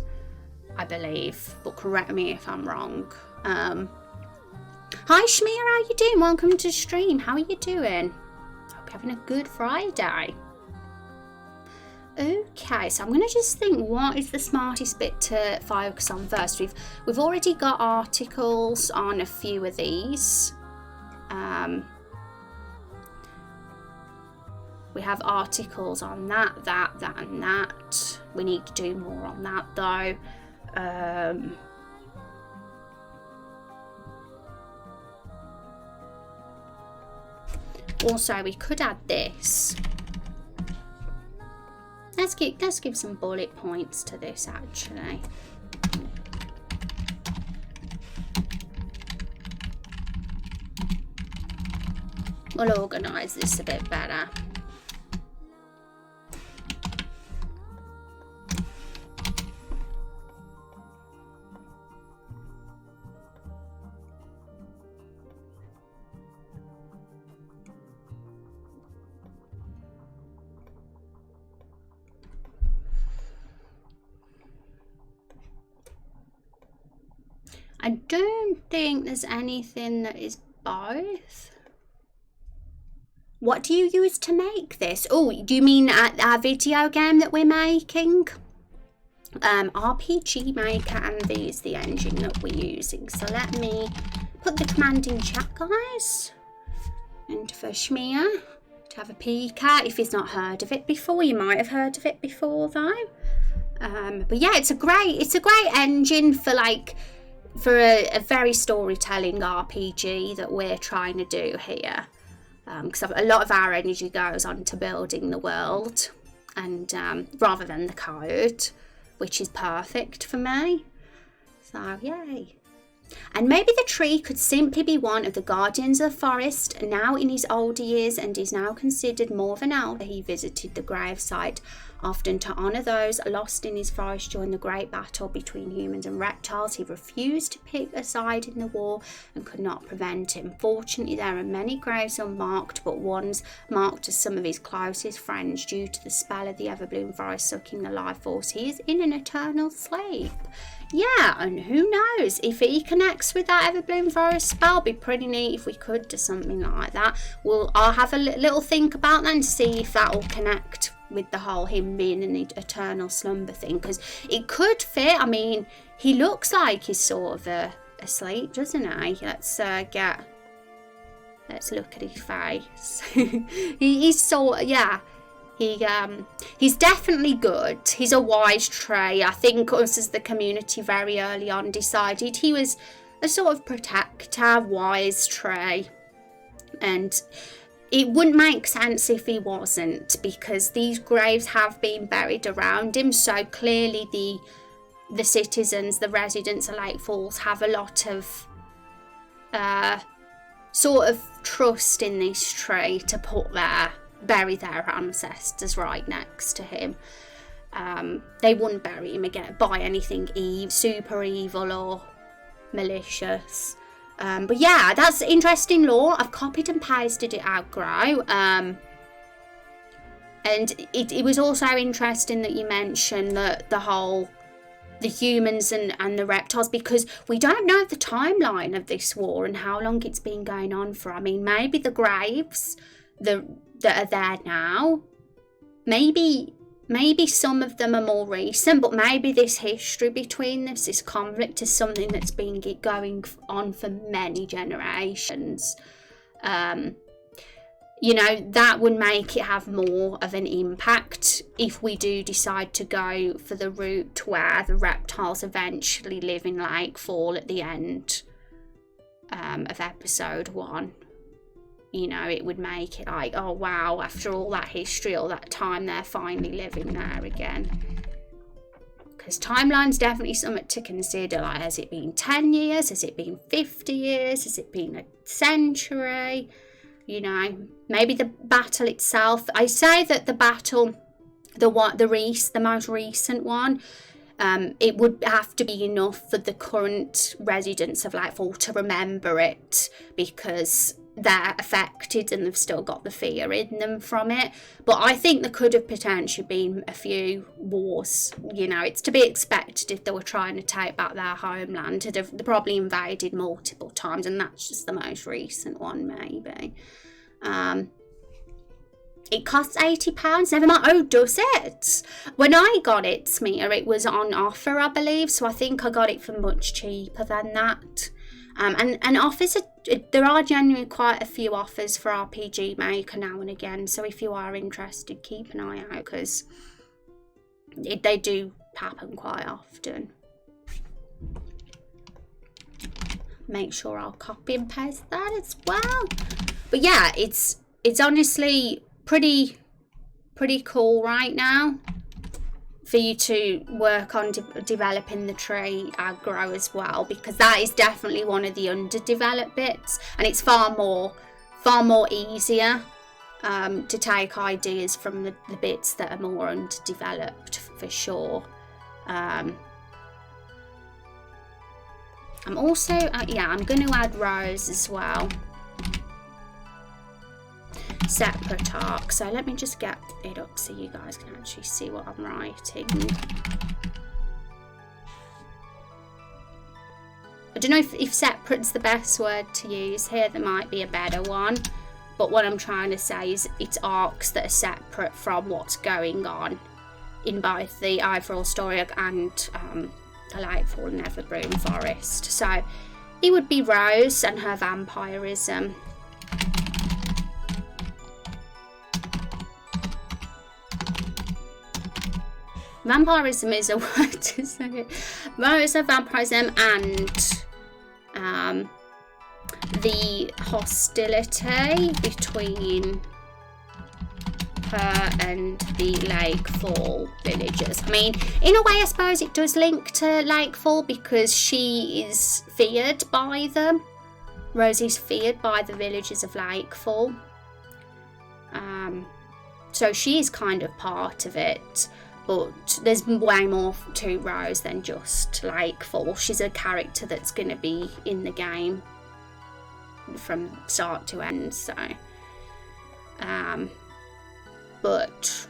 I believe, but correct me if I'm wrong. Hi Shmir, how you doing? Welcome to the stream. How are you doing? Hope you're having a good Friday. Okay, so I'm going to just think, what is the smartest bit to focus on first? We've already got articles on a few of these. We have articles on that, and that. We need to do more on that though. Also, we could add this. Let's give some bullet points to this actually. We'll organise this a bit better. I don't think there's anything that is both. What do you use to make this? Oh, do you mean our video game that we're making? RPG Maker Envy is the engine that we're using. So let me put the command in chat, guys. And for Shmir to have a peek at. If he's not heard of it before, you might have heard of it before though. But yeah, it's a great engine for a very storytelling RPG that we're trying to do here, because a lot of our energy goes on to building the world, and rather than the code, which is perfect for me. So yay. And maybe the tree could simply be one of the guardians of the forest, now in his older years, and is now considered more of an elder. He visited the gravesite often to honour those lost in his forest during the great battle between humans and reptiles. He refused to pick a side in the war and could not prevent him. Fortunately, there are many graves unmarked, but ones marked as some of his closest friends. Due to the spell of the Everbloom Forest sucking the life force, he is in an eternal sleep. Yeah, and who knows, if he connects with that Everbloom Forest spell, it'd be pretty neat if we could do something like that. I'll have a little think about that and see if that will connect with the whole him being in the eternal slumber thing, because it could fit. I mean, he looks like he's sort of asleep, doesn't he? Let's look at his face. He's sort of, yeah. He's definitely good. He's a wise tree. I think us as the community very early on decided he was a sort of protector, wise tree. And it wouldn't make sense if he wasn't, because these graves have been buried around him. So clearly the citizens, the residents of Lake Falls have a lot of sort of trust in this tree to bury their ancestors right next to him. They wouldn't bury him again by anything super evil or malicious. But yeah, that's interesting lore. I've copied and pasted it out, Grow. And it was also interesting that you mentioned that the humans and the reptiles, because we don't know the timeline of this war and how long it's been going on for. I mean, maybe the graves that are there now, maybe some of them are more recent, but maybe this history between this conflict is something that's been going on for many generations. You know, that would make it have more of an impact if we do decide to go for the route where the reptiles eventually live in Lakefall at the end of episode 1. you know, it would make it like, oh wow, after all that history, all that time, they're finally living there again. Because timeline's definitely something to consider. Like, has it been 10 years? Has it been 50 years? Has it been a century? You know, maybe the battle itself. I say that the battle, the most recent one, it would have to be enough for the current residents of Lakefall to remember it, because they're affected and they've still got the fear in them from it. But I think there could have potentially been a few wars. You know, it's to be expected if they were trying to take back their homeland. They probably invaded multiple times, and that's just the most recent one, maybe. It costs £80, never mind. Oh, does it? When I got it, Smia, it was on offer, I believe, so I think I got it for much cheaper than that. And offers, there are genuinely quite a few offers for RPG Maker now and again, so if you are interested, keep an eye out, because they do happen quite often. Make sure I'll copy and paste that as well. But yeah, it's honestly pretty cool right now for you to work on developing the tree aggro as well, because that is definitely one of the underdeveloped bits, and it's far more easier to take ideas from the bits that are more underdeveloped, for sure. I'm also I'm going to add rows as well, separate arc. So let me just get it up so you guys can actually see what I'm writing. I don't know if separate's the best word to use here. There might be a better one, but what I'm trying to say is it's arcs that are separate from what's going on in both the Ivorall story and the Lightfall and Everbroom Forest. So it would be Rose and her vampirism. Vampirism is a word to say it. Rose, her vampirism, and the hostility between her and the Lakefall villagers. I mean, in a way, I suppose it does link to Lakefall, because she is feared by them. Rosie's feared by the villagers of Lakefall. So she is kind of part of it. But there's way more to Rose than just Lakefall. She's a character that's going to be in the game from start to end. So, but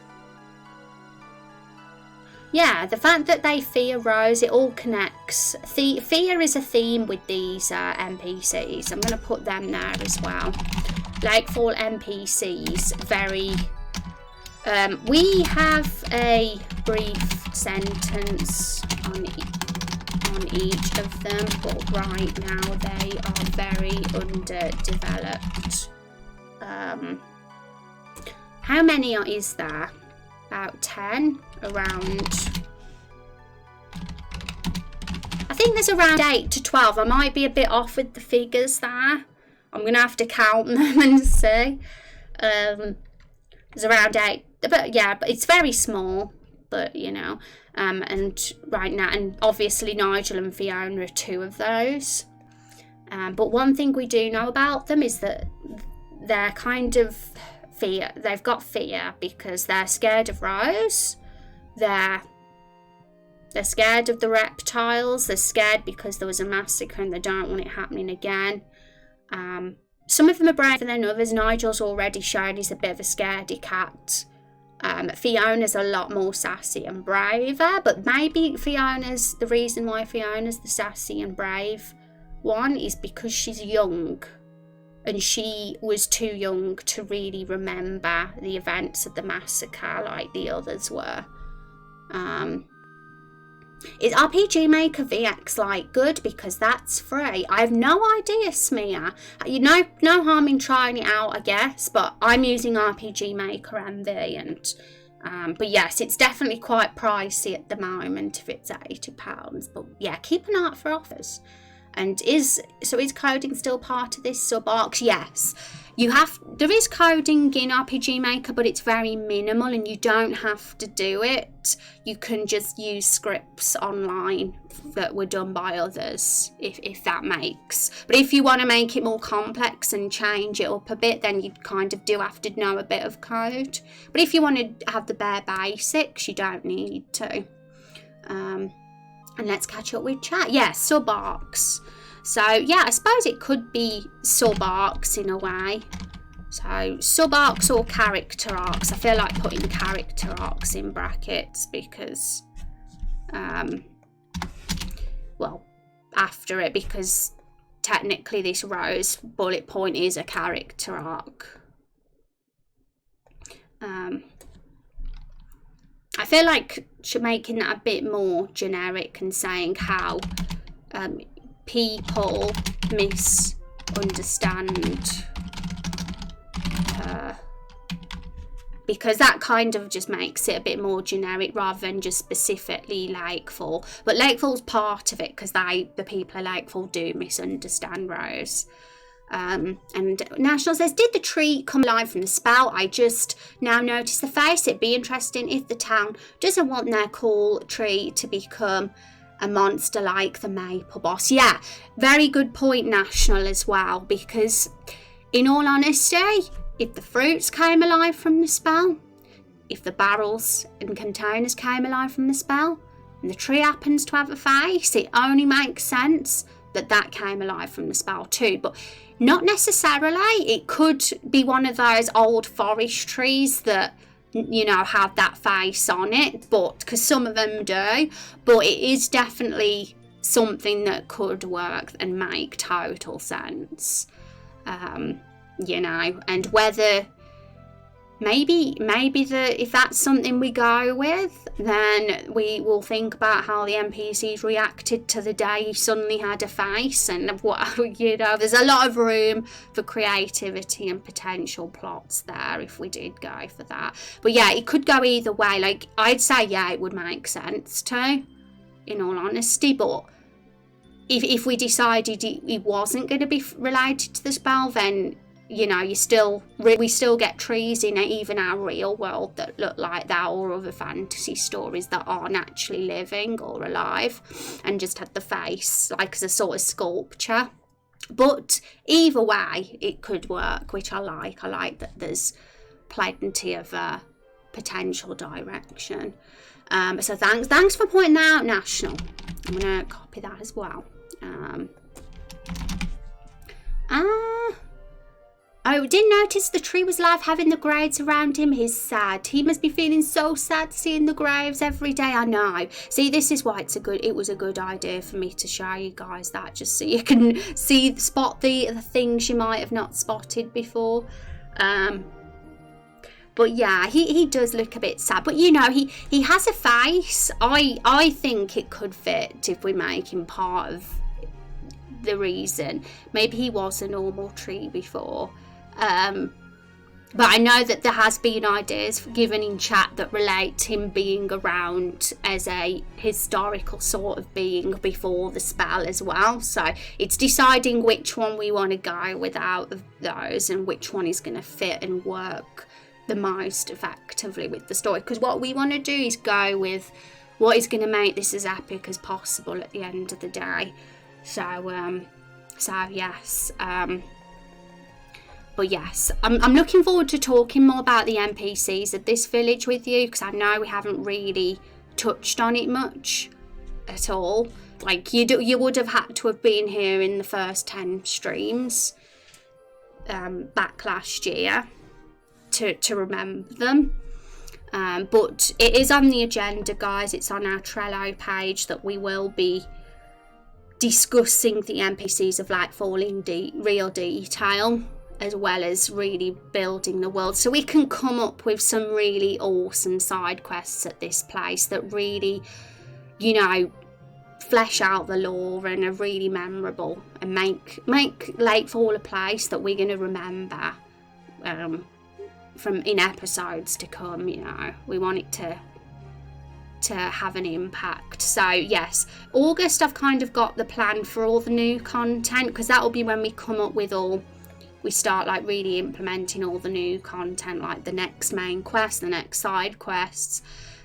yeah, the fact that they fear Rose, it all connects. Fear is a theme with these NPCs. I'm going to put them there as well. Lakefall NPCs, very. We have a brief sentence on each of them, but right now they are very underdeveloped. How many is there? About 10? Around. I think there's around 8 to 12. I might be a bit off with the figures there. I'm going to have to count them and see. There's around 8. But yeah, but it's very small, but you know, and right now, and obviously Nigel and Fiona are 2 of those. But one thing we do know about them is that they're kind of they've got fear because they're scared of Rose. They're scared of the reptiles. They're scared because there was a massacre and they don't want it happening again. Some of them are braver than others. Nigel's already shown he's a bit of a scaredy cat. Fiona's a lot more sassy and braver, but maybe the reason why Fiona's the sassy and brave one is because she's young, and she was too young to really remember the events of the massacre like the others were. Is RPG Maker VX like good? Because that's free. I have no idea, Smia. You know, no harm in trying it out, I guess. But I'm using RPG Maker MV, and but yes, it's definitely quite pricey at the moment if it's £80. But yeah, keep an eye out for offers. And is coding still part of this sub-arc? Yes. There is coding in RPG Maker, but it's very minimal and you don't have to do it. You can just use scripts online that were done by others, if that makes. But if you want to make it more complex and change it up a bit, then you kind of do have to know a bit of code. But if you want to have the bare basics, you don't need to. And let's catch up with chat. Yeah, sub-arcs. So, yeah, I suppose it could be sub-arcs in a way. So, sub-arcs or character arcs. I feel like putting character arcs in brackets because, well, after it, because technically this rose bullet point is a character arc. I feel like making that a bit more generic and saying how people misunderstand her, because that kind of just makes it a bit more generic rather than just specifically Lakefall. But Lakefall's part of it because the people of Lakefall do misunderstand Rose. And National says, did the tree come alive from the spell? I just now noticed the face. It'd be interesting if the town doesn't want their cool tree to become a monster like the maple boss. Yeah, very good point, National, as well, because in all honesty, if the fruits came alive from the spell, if the barrels and containers came alive from the spell, and the tree happens to have a face, it only makes sense that came alive from the spell too. But not necessarily. It could be one of those old forest trees that, you know, have that face on it, but because some of them do, but it is definitely something that could work and make total sense. You know, and whether maybe if that's something we go with, then we will think about how the NPCs reacted to the day he suddenly had a face, and what, you know, there's a lot of room for creativity and potential plots there if we did go for that. But yeah, it could go either way. Like, I'd say yeah, it would make sense too, in all honesty. But if we decided it wasn't going to be related to the spell, then, you know, we still get trees in even our real world that look like that, or other fantasy stories that aren't actually living or alive and just had the face like as a sort of sculpture. But either way, it could work, which I like. I like that there's plenty of potential direction. So thanks for pointing that out, National. I'm gonna copy that as well. I didn't notice the tree was alive, having the graves around him. He's sad. He must be feeling so sad seeing the graves every day. I know. See, this is why it was a good idea for me to show you guys that, just so you can spot the things you might have not spotted before. But yeah, he does look a bit sad. But you know, he has a face. I think it could fit if we make him part of the reason. Maybe he was a normal tree before. But I know that there has been ideas given in chat that relate him being around as a historical sort of being before the spell as well. So it's deciding which one we want to go with out of those and which one is going to fit and work the most effectively with the story. Because what we want to do is go with what is going to make this as epic as possible at the end of the day. So yes. But yes, I'm looking forward to talking more about the NPCs of this village with you, because I know we haven't really touched on it much at all. Like, you would have had to have been here in the first 10 streams back last year to remember them. But it is on the agenda, guys. It's on our Trello page that we will be discussing the NPCs of Lakefall in real detail, as well as really building the world, so we can come up with some really awesome side quests at this place that really, you know, flesh out the lore and are really memorable and make Lakefall a place that we're going to remember from in episodes to come. You know, we want it to to have an impact. So yes, August I've kind of got the plan for all the new content, because that will be when we come up with we start like really implementing all the new content, like the next main quest, the next side quests.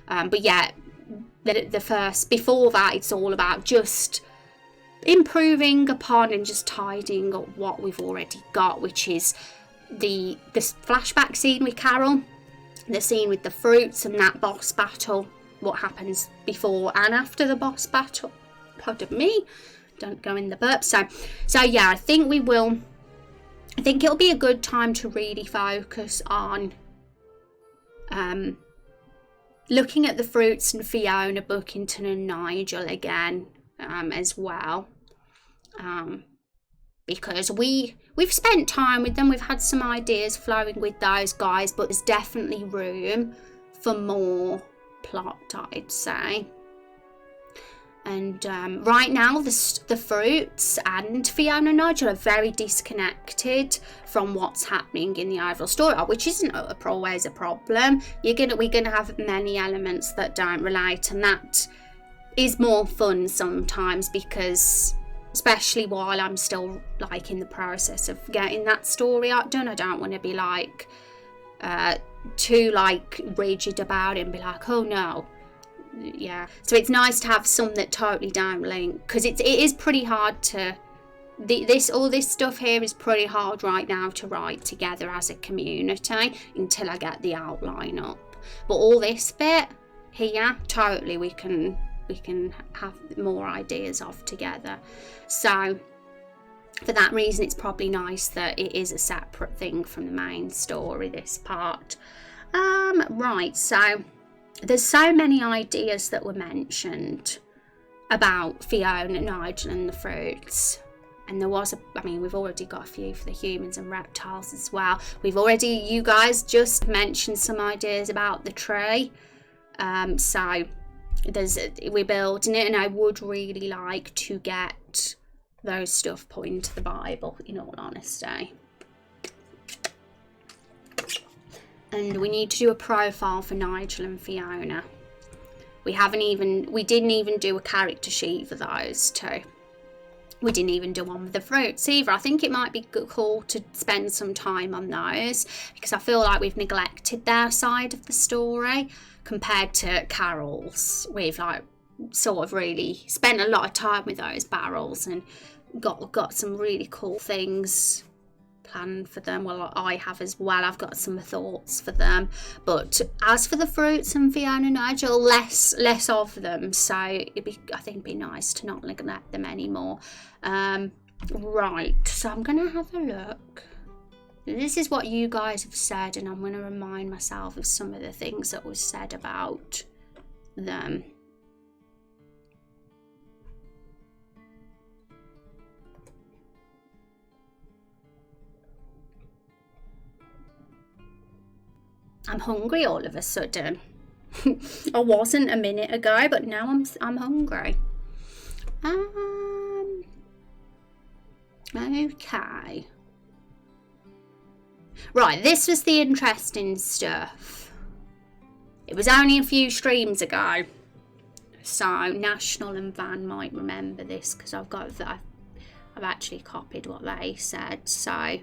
But yeah, the first, before that, it's all about just improving upon and just tidying up what we've already got, which is the flashback scene with Carol, the scene with the fruits, and that boss battle, what happens before and after the boss battle. Pardon me, don't go in the burp. So yeah, I think it'll be a good time to really focus on looking at the fruits and Fiona, Bookington and Nigel again, as well, because we've spent time with them, we've had some ideas flowing with those guys, but there's definitely room for more plot, I'd say. And right now the fruits and Fiona and Nigel are very disconnected from what's happening in the overall story, which isn't always a problem. We're gonna have many elements that don't relate, and that is more fun sometimes, because especially while I'm still like in the process of getting that story arc done, I don't want to be like too like rigid about it and be like, oh no. Yeah, so it's nice to have some that totally don't link, because it is pretty hard to all this stuff here is pretty hard right now to write together as a community until I get the outline up. But all this bit here, totally we can have more ideas of together. So for that reason, it's probably nice that it is a separate thing from the main story, this part. Right, so there's so many ideas that were mentioned about Fiona, Nigel and the fruits. And there was we've already got a few for the humans and reptiles as well. You guys just mentioned some ideas about the tree. So we're building it, and I would really like to get those stuff put into the Bible, in all honesty. And we need to do a profile for Nigel and Fiona. We didn't even do a character sheet for those two. We didn't even do one with the fruits either. I think it might be cool to spend some time on those, because I feel like we've neglected their side of the story compared to Carol's. We've like sort of really spent a lot of time with those barrels and got some really cool things planned for them. Well, I have as well. I've got some thoughts for them. But as for the fruits and Fiona and Nigel, less of them. So I think it'd be nice to not neglect them anymore. Right, so I'm gonna have a look. This is what you guys have said, and I'm going to remind myself of some of the things that was said about them. I'm hungry all of a sudden. I wasn't a minute ago, but now I'm hungry. Okay. Right, this was the interesting stuff. It was only a few streams ago, so National and Van might remember this, because I've actually copied what they said. So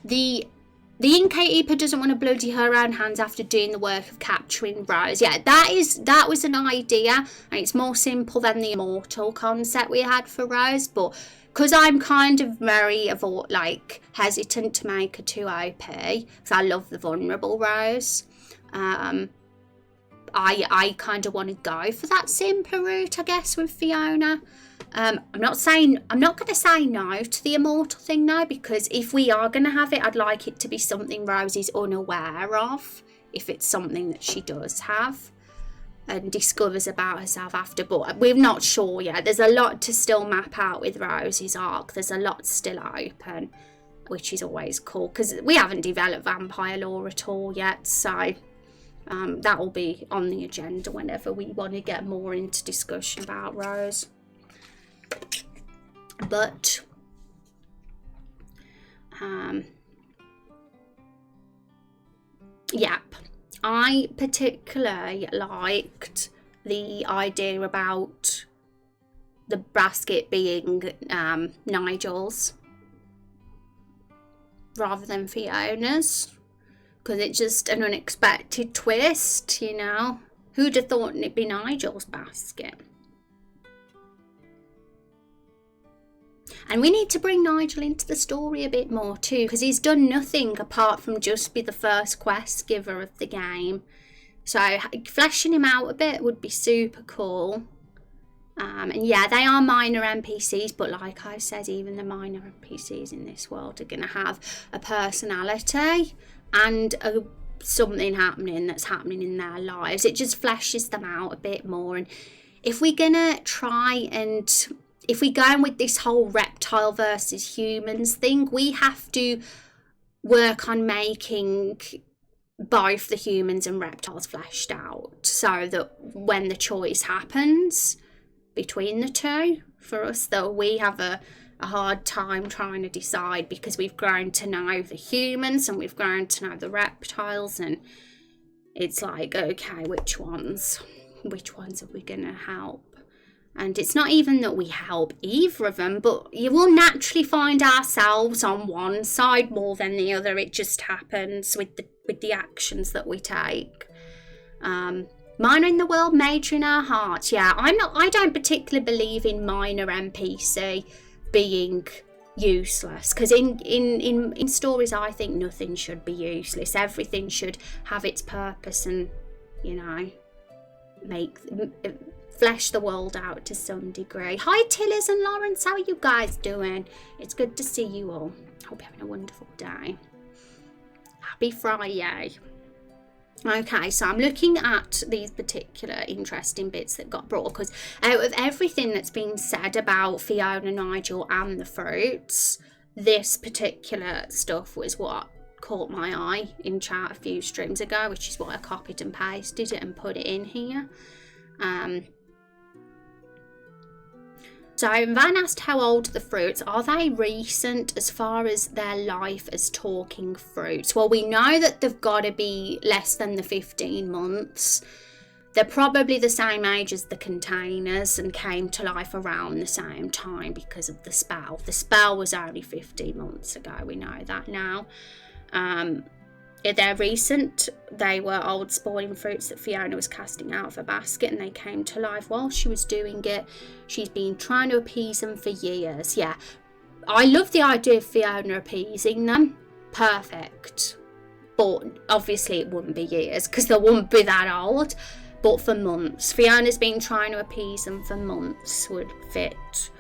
the innkeeper doesn't want to bloody her own hands after doing the work of capturing Rose. Yeah, that was an idea, and it's more simple than the immortal concept we had for Rose, but because I'm kind of very hesitant to make her too OP, because I love the vulnerable Rose, I kind of want to go for that simpler route, I guess, with Fiona. I'm not going to say no to the immortal thing now, because if we are going to have it, I'd like it to be something Rose is unaware of, if it's something that she does have and discovers about herself after. But we're not sure yet. There's a lot to still map out with Rose's arc. There's a lot still open, which is always cool, because we haven't developed vampire lore at all yet. So that will be on the agenda whenever we want to get more into discussion about Rose. But Yep. I particularly liked the idea about the basket being Nigel's rather than Fiona's, because it's just an unexpected twist, you know. Who'd have thought it'd be Nigel's basket? And we need to bring Nigel into the story a bit more too, because he's done nothing apart from just be the first quest giver of the game. So fleshing him out a bit would be super cool. And yeah, they are minor NPCs, but like I said, even the minor NPCs in this world are going to have a personality and something happening that's happening in their lives. It just fleshes them out a bit more. And if we're going to try and... if we go in with this whole reptile versus humans thing, we have to work on making both the humans and reptiles fleshed out, so that when the choice happens between the two, for us, that we have a hard time trying to decide, because we've grown to know the humans and we've grown to know the reptiles, and it's like, okay, which ones are we going to help? And it's not even that we help either of them, but you will naturally find ourselves on one side more than the other. It just happens with the actions that we take. Minor in the world, major in our hearts. Yeah, I don't particularly believe in minor NPC being useless, because in stories I think nothing should be useless. Everything should have its purpose and, you know, flesh the world out to some degree. Hi Tillers and Lawrence, how are you guys doing? It's good to see you all. Hope you're having a wonderful day. Happy Friday. Okay, so I'm looking at these particular interesting bits that got brought, because out of everything that's been said about Fiona, Nigel and the fruits, this particular stuff was what caught my eye in chat a few streams ago, which is why I copied and pasted it and put it in here. So Van asked how old the fruits are. They recent as far as their life as talking fruits? Well, we know that they've got to be less than the 15 months. They're probably the same age as the containers and came to life around the same time because of the spell. The spell was only 15 months ago. We know that now. They're recent. They were old spawning fruits that Fiona was casting out of a basket, and they came to life while she was doing it. She's been trying to appease them for years. Yeah, I love the idea of Fiona appeasing them. Perfect. But obviously it wouldn't be years, because they wouldn't be that old. But for months. Fiona's been trying to appease them for months would fit.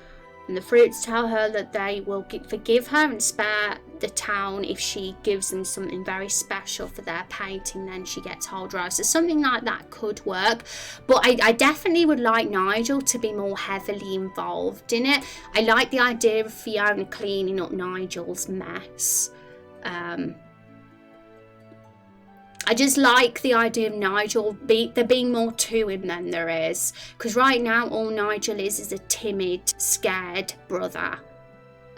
And the fruits tell her that they will forgive her and spare the town if she gives them something very special for their painting. Then she gets hold rose. So something like that could work. But I definitely would like Nigel to be more heavily involved in it. I like the idea of Fiona cleaning up Nigel's mess. I just like the idea of Nigel, there being more to him than there is. Because right now, all Nigel is a timid, scared brother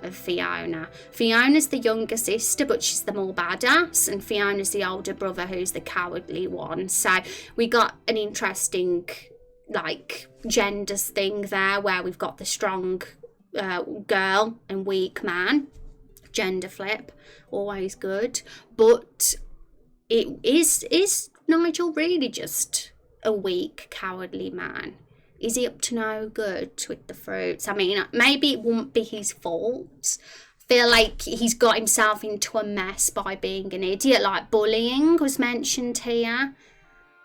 of Fiona. Fiona's the younger sister, but she's the more badass. And Fiona's the older brother, who's the cowardly one. So we got an interesting, like, genders thing there, where we've got the strong girl and weak man. Gender flip, always good. But... Is Nigel really just a weak, cowardly man? Is he up to no good with the fruits? I mean, maybe it won't be his fault. I feel like he's got himself into a mess by being an idiot, like bullying was mentioned here.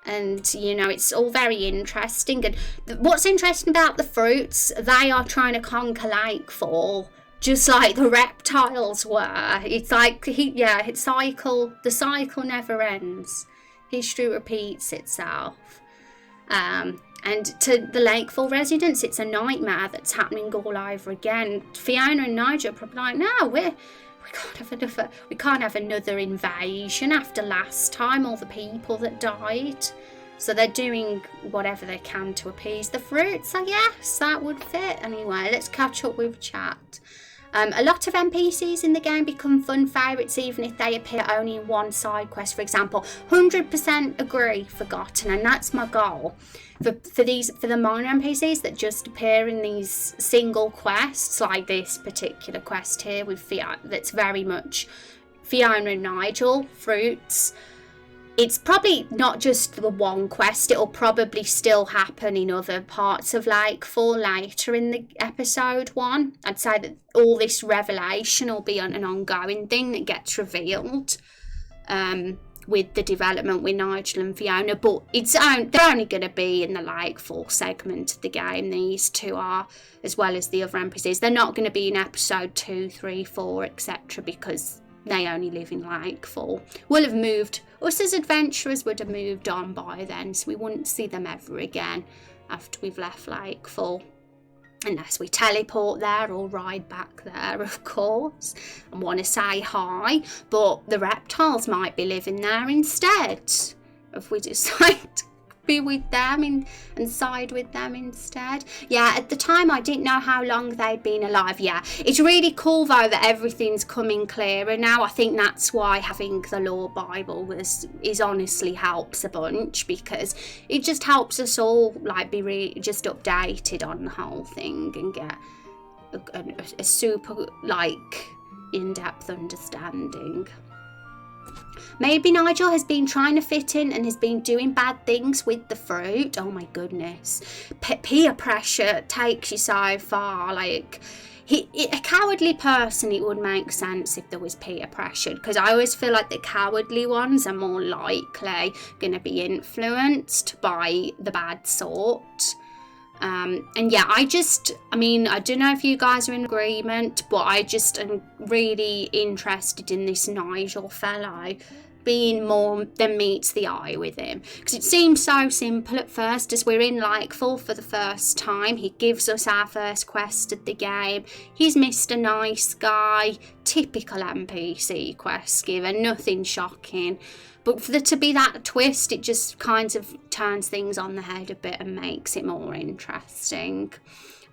And, you know, it's all very interesting. And what's interesting about the fruits, they are trying to conquer Lakefall, just like the reptiles were. It's like, the cycle never ends. History repeats itself. And to the Lakefall residents, it's a nightmare that's happening all over again. Fiona and Nigel are probably like, no, we can't have another invasion after last time, all the people that died. So they're doing whatever they can to appease the fruits, I guess. That would fit. Anyway, let's catch up with chat. A lot of NPCs in the game become fun favourites even if they appear only in one side quest. For example, 100% agree, Forgotten, and that's my goal. For the minor NPCs that just appear in these single quests, like this particular quest here with Fiona, that's very much Fiona and Nigel, fruits. It's probably not just the one quest, it'll probably still happen in other parts of Lakefall later in the episode 1. I'd say that all this revelation will be an ongoing thing that gets revealed with the development with Nigel and Fiona, but they're only going to be in the Lakefall segment of the game, these two are, as well as the other NPCs. They're not going to be in episode 2, 3, 4, etc. because they only live in Lakefall. We'll have moved, us as adventurers would have moved on by then, so we wouldn't see them ever again after we've left Lakefall. Unless we teleport there or ride back there, of course, and want to say hi. But the reptiles might be living there instead, if we decide to be with them and side with them instead. Yeah, at the time I didn't know how long they'd been alive. Yeah, it's really cool though that everything's coming clearer now. I think that's why having the Lore Bible is honestly helps a bunch, because it just helps us all like be just updated on the whole thing and get a super like in-depth understanding. Maybe Nigel has been trying to fit in and has been doing bad things with the fruit. Oh my goodness. Peer pressure takes you so far. Like, a cowardly person, it would make sense if there was peer pressure, because I always feel like the cowardly ones are more likely going to be influenced by the bad sort. And yeah, I don't know if you guys are in agreement, but I just am really interested in this Nigel fellow being more than meets the eye with him, because it seems so simple at first. As we're in Lakefall for the first time, he gives us our first quest of the game. He's Mr. Nice Guy, typical NPC quest giver, nothing shocking. But for there to be that twist, it just kind of turns things on the head a bit and makes it more interesting.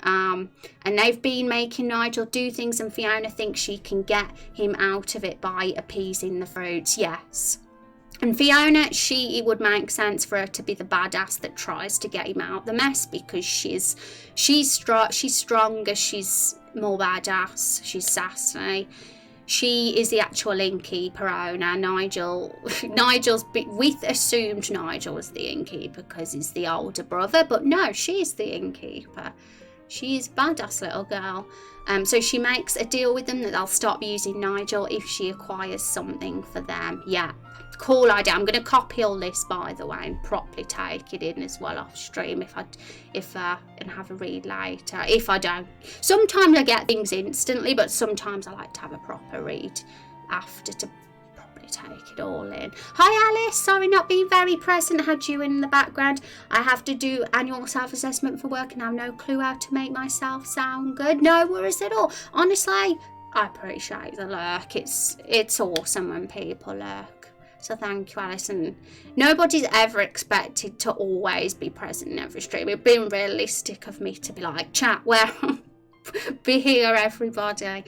And they've been making Nigel do things, and Fiona thinks she can get him out of it by appeasing the fruits. Yes. And Fiona, it would make sense for her to be the badass that tries to get him out of the mess, because she's stronger, she's more badass, she's sassy. She is the actual innkeeper owner. We assumed Nigel was the innkeeper because he's the older brother, but no, she's the innkeeper. She's a badass little girl. So she makes a deal with them that they'll stop using Nigel if she acquires something for them. Yeah, cool idea. I'm going to copy all this, by the way, and properly take it in as well off stream and have a read later. If I don't, sometimes I get things instantly, but sometimes I like to have a proper read after to properly take it all in. Hi Alice, sorry not being very present, had you in the background. I have to do annual self-assessment for work and I have no clue how to make myself sound good. No worries at all. Honestly, I appreciate the lurk. It's awesome when people lurk. So thank you, Alison. Nobody's ever expected to always be present in every stream. It'd been realistic of me to be like, chat, well, be here, everybody.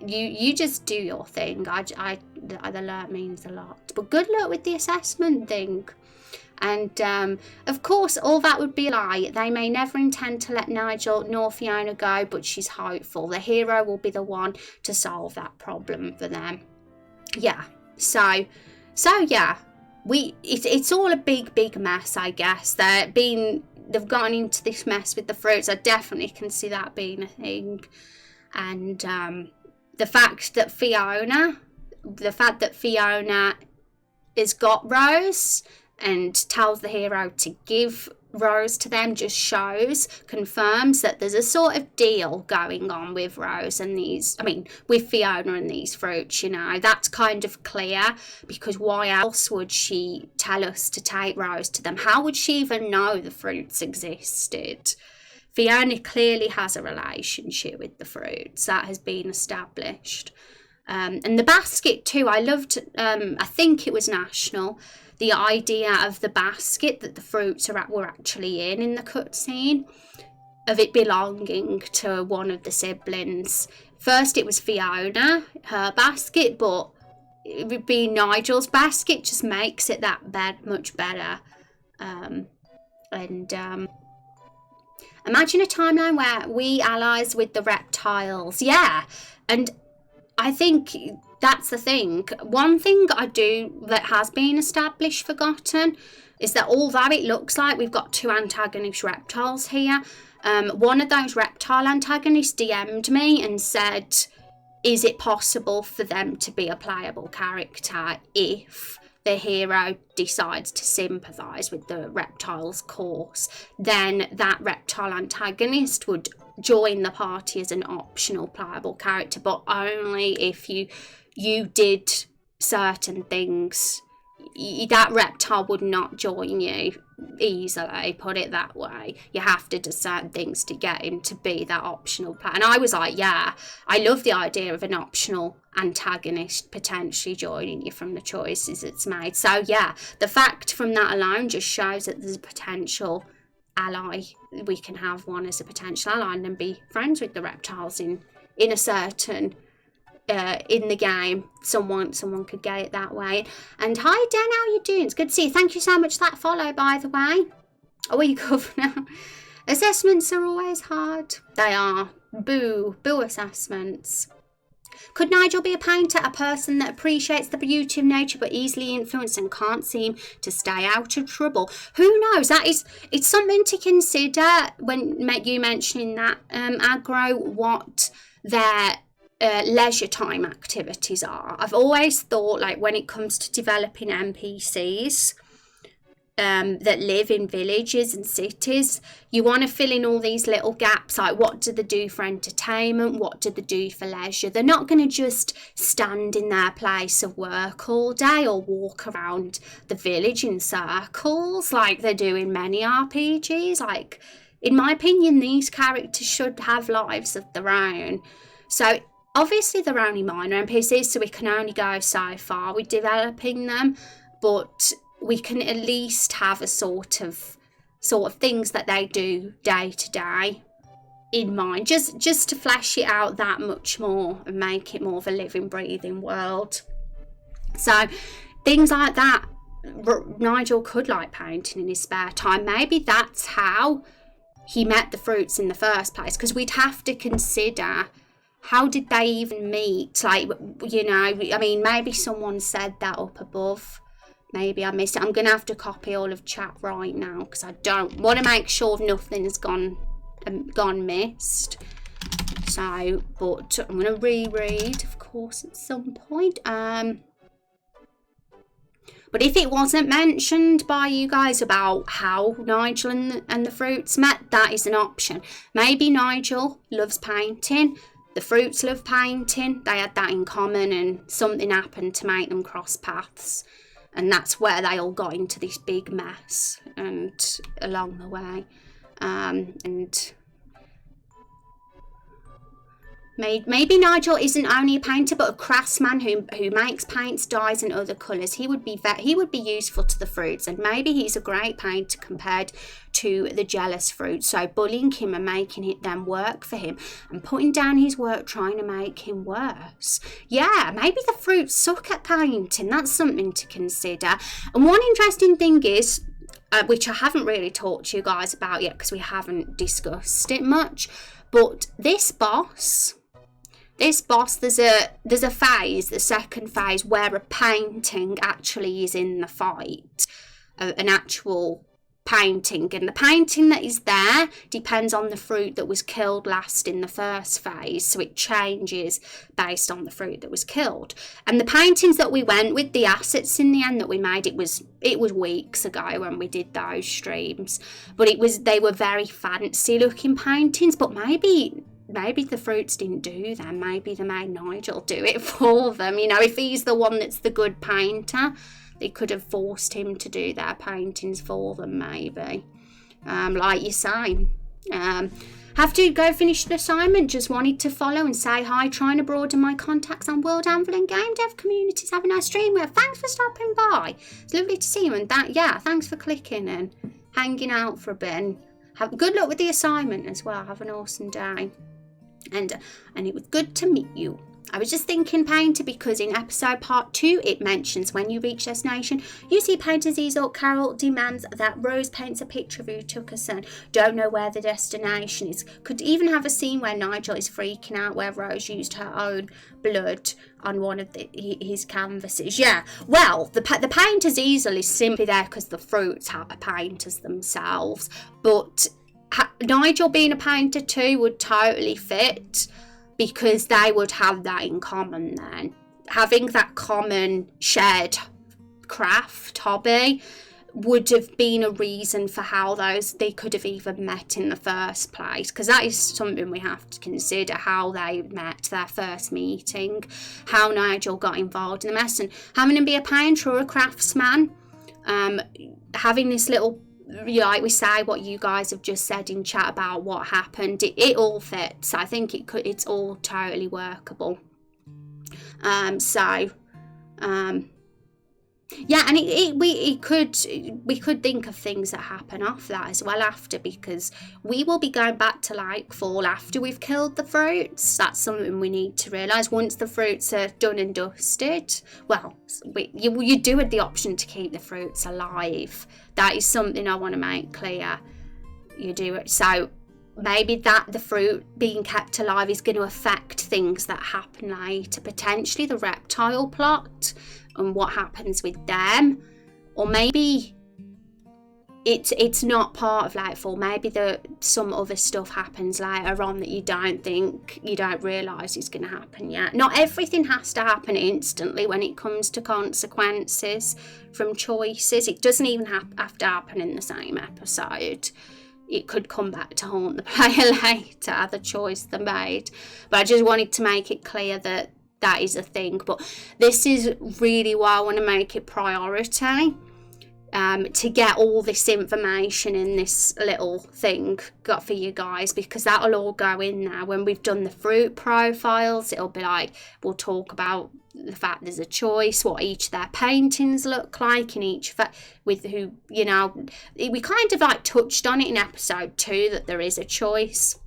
You just do your thing. The alert means a lot. But good luck with the assessment thing. And of course, all that would be a lie. They may never intend to let Nigel nor Fiona go, but she's hopeful. The hero will be the one to solve that problem for them. Yeah. So yeah, it's all a big mess, I guess. They've gone into this mess with the fruits. I definitely can see that being a thing. And the fact that Fiona has got Rose and tells the hero to give Rose to them just confirms that there's a sort of deal going on with Rose and with Fiona and these fruits, that's kind of clear, because why else would she tell us to take Rose to them? How would she even know the fruits existed? Fiona clearly has a relationship with the fruits, that has been established. And the basket too, I loved, I think it was national, the idea of the basket that the fruits were actually in the cutscene. of it belonging to one of the siblings. First it was Fiona, her basket, but it would be Nigel's basket, just makes it that much better. Imagine a timeline where we allies with the reptiles. Yeah, and I think that's the thing. One thing I do that has been established, forgotten, is that although it looks like we've got 2 antagonist reptiles here, one of those reptile antagonists DM'd me and said, is it possible for them to be a playable character if the hero decides to sympathise with the reptile's course? Then that reptile antagonist would join the party as an optional playable character, but only if you did certain things. That reptile would not join you easily, put it that way. You have to do certain things to get him to be that optional player. And I was like, yeah, I love the idea of an optional antagonist potentially joining you from the choices it's made. So yeah, the fact from that alone just shows that there's a potential ally. We can have one as a potential ally and then be friends with the reptiles in a certain in the game. Someone could get it that way. And hi Dan, how you doing? It's good to see you. Thank you so much for that follow, by the way. Oh, are you covered now? Assessments are always hard. They are. Boo assessments. Could Nigel be a painter, a person that appreciates the beauty of nature but easily influenced and can't seem to stay out of trouble? Who knows? It's something to consider when you mentioning that, Aggro, what their leisure time activities are. I've always thought, like, when it comes to developing NPCs that live in villages and cities, you want to fill in all these little gaps, like what do they do for entertainment, what do they do for leisure. They're not going to just stand in their place of work all day or walk around the village in circles like they do in many RPGs. Like, in my opinion, these characters should have lives of their own. So obviously they're only minor NPCs, so we can only go so far with developing them, but we can at least have a sort of things that they do day to day in mind, just to flesh it out that much more and make it more of a living, breathing world. So things like that, Nigel could like painting in his spare time. Maybe that's how he met the fruits in the first place, because we'd have to consider, how did they even meet? Like, you know, I mean, maybe someone said that up above. Maybe I missed it. I'm going to have to copy all of chat right now because I don't want to make sure nothing's gone missed. So, but I'm going to reread, of course, at some point. But if it wasn't mentioned by you guys about how Nigel and the fruits met, that is an option. Maybe Nigel loves painting. The fruits love painting. They had that in common and something happened to make them cross paths. And that's where they all got into this big mess and along the way. And maybe Nigel isn't only a painter but a craftsman who makes paints, dyes and other colours. He would be useful to the fruits, and maybe he's a great painter compared to the jealous fruits. So bullying him and making them work for him and putting down his work trying to make him worse. Yeah, maybe the fruits suck at painting. That's something to consider. And one interesting thing is, which I haven't really talked to you guys about yet because we haven't discussed it much, but this boss, there's a phase, the second phase, where a painting actually is in the fight, an actual painting, and the painting that is there depends on the fruit that was killed last in the first phase, so it changes based on the fruit that was killed. And the paintings that we went with, the assets in the end that we made, it was weeks ago when we did those streams, but they were very fancy looking paintings. But maybe the fruits didn't do them. Maybe they made Nigel do it for them. You know, if he's the one that's the good painter, they could have forced him to do their paintings for them, maybe. Like you say. Have to go finish the assignment. Just wanted to follow and say hi, trying to broaden my contacts on World Anvil and game dev communities. Have a nice stream. Well, thanks for stopping by. It's lovely to see you. And thanks for clicking and hanging out for a bit. Have good luck with the assignment as well. Have an awesome day. And it was good to meet you. I was just thinking, Painter, because in episode part 2, it mentions when you reach destination, you see Painter's easel. Carol demands that Rose paints a picture of who took her son. Don't know where the destination is. Could even have a scene where Nigel is freaking out where Rose used her own blood on one of his canvases. Yeah, well, the Painter's easel is simply there because the fruits are painters themselves. But Nigel being a painter too would totally fit, because they would have that in common then. Having that common shared craft, hobby, would have been a reason for how they could have even met in the first place, because that is something we have to consider, how they met, their first meeting, how Nigel got involved in the mess, and having him be a painter or a craftsman, having this little, like we say, what you guys have just said in chat about what happened, it all fits. I think it's all totally workable. Yeah, and we could think of things that happen off that as well after, because we will be going back to Lakefall after we've killed the fruits. That's something we need to realise. Once the fruits are done and dusted, well, you do have the option to keep the fruits alive. That is something I want to make clear. You do it. So maybe that the fruit being kept alive is going to affect things that happen later, potentially the reptile plot and what happens with them, or maybe it's not part of Lightfall. Maybe some other stuff happens later on that you don't realise is going to happen yet. Not everything has to happen instantly when it comes to consequences from choices. It doesn't even have to happen in the same episode. It could come back to haunt the player later, the choice they made. But I just wanted to make it clear that is a thing. But this is really why I want to make it priority, to get all this information in this little thing got for you guys, because that'll all go in there when we've done the fruit profiles. It'll be like, we'll talk about the fact there's a choice, what each of their paintings look like in each with who, we kind of like touched on it in episode 2 that there is a choice.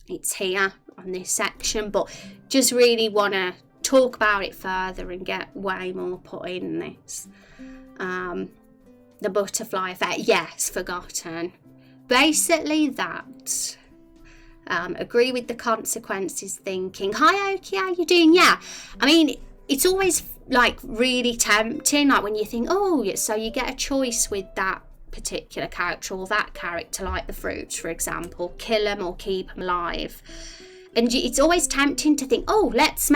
It's here on this section, but just really want to talk about it further and get way more put in this. The butterfly effect, yes, forgotten. Basically that. Agree with the consequences thinking. Hi Oki, how you doing? Yeah, I mean, it's always like really tempting, like when you think, oh, so you get a choice with that particular character or that character, like the fruits, for example, kill them or keep them alive. And it's always tempting to think, oh, let's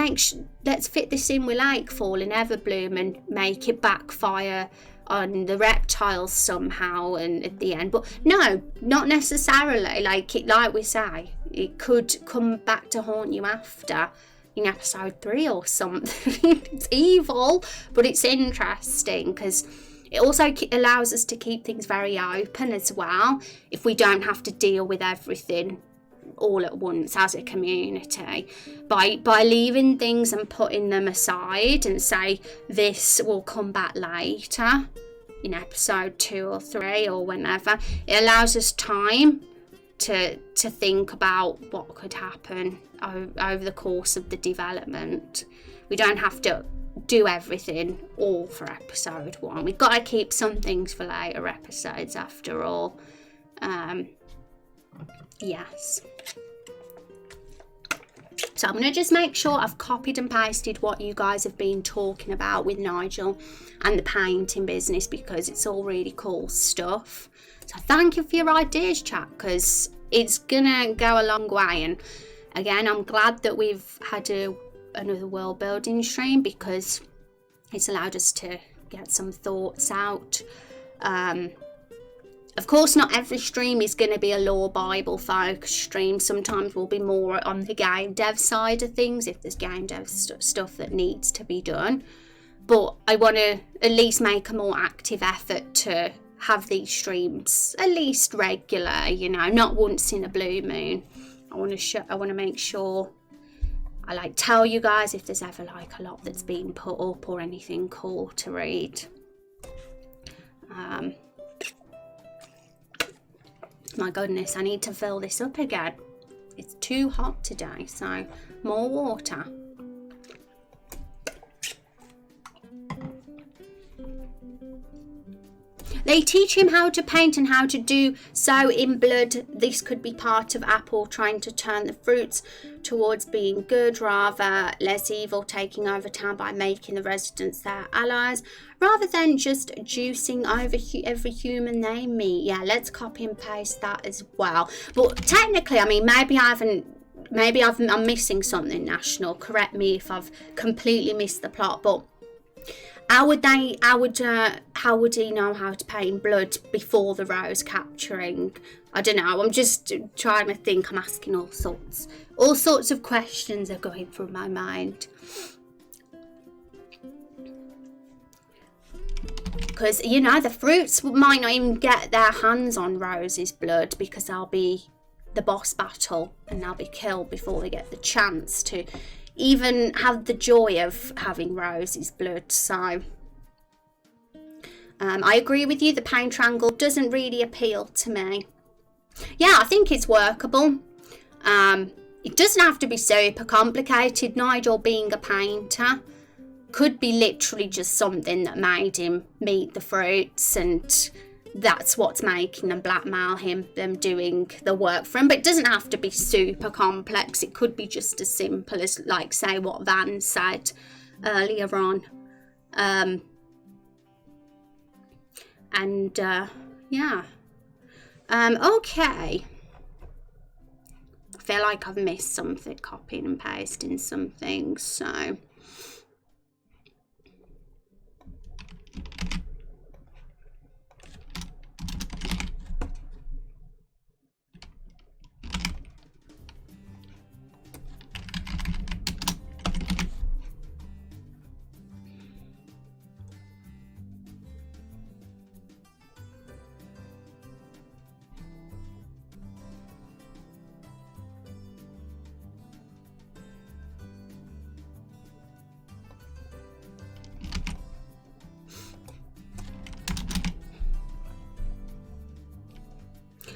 fit this in with Lakefall and Everbloom and make it backfire on the reptiles somehow and at the end. But no, not necessarily. Like we say, it could come back to haunt you after in episode 3 or something. It's evil, but it's interesting because it also allows us to keep things very open as well, if we don't have to deal with everything all at once as a community, by leaving things and putting them aside and say this will come back later in episode 2 or 3 or whenever. It allows us time to think about what could happen over the course of the development. We don't have to do everything all for episode 1. We've got to keep some things for later episodes after all. Yes. So I'm going to just make sure I've copied and pasted what you guys have been talking about with Nigel and the painting business, because it's all really cool stuff. So thank you for your ideas, chat, because it's going to go a long way. And again, I'm glad that we've had another world building stream, because it's allowed us to get some thoughts out. Of course, not every stream is going to be a lore Bible focused stream. Sometimes we'll be more on the game dev side of things if there's game dev stuff that needs to be done. But I want to at least make a more active effort to have these streams at least regular, not once in a blue moon. I want to make sure I tell you guys if there's ever a lot that's been put up or anything cool to read. My goodness, I need to fill this up again. It's too hot today, so more water. They teach him how to paint and how to do so in blood. This could be part of Apple trying to turn the fruits towards being good, rather less evil, taking over town by making the residents their allies, rather than just juicing over every human they meet. Yeah, let's copy and paste that as well. But technically, I mean, maybe I'm missing something, National. Correct me if I've completely missed the plot, but how would he know how to paint blood before the rose capturing? I don't know. I'm just trying to think. I'm asking all sorts of questions are going through my mind. Because, you know, the fruits might not even get their hands on Rose's blood because they'll be the boss battle and they'll be killed before they get the chance to even have the joy of having Rose's blood. So I agree with you, the paint triangle doesn't really appeal to me. Yeah, I think it's workable. It doesn't have to be super complicated. Nigel being a painter could be literally just something that made him meet the fruits, and that's what's making them blackmail them doing the work for him. But it doesn't have to be super complex. It could be just as simple as, like, say what Van said earlier on. Yeah. Okay. I feel like I've missed something, copying and pasting something, so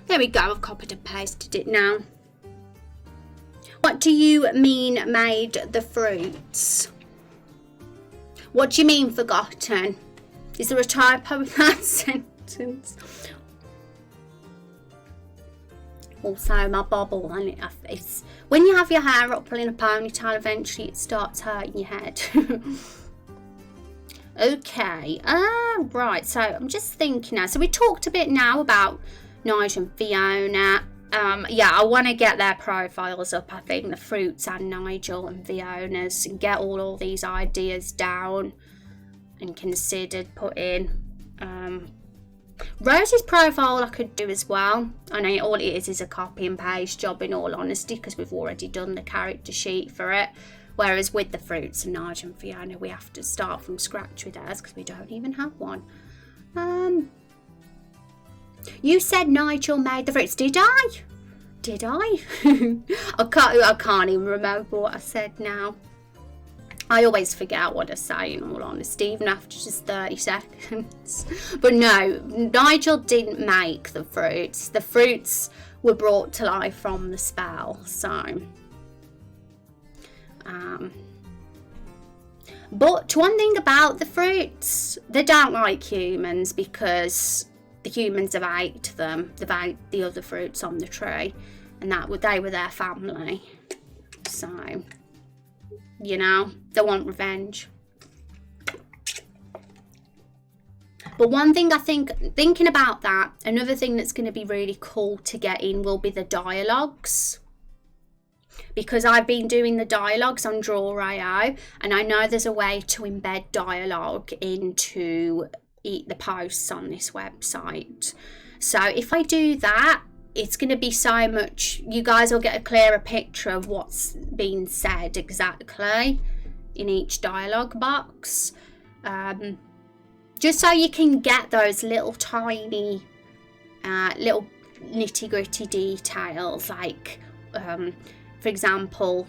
there we go, I've copied and pasted it now. What do you mean made the fruits? What do you mean forgotten? Is there a typo in that sentence? Also, my bobble, and it's when you have your hair up in a ponytail, eventually it starts hurting your head. Okay, right, so I'm just thinking now. So we talked a bit now about Nigel and Fiona. Yeah, I want to get their profiles up, I think, the fruits and Nigel and Fiona's, and get all these ideas down and considered, put in. Rose's profile I could do as well. I know all it is a copy and paste job, in all honesty, because we've already done the character sheet for it. Whereas with the fruits and Nigel and Fiona, we have to start from scratch with ours because we don't even have one. You said Nigel made the fruits. Did I? Did I? I can't even remember what I said now. I always forget what I say, in all honesty, even after just 30 seconds. But no, Nigel didn't make the fruits. The fruits were brought to life from the spell, so... But one thing about the fruits, they don't like humans because the humans have ate them. They've ate the other fruits on the tree, and they were their family. So, you know, they want revenge. But one thing I think, thinking about that, another thing that's going to be really cool to get in will be the dialogues. Because I've been doing the dialogues on Draw.io, and I know there's a way to embed dialogue into the posts on this website. So if I do that, it's going to be so much, you guys will get a clearer picture of what's being said exactly in each dialogue box. Just so you can get those little tiny, little nitty-gritty details, like... for example,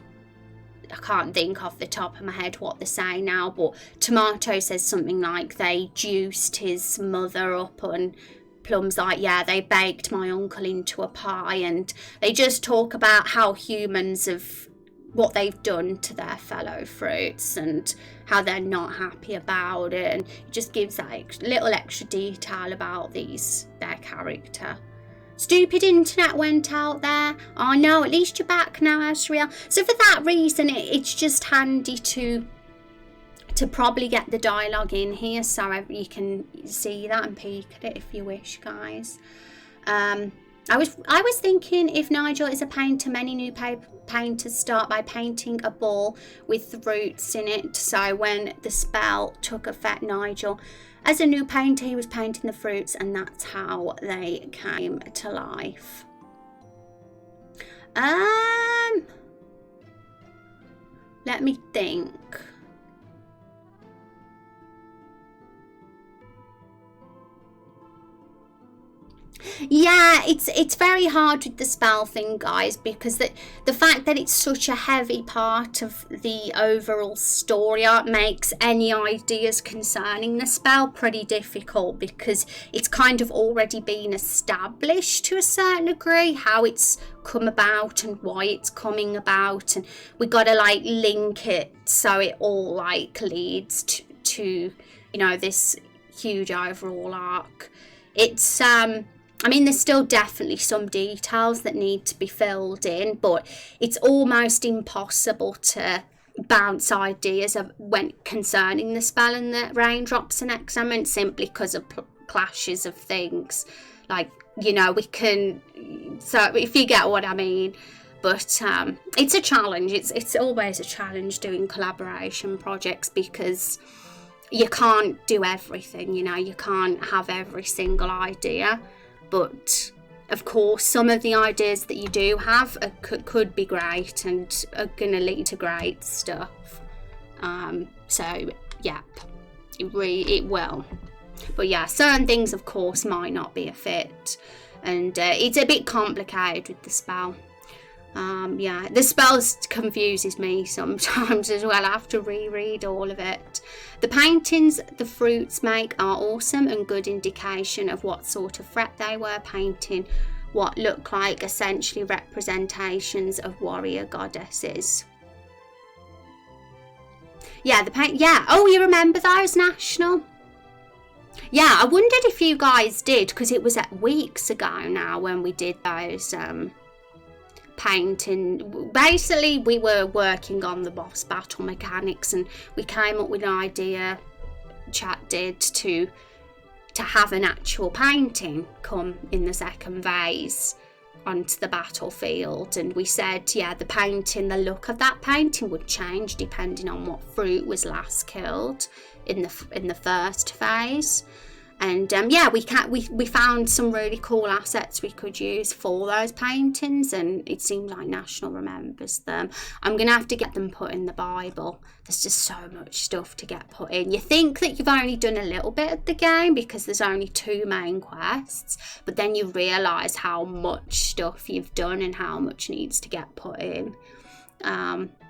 I can't think off the top of my head what they say now, but Tomato says something like they juiced his mother up and Plum's like, yeah, they baked my uncle into a pie, and they just talk about how humans have, what they've done to their fellow fruits and how they're not happy about it, and it just gives that little extra detail about their character. Stupid internet went out there. Oh no, at least you're back now, Asriel. So for that reason, it's just handy to probably get the dialogue in here so you can see that and peek at it if you wish, guys. I was thinking, if Nigel is a painter, many new painters start by painting a ball with the roots in it. So when the spell took effect, Nigel, as a new painter, he was painting the fruits, and that's how they came to life. Let me think. Yeah, it's very hard with the spell thing, guys, because the fact that it's such a heavy part of the overall story arc makes any ideas concerning the spell pretty difficult, because it's kind of already been established to a certain degree how it's come about and why it's coming about, and we got to like link it so it all like leads to you know, this huge overall arc. It's I mean, there's still definitely some details that need to be filled in, but it's almost impossible to bounce ideas when concerning the spell and the raindrops and examine, simply because of clashes of things. Like, you know, we can, so if you get what I mean. But it's a challenge. It's always a challenge doing collaboration projects, because you can't do everything, you know, you can't have every single idea. But of course, some of the ideas that you do have could be great and are going to lead to great stuff. So, yeah, it will. But yeah, certain things, of course, might not be a fit. And it's a bit complicated with the spell. Yeah, the spell confuses me sometimes as well. I have to reread all of it. The paintings the fruits make are awesome and good indication of what sort of threat they were, painting what look like essentially representations of warrior goddesses. Yeah, yeah. Oh, you remember those, National? Yeah, I wondered if you guys did, because it was weeks ago now when we did those painting. Basically, we were working on the boss battle mechanics, and we came up with an idea, chat did, to have an actual painting come in the second phase onto the battlefield. And we said, yeah, the painting, the look of that painting would change depending on what fruit was last killed in the first phase. And yeah, we found some really cool assets we could use for those paintings, and it seems like National remembers them. I'm going to have to get them put in the Bible. There's just so much stuff to get put in. You think that you've only done a little bit of the game because there's only 2 main quests, but then you realise how much stuff you've done and how much needs to get put in.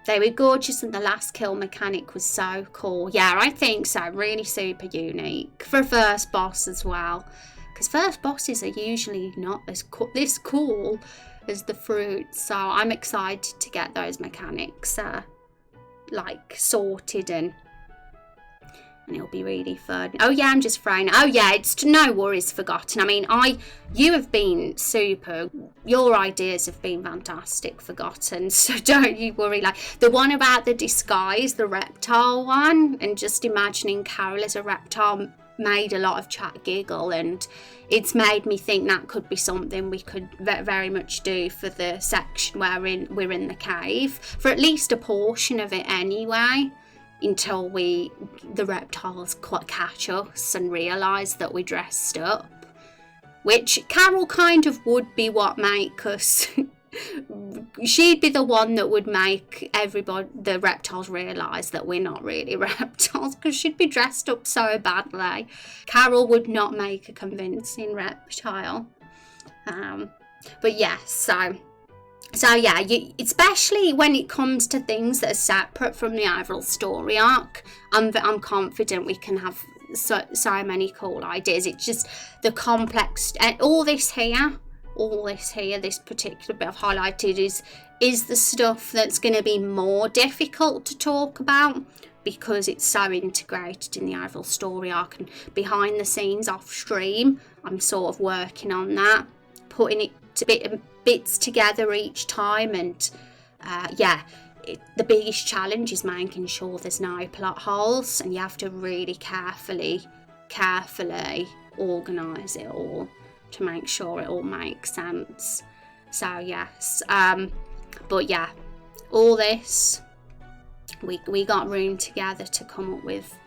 They were gorgeous, and the last kill mechanic was so cool. Yeah, I think so. Really super unique for first boss as well, because first bosses are usually not as this cool as the fruit. So I'm excited to get those mechanics like sorted, and it'll be really fun. Oh yeah, I'm just frying. Oh yeah, it's no worries, Forgotten. I mean, you have been super. Your ideas have been fantastic, Forgotten. So don't you worry. Like the one about the disguise, the reptile one, and just imagining Carol as a reptile made a lot of chat giggle, and it's made me think that could be something we could very much do for the section where we're in the cave, for at least a portion of it anyway, until the reptiles catch us and realise that we're dressed up. Which Carol kind of would be what make us... she'd be the one that would make the reptiles realise that we're not really reptiles, because she'd be dressed up so badly. Carol would not make a convincing reptile. But yeah, So yeah, especially when it comes to things that are separate from the overall story arc, I'm confident we can have so many cool ideas. It's just the complex, and all this here, this particular bit I've highlighted is the stuff that's going to be more difficult to talk about, because it's so integrated in the overall story arc and behind the scenes off stream. I'm sort of working on that, putting it to bits together each time, and the biggest challenge is making sure there's no plot holes, and you have to really carefully organise it all to make sure it all makes sense. So yes, but yeah, all this, we got room together to come up with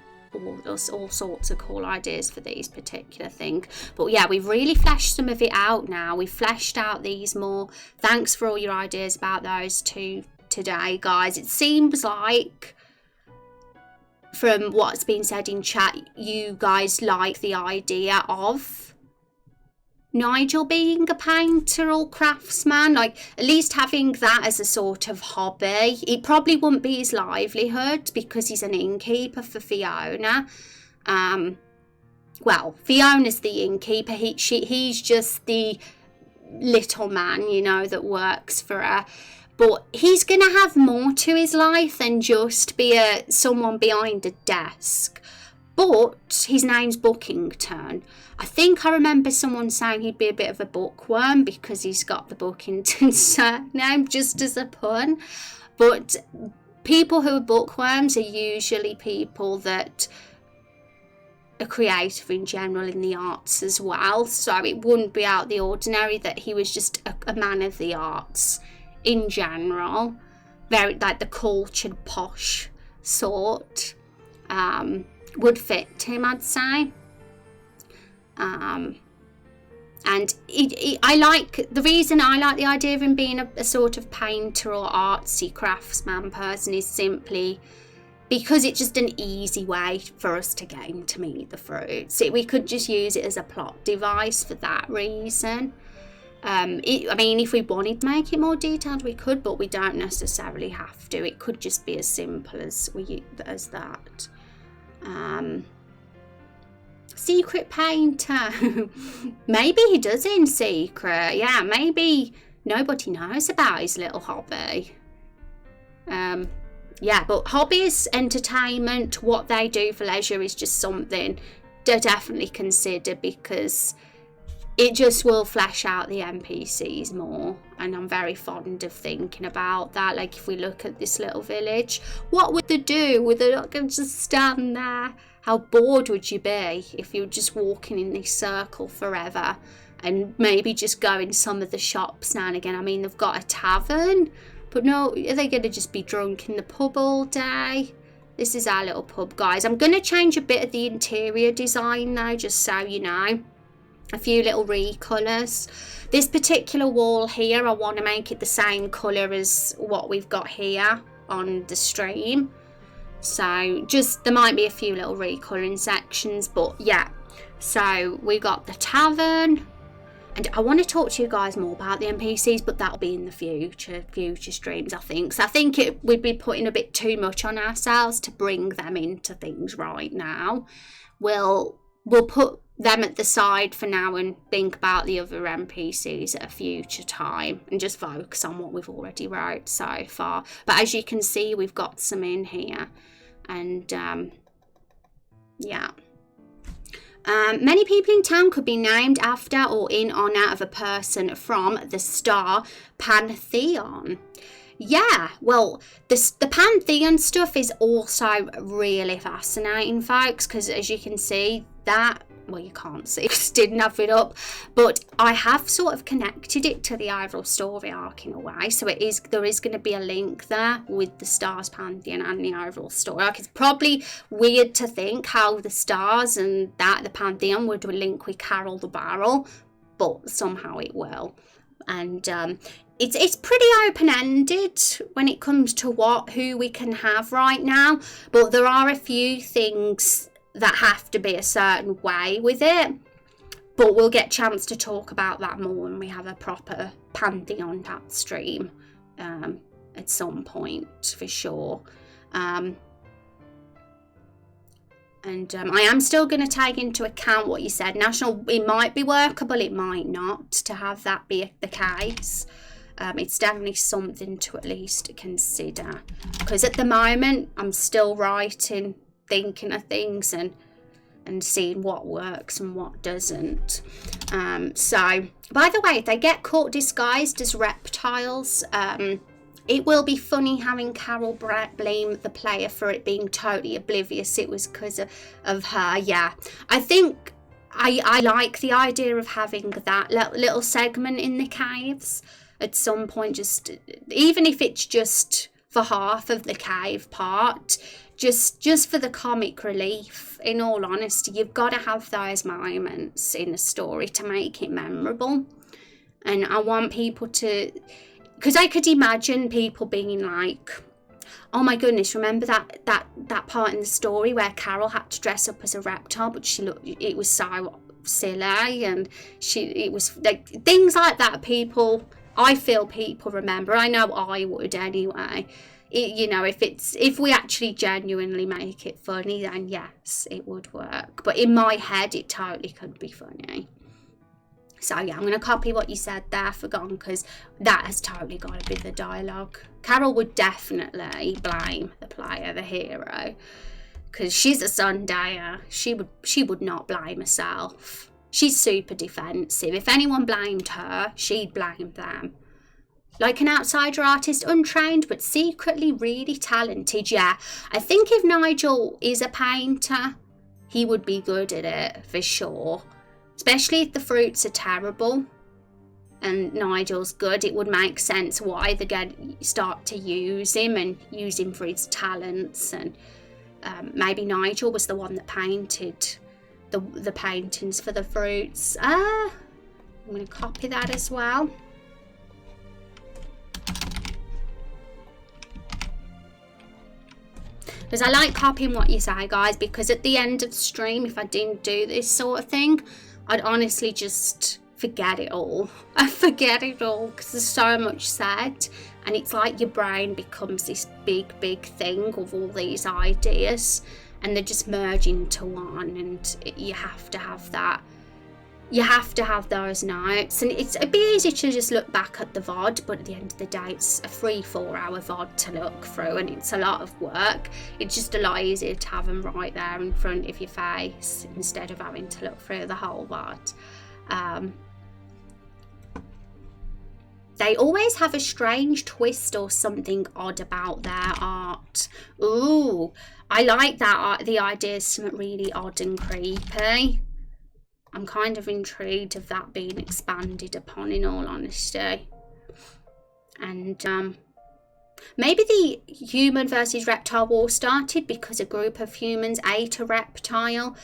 all sorts of cool ideas for these particular things. But yeah, we've really fleshed some of it out now. We've fleshed out these more. Thanks for all your ideas about those two today, guys. It seems like, from what's been said in chat, you guys like the idea of Nigel being a painter or craftsman, like at least having that as a sort of hobby. It probably wouldn't be his livelihood because he's an innkeeper for Fiona. Well, Fiona's the innkeeper. He's just the little man, you know, that works for her. But he's going to have more to his life than just be someone behind a desk. But his name's Bookington. I think I remember someone saying he'd be a bit of a bookworm because he's got the Bookington surname, just as a pun. But people who are bookworms are usually people that are creative in general in the arts as well. So it wouldn't be out of the ordinary that he was just a man of the arts in general. Very like the cultured, posh sort. Would fit him, I'd say. And I like, the reason I like the idea of him being a sort of painter or artsy craftsman person is simply because it's just an easy way for us to get him to meet the fruits. We could just use it as a plot device for that reason. I mean, if we wanted to make it more detailed, we could, but we don't necessarily have to. It could just be as simple as that. Secret painter. Maybe he does in secret. Yeah, maybe nobody knows about his little hobby. Yeah, but hobbies, entertainment, what they do for leisure is just something to definitely consider, because it just will flesh out the NPCs more, and I'm very fond of thinking about that. Like, if we look at this little village, what would they do? Would they not going to just stand there? How bored would you be if you were just walking in this circle forever and maybe just go in some of the shops now and again? I mean, they've got a tavern, but no, are they going to just be drunk in the pub all day? This is our little pub, guys. I'm going to change a bit of the interior design now, just so you know. A few little recolours. This particular wall here, I want to make it the same colour as what we've got here on the stream. So just, there might be a few little recolouring sections, but yeah. So we got the tavern, and I want to talk to you guys more about the NPCs, but that'll be in the future streams, I think. So I think we'd be putting a bit too much on ourselves to bring them into things right now. We'll put them at the side for now and think about the other NPCs at a future time and just focus on what we've already wrote so far. But as you can see, we've got some in here, and yeah. Many people in town could be named after or in honour of a person from the star pantheon. Yeah, well, the pantheon stuff is also really fascinating, folks, because as you can see, that, well, you can't see because didn't have it up, but I have sort of connected it to the overall story arc in a way. So there is going to be a link there with the stars pantheon and the overall story arc. It's probably weird to think how the stars and the pantheon would link with Carol the Barrel, but somehow it will. And it's pretty open-ended when it comes to who we can have right now, but there are a few things that have to be a certain way with it, but we'll get a chance to talk about that more when we have a proper pantheon chat stream at some point, for sure. And I am still going to take into account what you said. National, it might be workable, it might not, to have that be the case. It's definitely something to at least consider. Because at the moment, I'm still writing, thinking of things and seeing what works and what doesn't. So, by the way, if they get caught disguised as reptiles, it will be funny having Carol blame the player for it being totally oblivious it was because of her. Yeah, I think I like the idea of having that little segment in the caves at some point, just even if it's just for half of the cave part, just for the comic relief. In all honesty, you've got to have those moments in a story to make it memorable. And I want people to, because I could imagine people being like, oh my goodness, remember that part in the story where Carol had to dress up as a reptile, but it was so silly, and it was like things like that. I feel people remember. I know I would anyway. If we actually genuinely make it funny, then yes, it would work. But in my head, it totally could be funny. So yeah, I'm going to copy what you said there for Gone, because that has totally got to be the dialogue. Carol would definitely blame the player, the hero, because she's a Sundayer. She would not blame herself. She's super defensive. If anyone blamed her, she'd blame them. Like an outsider artist, untrained but secretly really talented. Yeah, I think if Nigel is a painter, he would be good at it for sure. Especially if the fruits are terrible and Nigel's good, it would make sense why they start to use him and use him for his talents. And maybe Nigel was the one that painted the paintings for the fruits. I'm going to copy that as well. Because I like copying what you say, guys, because at the end of the stream, if I didn't do this sort of thing, I'd honestly just forget it all. I forget it all because there's so much said, and it's like your brain becomes this big thing of all these ideas, and they're just merge into one, and you have to have that. You have to have those notes, and it'd be easy to just look back at the VOD, but at the end of the day, it's a 3-4 hour VOD to look through, and it's a lot of work. It's just a lot easier to have them right there in front of your face instead of having to look through the whole VOD. They always have a strange twist or something odd about their art. Ooh, I like that art. The idea is something really odd and creepy. I'm kind of intrigued of that being expanded upon, in all honesty. And maybe the human versus reptile war started because a group of humans ate a reptile.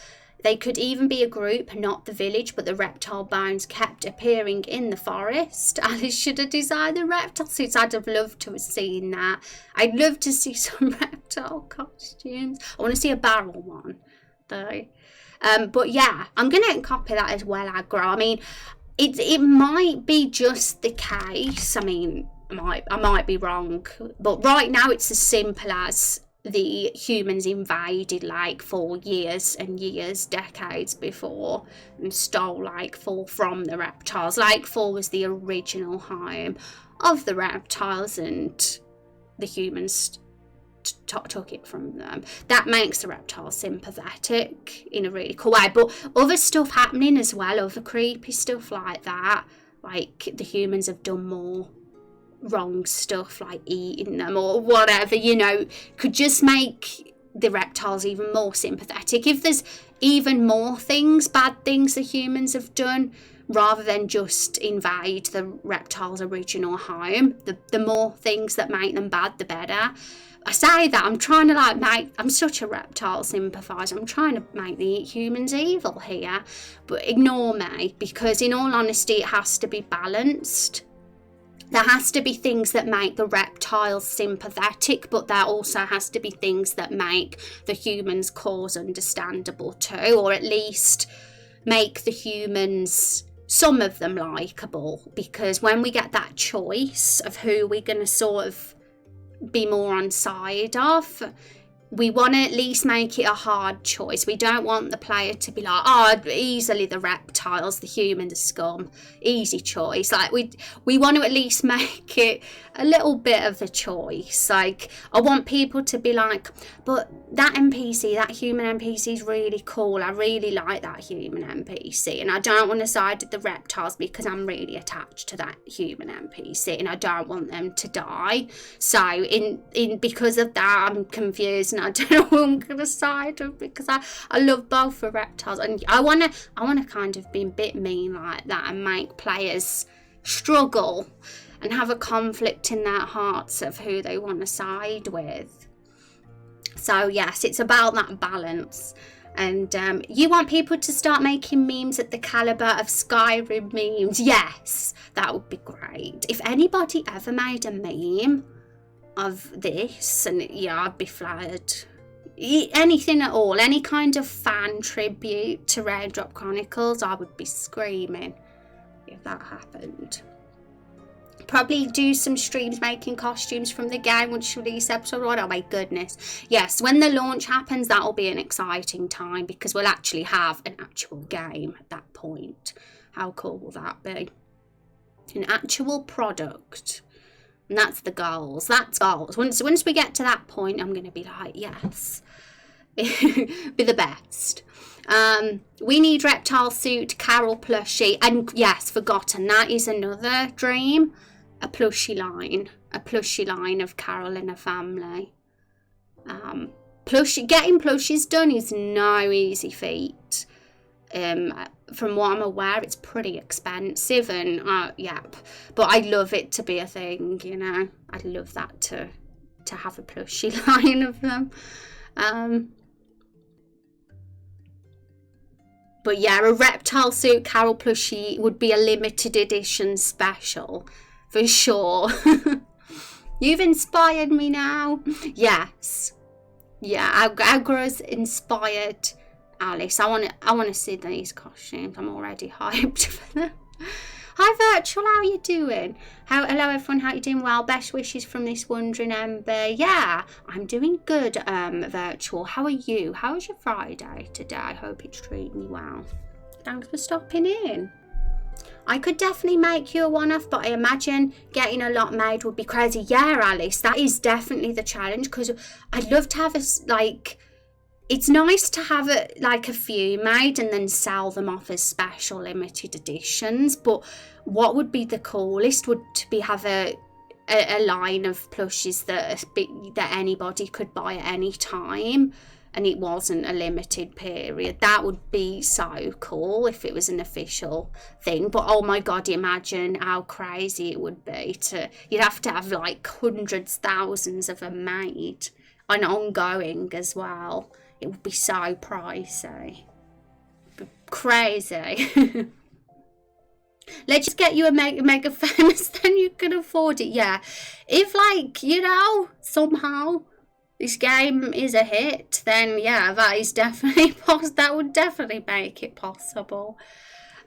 They could even be a group, not the village, but the reptile bones kept appearing in the forest. Alice should have designed the reptile suits. I'd have loved to have seen that. I'd love to see some reptile costumes. I want to see a barrel one, though. But yeah, I'm going to copy that as well, aggro. I mean, it might be just the case. I mean, I might be wrong. But right now, it's as simple as the humans invaded for years and years, decades before, and stole from the reptiles. 4 was the original home of the reptiles, and the humans took it from them. That makes the reptiles sympathetic in a really cool way. But other stuff happening as well, other creepy stuff like that, the humans have done more wrong stuff, eating them or whatever, could just make the reptiles even more sympathetic. If there's even more bad things the humans have done, rather than just invade the reptiles' original home, the more things that make them bad, the better. I say that, I'm trying to I'm such a reptile sympathiser, I'm trying to make the humans evil here, but ignore me, because in all honesty, it has to be balanced. There has to be things that make the reptiles sympathetic, but there also has to be things that make the humans' cause understandable too, or at least make the humans, some of them, likeable. Because when we get that choice of who we're going to sort of be more on side of, we want to at least make it a hard choice. We don't want the player to be like, oh, easily the reptiles, the human, the scum, easy choice. Like we want to at least make it a little bit of a choice. Like, I want people to be like, but that NPC, that human NPC is really cool. I really like that human NPC, and I don't want to side with the reptiles because I'm really attached to that human NPC, and I don't want them to die. So in because of that, I'm confused, and I don't know who I'm gonna side with, because I love both the reptiles, and I wanna kind of be a bit mean like that and make players struggle and have a conflict in their hearts of who they want to side with. So yes, it's about that balance. And you want people to start making memes at the caliber of Skyrim memes? Yes, that would be great. If anybody ever made a meme of this, and yeah, I'd be flattered. Anything at all, any kind of fan tribute to Raindrop Chronicles, I would be screaming if that happened. Probably do some streams making costumes from the game once you release episode 1. Oh my goodness. Yes, when the launch happens, that'll be an exciting time, because we'll actually have an actual game at that point. How cool will that be? An actual product. And that's the goals. That's goals. Once we get to that point, I'm going to be like, yes. Be the best. We need reptile suit, Carol plushie, and yes, forgotten, that is another dream. A plushie line of Carol and her family. Getting plushies done is no easy feat. From what I'm aware, it's pretty expensive, and yep. But I'd love it to be a thing, you know. I'd love that to have a plushie line of them. But yeah, a reptile suit Carol plushie would be a limited edition special, for sure. You've inspired me now. Yes. Yeah, Agra's inspired Alice. I want to see these costumes. I'm already hyped for them. Hi Virtual, how are you doing? Hello everyone, how are you doing? Well, best wishes from this wondering Ember. Yeah, I'm doing good, Virtual. How are you? How was your Friday today? I hope it's treating you well. Thanks for stopping in. I could definitely make you a one-off, but I imagine getting a lot made would be crazy. Yeah, Alice, that is definitely the challenge, because I'd love to have it's nice to have a few made and then sell them off as special limited editions. But what would be the coolest would to have a line of plushies that anybody could buy at any time, and it wasn't a limited period. That would be so cool if it was an official thing. But oh my god, imagine how crazy it would be you'd have to have like hundreds, thousands of them made and ongoing as well. It would be so pricey. Crazy. Let's just get you a mega famous, then you can afford it. Yeah. If somehow this game is a hit, then yeah, that is definitely that would definitely make it possible.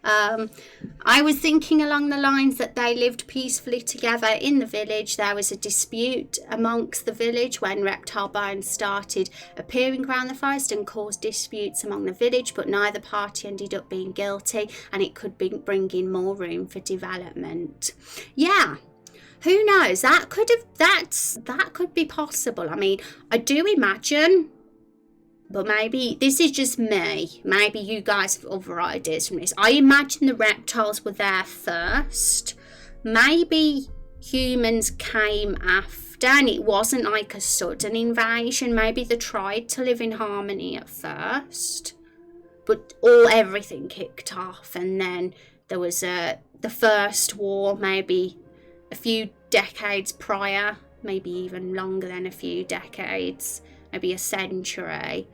I was thinking along the lines that they lived peacefully together in the village. There was a dispute amongst the village when reptile bones started appearing around the forest and caused disputes among the village, but neither party ended up being guilty, and it could bring in more room for development. Yeah. Who knows? That could be possible. I mean, I do imagine, but maybe this is just me. Maybe you guys have other ideas from this. I imagine the reptiles were there first. Maybe humans came after, and it wasn't like a sudden invasion. Maybe they tried to live in harmony at first, but everything kicked off, and then there was the first war, maybe a few decades prior, maybe even longer than a few decades, maybe a century,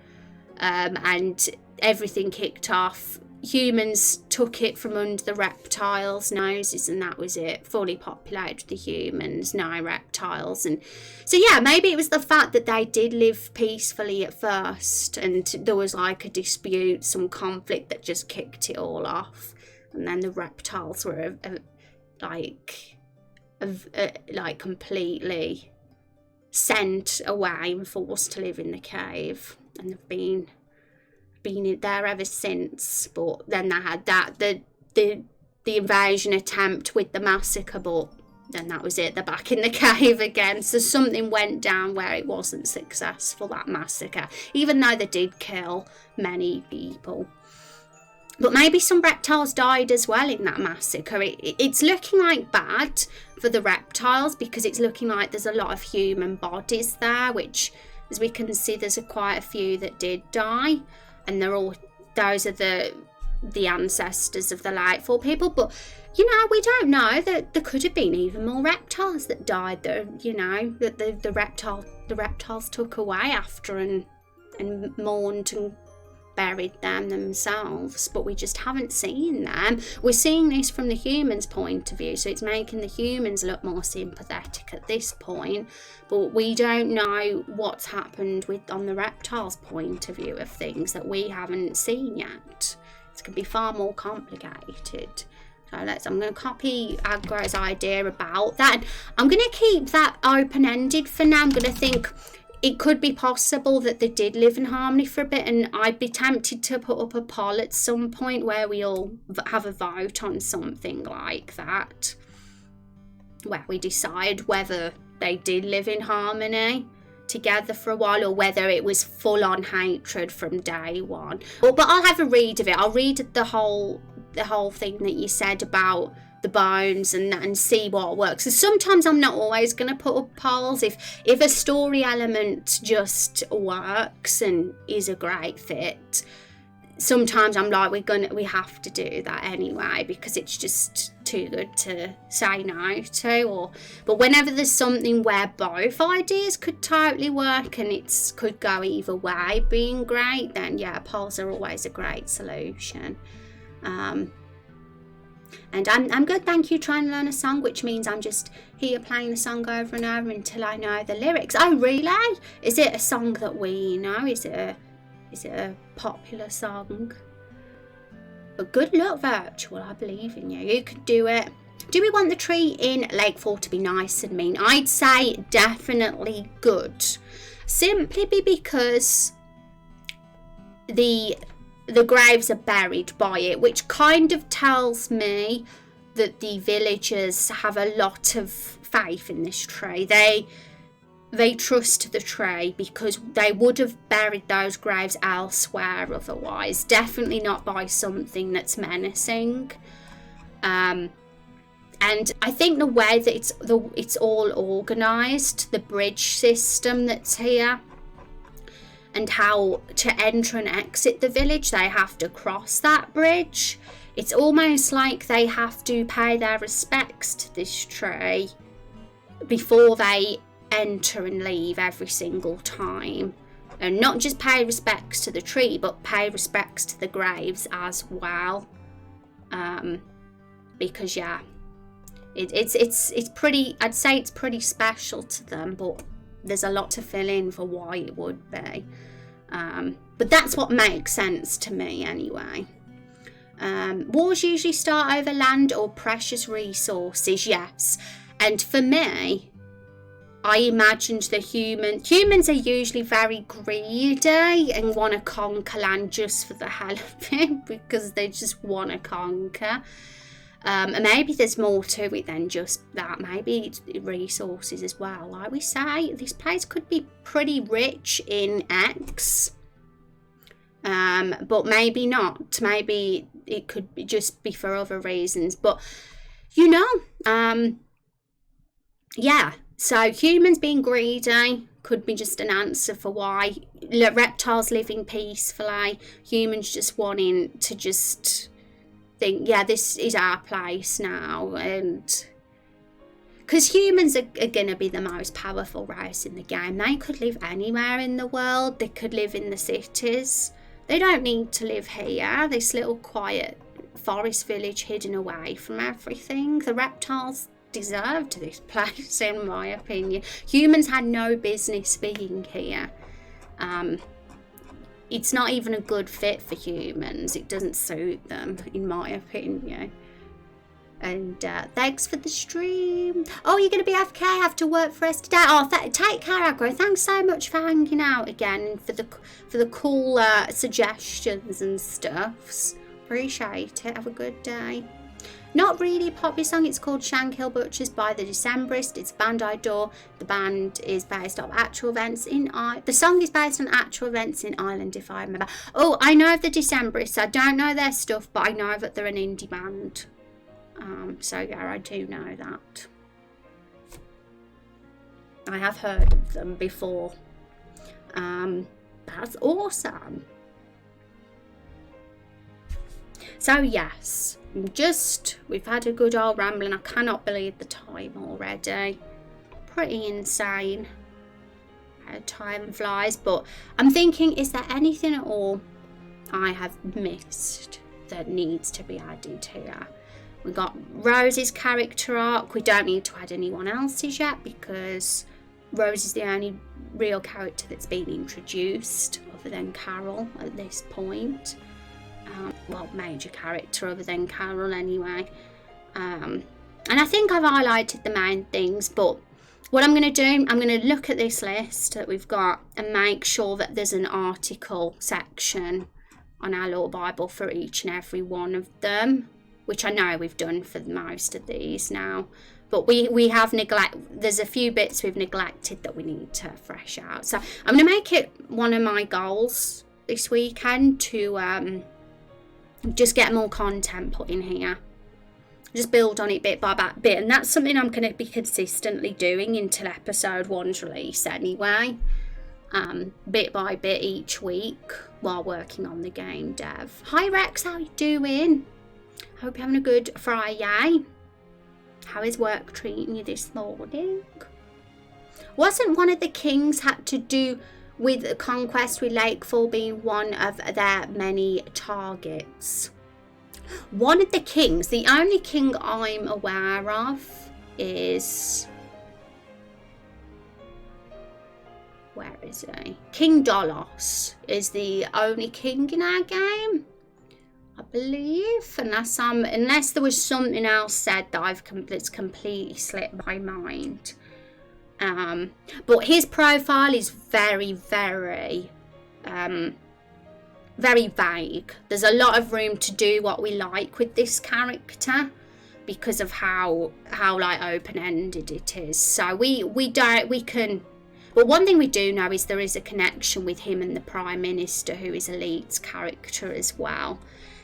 and everything kicked off. Humans took it from under the reptiles' noses, and that was it. Fully populated the humans, no reptiles. And so yeah, maybe it was the fact that they did live peacefully at first, and there was like a dispute, some conflict that just kicked it all off, and then the reptiles were completely sent away and forced to live in the cave, and they've been there ever since. But then they had the invasion attempt with the massacre, but then that was it. They're back in the cave again. So something went down where it wasn't successful, that massacre, even though they did kill many people. But maybe some reptiles died as well in that massacre. It's looking like bad for the reptiles, because it's looking like there's a lot of human bodies there, which, as we can see, there's quite a few that did die, and those are the ancestors of the Lightfall people. But you know, we don't know, that there could have been even more reptiles that died, that, you know, that the reptiles took away after and mourned and buried them themselves, but we just haven't seen them. We're seeing this from the humans' point of view, so it's making the humans look more sympathetic at this point, but we don't know what's happened on the reptiles' point of view of things that we haven't seen yet. It's going to be far more complicated. So I'm going to copy Agro's idea about that. I'm going to keep that open-ended for now. I'm going to think it could be possible that they did live in harmony for a bit, and I'd be tempted to put up a poll at some point where we all have a vote on something like that, where we decide whether they did live in harmony together for a while, or whether it was full-on hatred from day one. But I'll have a read of it. I'll read the whole thing that you said about the bones and see what works. So sometimes I'm not always going to put up polls. If a story element just works and is a great fit, sometimes I'm like, we have to do that anyway, because it's just too good to say no to. But whenever there's something where both ideas could totally work and it could go either way being great, then yeah, polls are always a great solution. And I'm good, thank you, trying to learn a song, which means I'm just here playing the song over and over until I know the lyrics. Oh, really? Is it a song that we know? Is it a popular song? But good luck, Virtual. I believe in you. You could do it. Do we want the tree in Lakefall to be nice and mean? I'd say definitely good. Simply because the graves are buried by it, which kind of tells me that the villagers have a lot of faith in this tree. They trust the tree, because they would have buried those graves elsewhere otherwise. Definitely not by something that's menacing. And I think the way that it's all organised, the bridge system that's here, and how to enter and exit the village, they have to cross that bridge. It's almost like they have to pay their respects to this tree before they enter and leave every single time. And not just pay respects to the tree, but pay respects to the graves as well. Because yeah, it's pretty, I'd say it's pretty special to them, but there's a lot to fill in for why it would be. But that's what makes sense to me anyway. Wars usually start over land or precious resources, yes. And for me, I imagined humans are usually very greedy and want to conquer land just for the hell of it, because they just want to conquer. And maybe there's more to it than just that. Maybe it's resources as well. Like we say, this place could be pretty rich in X, but maybe not. Maybe it could just be for other reasons. But you know, yeah. So humans being greedy could be just an answer for why reptiles living peacefully, humans just wanting to just think, yeah, this is our place now. And because humans are going to be the most powerful race in the game. They could live anywhere in the world. They could live in the cities. They don't need to live here, this little quiet forest village hidden away from everything. The reptiles deserved this place, in my opinion. Humans had no business being here. It's not even a good fit for humans. It doesn't suit them, in my opinion. And thanks for the stream. Oh, you're going to be AFK after work for us today. Oh, take care, Aggro. Thanks so much for hanging out again and for the cool suggestions and stuffs. Appreciate it. Have a good day. Not really a popular song. It's called Shankill Butchers by the Decemberists. It's a band I adore. The band is based on actual events in Ireland. The song is based on actual events in Ireland, if I remember. Oh, I know of the Decemberists. I don't know their stuff, but I know that they're an indie band. So yeah, I do know that. I have heard of them before. That's awesome. So yes, we've had a good old rambling. I cannot believe the time already. Pretty insane how time flies. But I'm thinking, is there anything at all I have missed that needs to be added here? We got Rose's character arc. We don't need to add anyone else's yet because Rose is the only real character that's been introduced other than Carol at this point. Well, major character other than Carol anyway. And I think I've highlighted the main things, but what I'm going to do, I'm going to look at this list that we've got and make sure that there's an article section on our Law Bible for each and every one of them, which I know we've done for most of these now, but we have there's a few bits we've neglected that we need to fresh out. So I'm going to make it one of my goals this weekend to just get more content put in here, just build on it bit by bit, and that's something I'm going to be consistently doing until episode 1's release anyway, bit by bit each week while working on the game dev. Hi Rex, how you doing? Hope you're having a good Friday. How is work treating you this morning? Wasn't one of the kings had to do with a conquest with Lakefall being one of their many targets? One of the kings, the only king I'm aware of is... where is he? King Dolos is the only king in our game, I believe, unless there was something else said that that's completely slipped my mind. But his profile is very, very, very vague. There's a lot of room to do what we like with this character because of how like open-ended it is. So we can. But one thing we do know is there is a connection with him and the Prime Minister, who is Elite's character as well.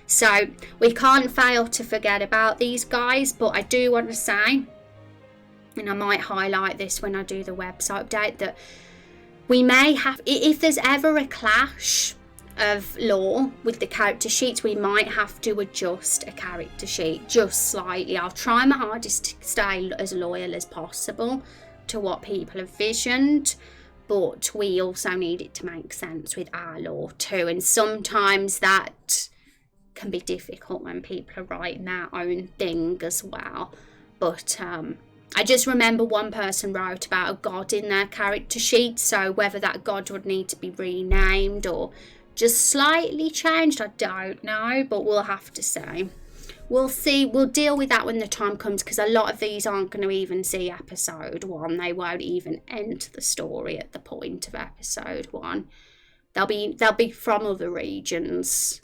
So we can't fail to forget about these guys. But I do want to say, and I might highlight this when I do the website update, that we may have, if there's ever a clash of lore with the character sheets, we might have to adjust a character sheet just slightly. I'll try my hardest to stay as loyal as possible to what people have visioned, but we also need it to make sense with our lore too, and sometimes that can be difficult when people are writing their own thing as well. But I just remember one person wrote about a god in their character sheet, so whether that god would need to be renamed or just slightly changed, I don't know, but we'll have to see. We'll see. We'll deal with that when the time comes, because a lot of these aren't going to even see episode 1. They won't even enter the story at the point of episode 1. They'll be from other regions,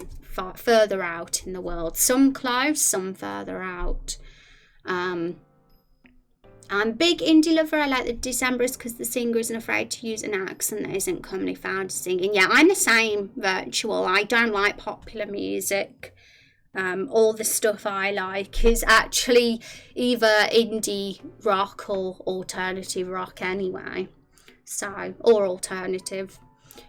further out in the world. Some close, some further out. I'm a big indie lover. I like the Decemberists because the singer isn't afraid to use an accent that isn't commonly found singing. Yeah, I'm the same, Virtual. I don't like popular music. All the stuff I like is actually either indie rock or alternative rock anyway. So, or alternative.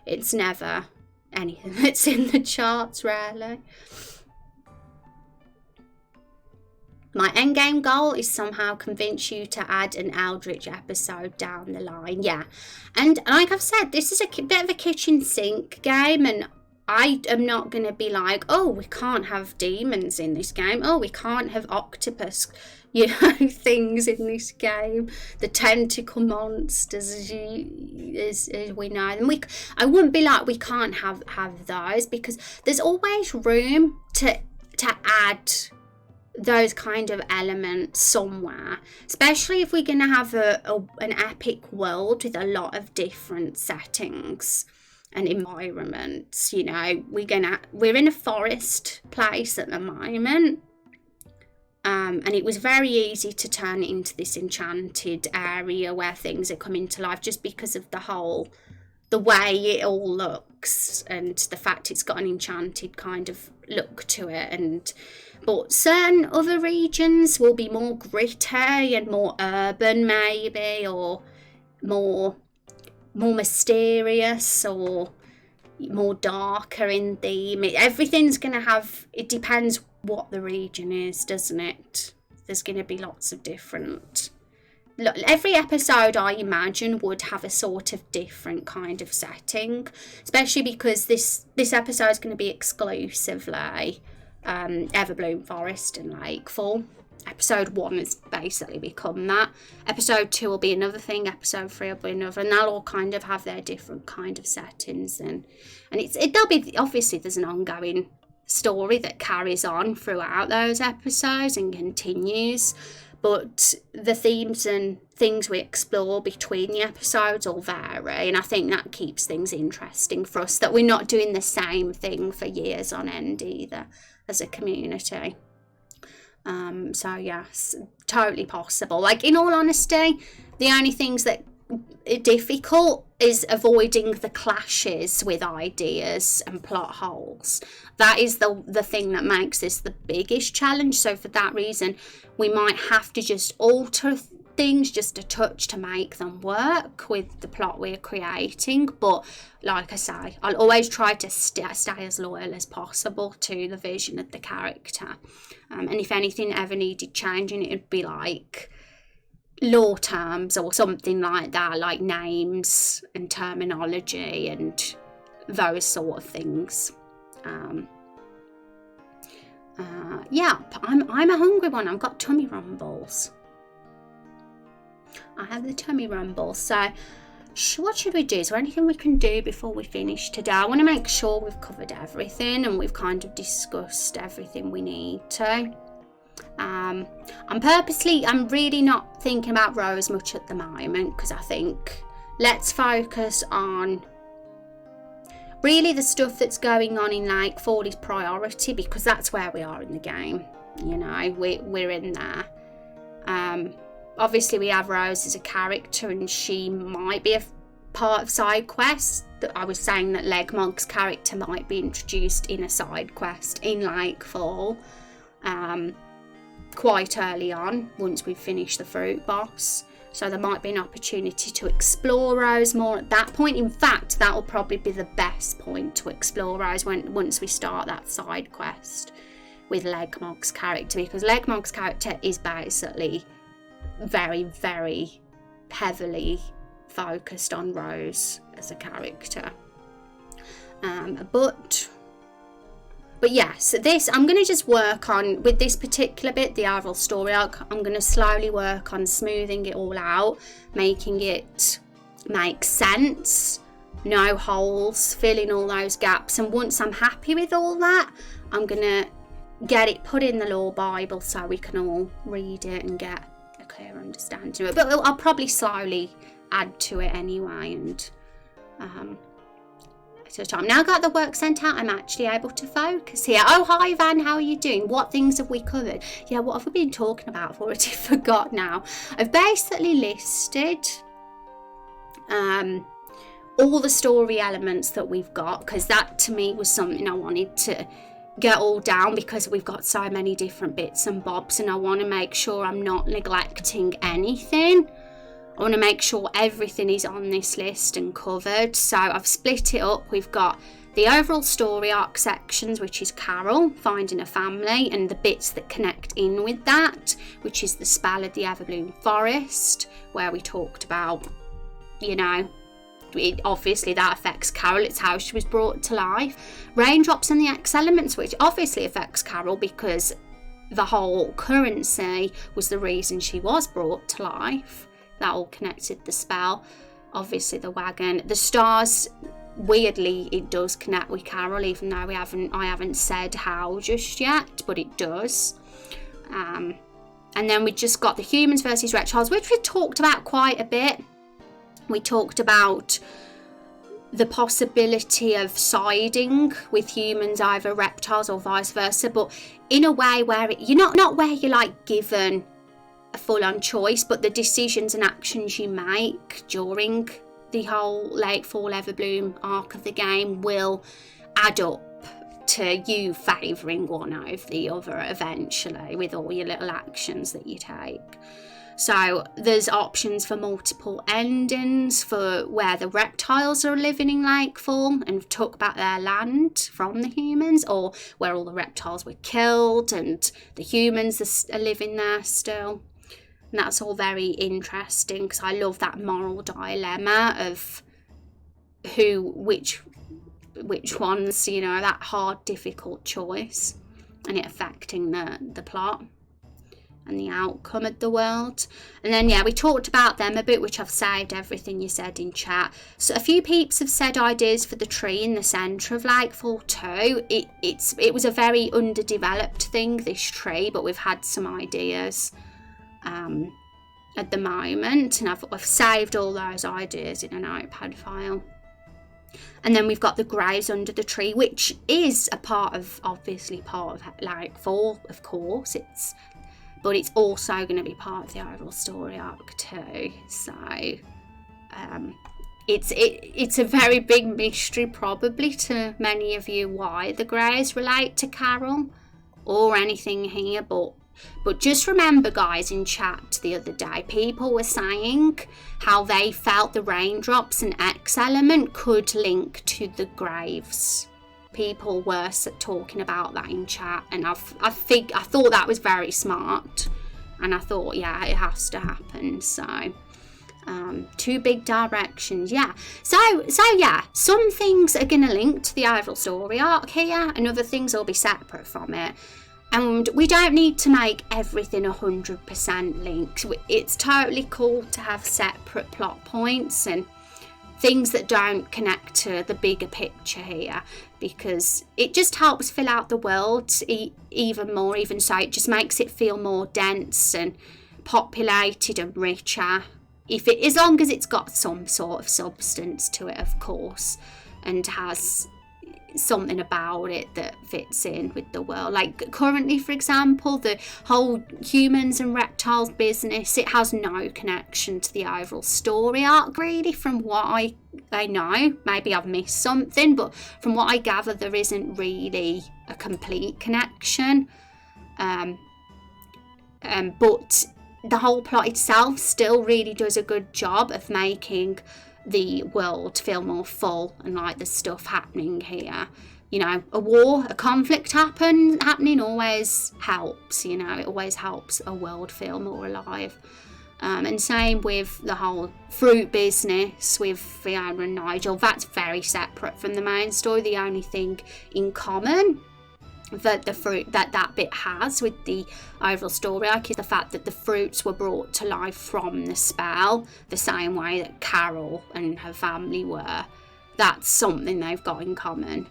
It's never anything that's in the charts, really. My endgame goal is somehow convince you to add an Eldritch episode down the line. Yeah, and like I've said, this is a bit of a kitchen sink game, and I am not going to be like, oh, we can't have demons in this game. Oh, we can't have octopus, things in this game. The tentacle monsters, as we know them. I wouldn't be like, we can't have those, because there's always room to add those kind of elements somewhere, especially if we're going to have an epic world with a lot of different settings and environments. You know, we're in a forest place at the moment, and it was very easy to turn it into this enchanted area where things are coming to life, just because of the way it all looks and the fact it's got an enchanted kind of look to it. But certain other regions will be more gritty and more urban, maybe, or more mysterious, or more darker in theme. Everything's going to have, it depends what the region is, doesn't it? There's going to be lots of different, every episode I imagine would have a sort of different kind of setting, especially because this episode is going to be exclusively Everbloom Forest and Lakefall. Episode 1 has basically become that. Episode 2 will be another thing. Episode 3 will be another, and they'll all kind of have their different kind of settings. And there'll be, obviously there's an ongoing story that carries on throughout those episodes and continues. But the themes and things we explore between the episodes all vary, and I think that keeps things interesting for us, that we're not doing the same thing for years on end either as a community. So yes, totally possible. Like, in all honesty, the only things that are difficult is avoiding the clashes with ideas and plot holes. That is the thing that makes this the biggest challenge. So for that reason, we might have to just alter things just a touch to make them work with the plot we're creating. But like I say, I'll always try to stay as loyal as possible to the vision of the character. And if anything ever needed changing, it'd be like law terms or something like that, like names and terminology and those sort of things. Yeah, I'm a hungry one. I've got tummy rumbles. I have the tummy rumble. So what should we do? Is there anything we can do before we finish today? I want to make sure we've covered everything and we've kind of discussed everything we need to. I'm really not thinking about Rose much at the moment, because I think let's focus on really the stuff that's going on in Lakefall is priority, because that's where we are in the game. You know, we're in there. Obviously we have Rose as a character, and she might be a part of side quest. I was saying that Legmog's character might be introduced in a side quest in Lakefall quite early on, once we've finished the fruit boss. So there might be an opportunity to explore Rose more at that point. In fact, that will probably be the best point to explore Rose once we start that side quest with Legmog's character, because Legmog's character is basically very, very heavily focused on Rose as a character. But yes, I'm going to just work on, with this particular bit, the overall story arc, I'm going to slowly work on smoothing it all out, making it make sense, no holes, filling all those gaps. And once I'm happy with all that, I'm going to get it put in the Lore Bible so we can all read it and get a clear understanding of it. But I'll probably slowly add to it anyway, and time. Now I got the work sent out, I'm actually able to focus here. Oh, hi Van, how are you doing? What things have we covered? Yeah, what have we been talking about? I've already forgot now. I've basically listed all the story elements that we've got, because that to me was something I wanted to get all down, because we've got so many different bits and bobs, and I want to make sure I'm not neglecting anything. I want to make sure everything is on this list and covered. So I've split it up. We've got the overall story arc sections, which is Carol finding a family, and the bits that connect in with that, which is the spell of the Everbloom Forest, where we talked about, you know, obviously that affects Carol. It's how she was brought to life. Raindrops and the X elements, which obviously affects Carol, because the whole currency was the reason she was brought to life. That all connected the spell. Obviously the wagon, the stars, weirdly it does connect with Carol, even though I haven't said how just yet, but it does. And then we just got the humans versus reptiles, which we talked about quite a bit. We talked about the possibility of siding with humans, either reptiles or vice versa, but in a way where you're not where you're like given a full-on choice, but the decisions and actions you make during the whole late fall everbloom arc of the game will add up to you favouring one over the other eventually with all your little actions that you take. So there's options for multiple endings for where the reptiles are living in Lakefall and took back their land from the humans, or where all the reptiles were killed and the humans are living there still. And that's all very interesting because I love that moral dilemma of which ones, you know, that hard, difficult choice and it affecting the plot and the outcome of the world. And then, yeah, we talked about them a bit, which I've saved everything you said in chat. So a few peeps have said ideas for the tree in the centre of Lakefall too. It was a very underdeveloped thing, this tree, but we've had some ideas at the moment, and I've saved all those ideas in an notepad file. And then we've got the graves under the tree, which is obviously part of Lakefall, of course. But it's also going to be part of the overall story arc too. So it's a very big mystery probably to many of you why the graves relate to Carol or anything here, but just remember, guys, in chat the other day, people were saying how they felt the raindrops and X element could link to the graves. People were talking about that in chat, and I thought that was very smart, and I thought, yeah, it has to happen. So two big directions, yeah. So yeah, some things are going to link to the overall story arc here, and other things will be separate from it. And we don't need to make everything 100% linked. It's totally cool to have separate plot points and things that don't connect to the bigger picture here, because it just helps fill out the world even more. Even so, it just makes it feel more dense and populated and richer, as long as it's got some sort of substance to it, of course, and has something about it that fits in with the world. Like currently, for example, the whole humans and reptiles business, it has no connection to the overall story arc really, from what I know. Maybe I've missed something, but from what I gather, there isn't really a complete connection. But the whole plot itself still really does a good job of making the world feel more full, and like the stuff happening here, you know, a conflict happening always helps, you know, it always helps a world feel more alive. And same with the whole fruit business with Fiona and Nigel. That's very separate from the main story. The only thing in common that the fruit that bit has with the overall story arc is the fact that the fruits were brought to life from the spell, the same way that Carol and her family were. That's something they've got in common.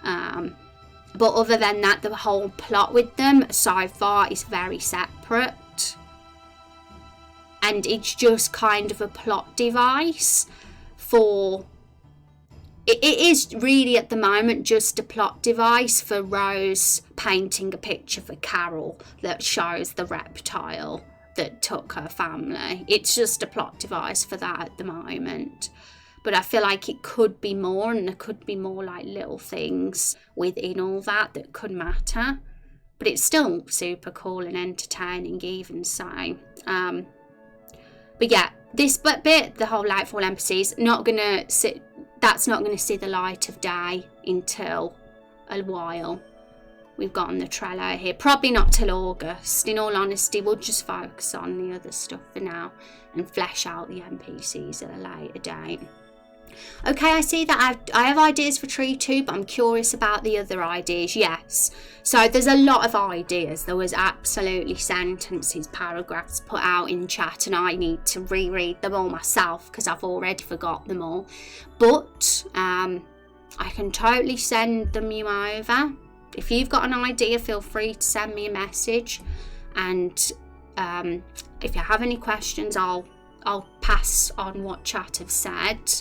But other than that, the whole plot with them so far is very separate, and it's just kind of a plot device for. It is really at the moment just a plot device for Rose painting a picture for Carol that shows the reptile that took her family. It's just a plot device for that at the moment. But I feel like it could be more, and there could be more like little things within all that could matter. But it's still super cool and entertaining even so. But yeah, this bit, the whole Lightfall NPCs, that's not going to see the light of day until a while. We've got on the Trello here, probably not till August. In all honesty, we'll just focus on the other stuff for now and flesh out the NPCs at a later date. Okay, I see that I have ideas for Tree 2, but I'm curious about the other ideas. Yes, so there's a lot of ideas. There was absolutely sentences, paragraphs put out in chat, and I need to reread them all myself because I've already forgot them all. But I can totally send them you over. If you've got an idea, feel free to send me a message. And if you have any questions, I'll pass on what chat have said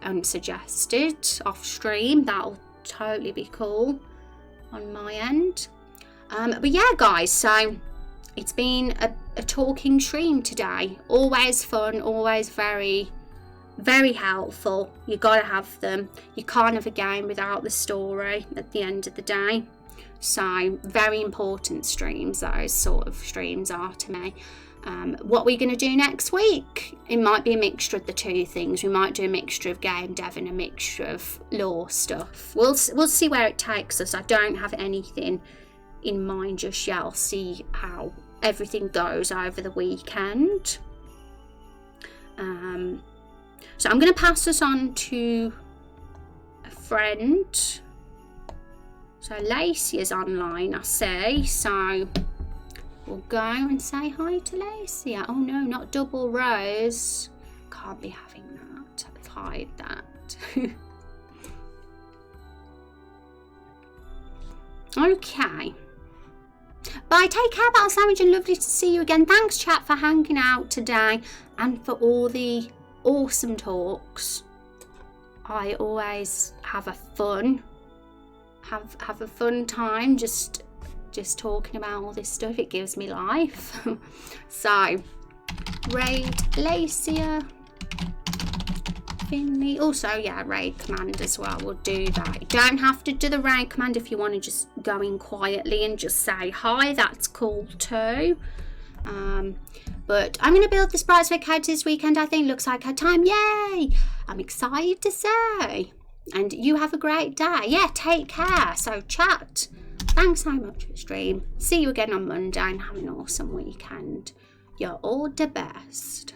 and suggested off stream. That'll totally be cool on my end. But yeah, guys, so it's been a talking stream today. Always fun, always very, very helpful. You gotta have them. You can't have a game without the story at the end of the day. So very important streams, those sort of streams are to me. What we're going to do next week, it might be a mixture of the two things. We might do a mixture of game dev and a mixture of lore stuff. We'll see where it takes us. I don't have anything in mind just yet. I'll see how everything goes over the weekend. So I'm going to pass this on to a friend. So Lacey is online, I see. So we'll go and say hi to Lacey. Oh no, not double rose. Can't be having that. I've hide that. Okay. Bye, take care, Battle Sandwich, and lovely to see you again. Thanks, chat, for hanging out today and for all the awesome talks. I always have a fun time just talking about all this stuff. It gives me life. So raid Lacia, Finley, also yeah, raid command as well. We'll do that. You don't have to do the raid command if you want to just go in quietly and just say hi. That's cool too. But I'm going to build this Bright Cage this weekend. I think looks like her time. Yay! I'm excited to say. And you have a great day. Yeah, take care. So chat, thanks so much for the stream. See you again on Monday and have an awesome weekend. You're all the best.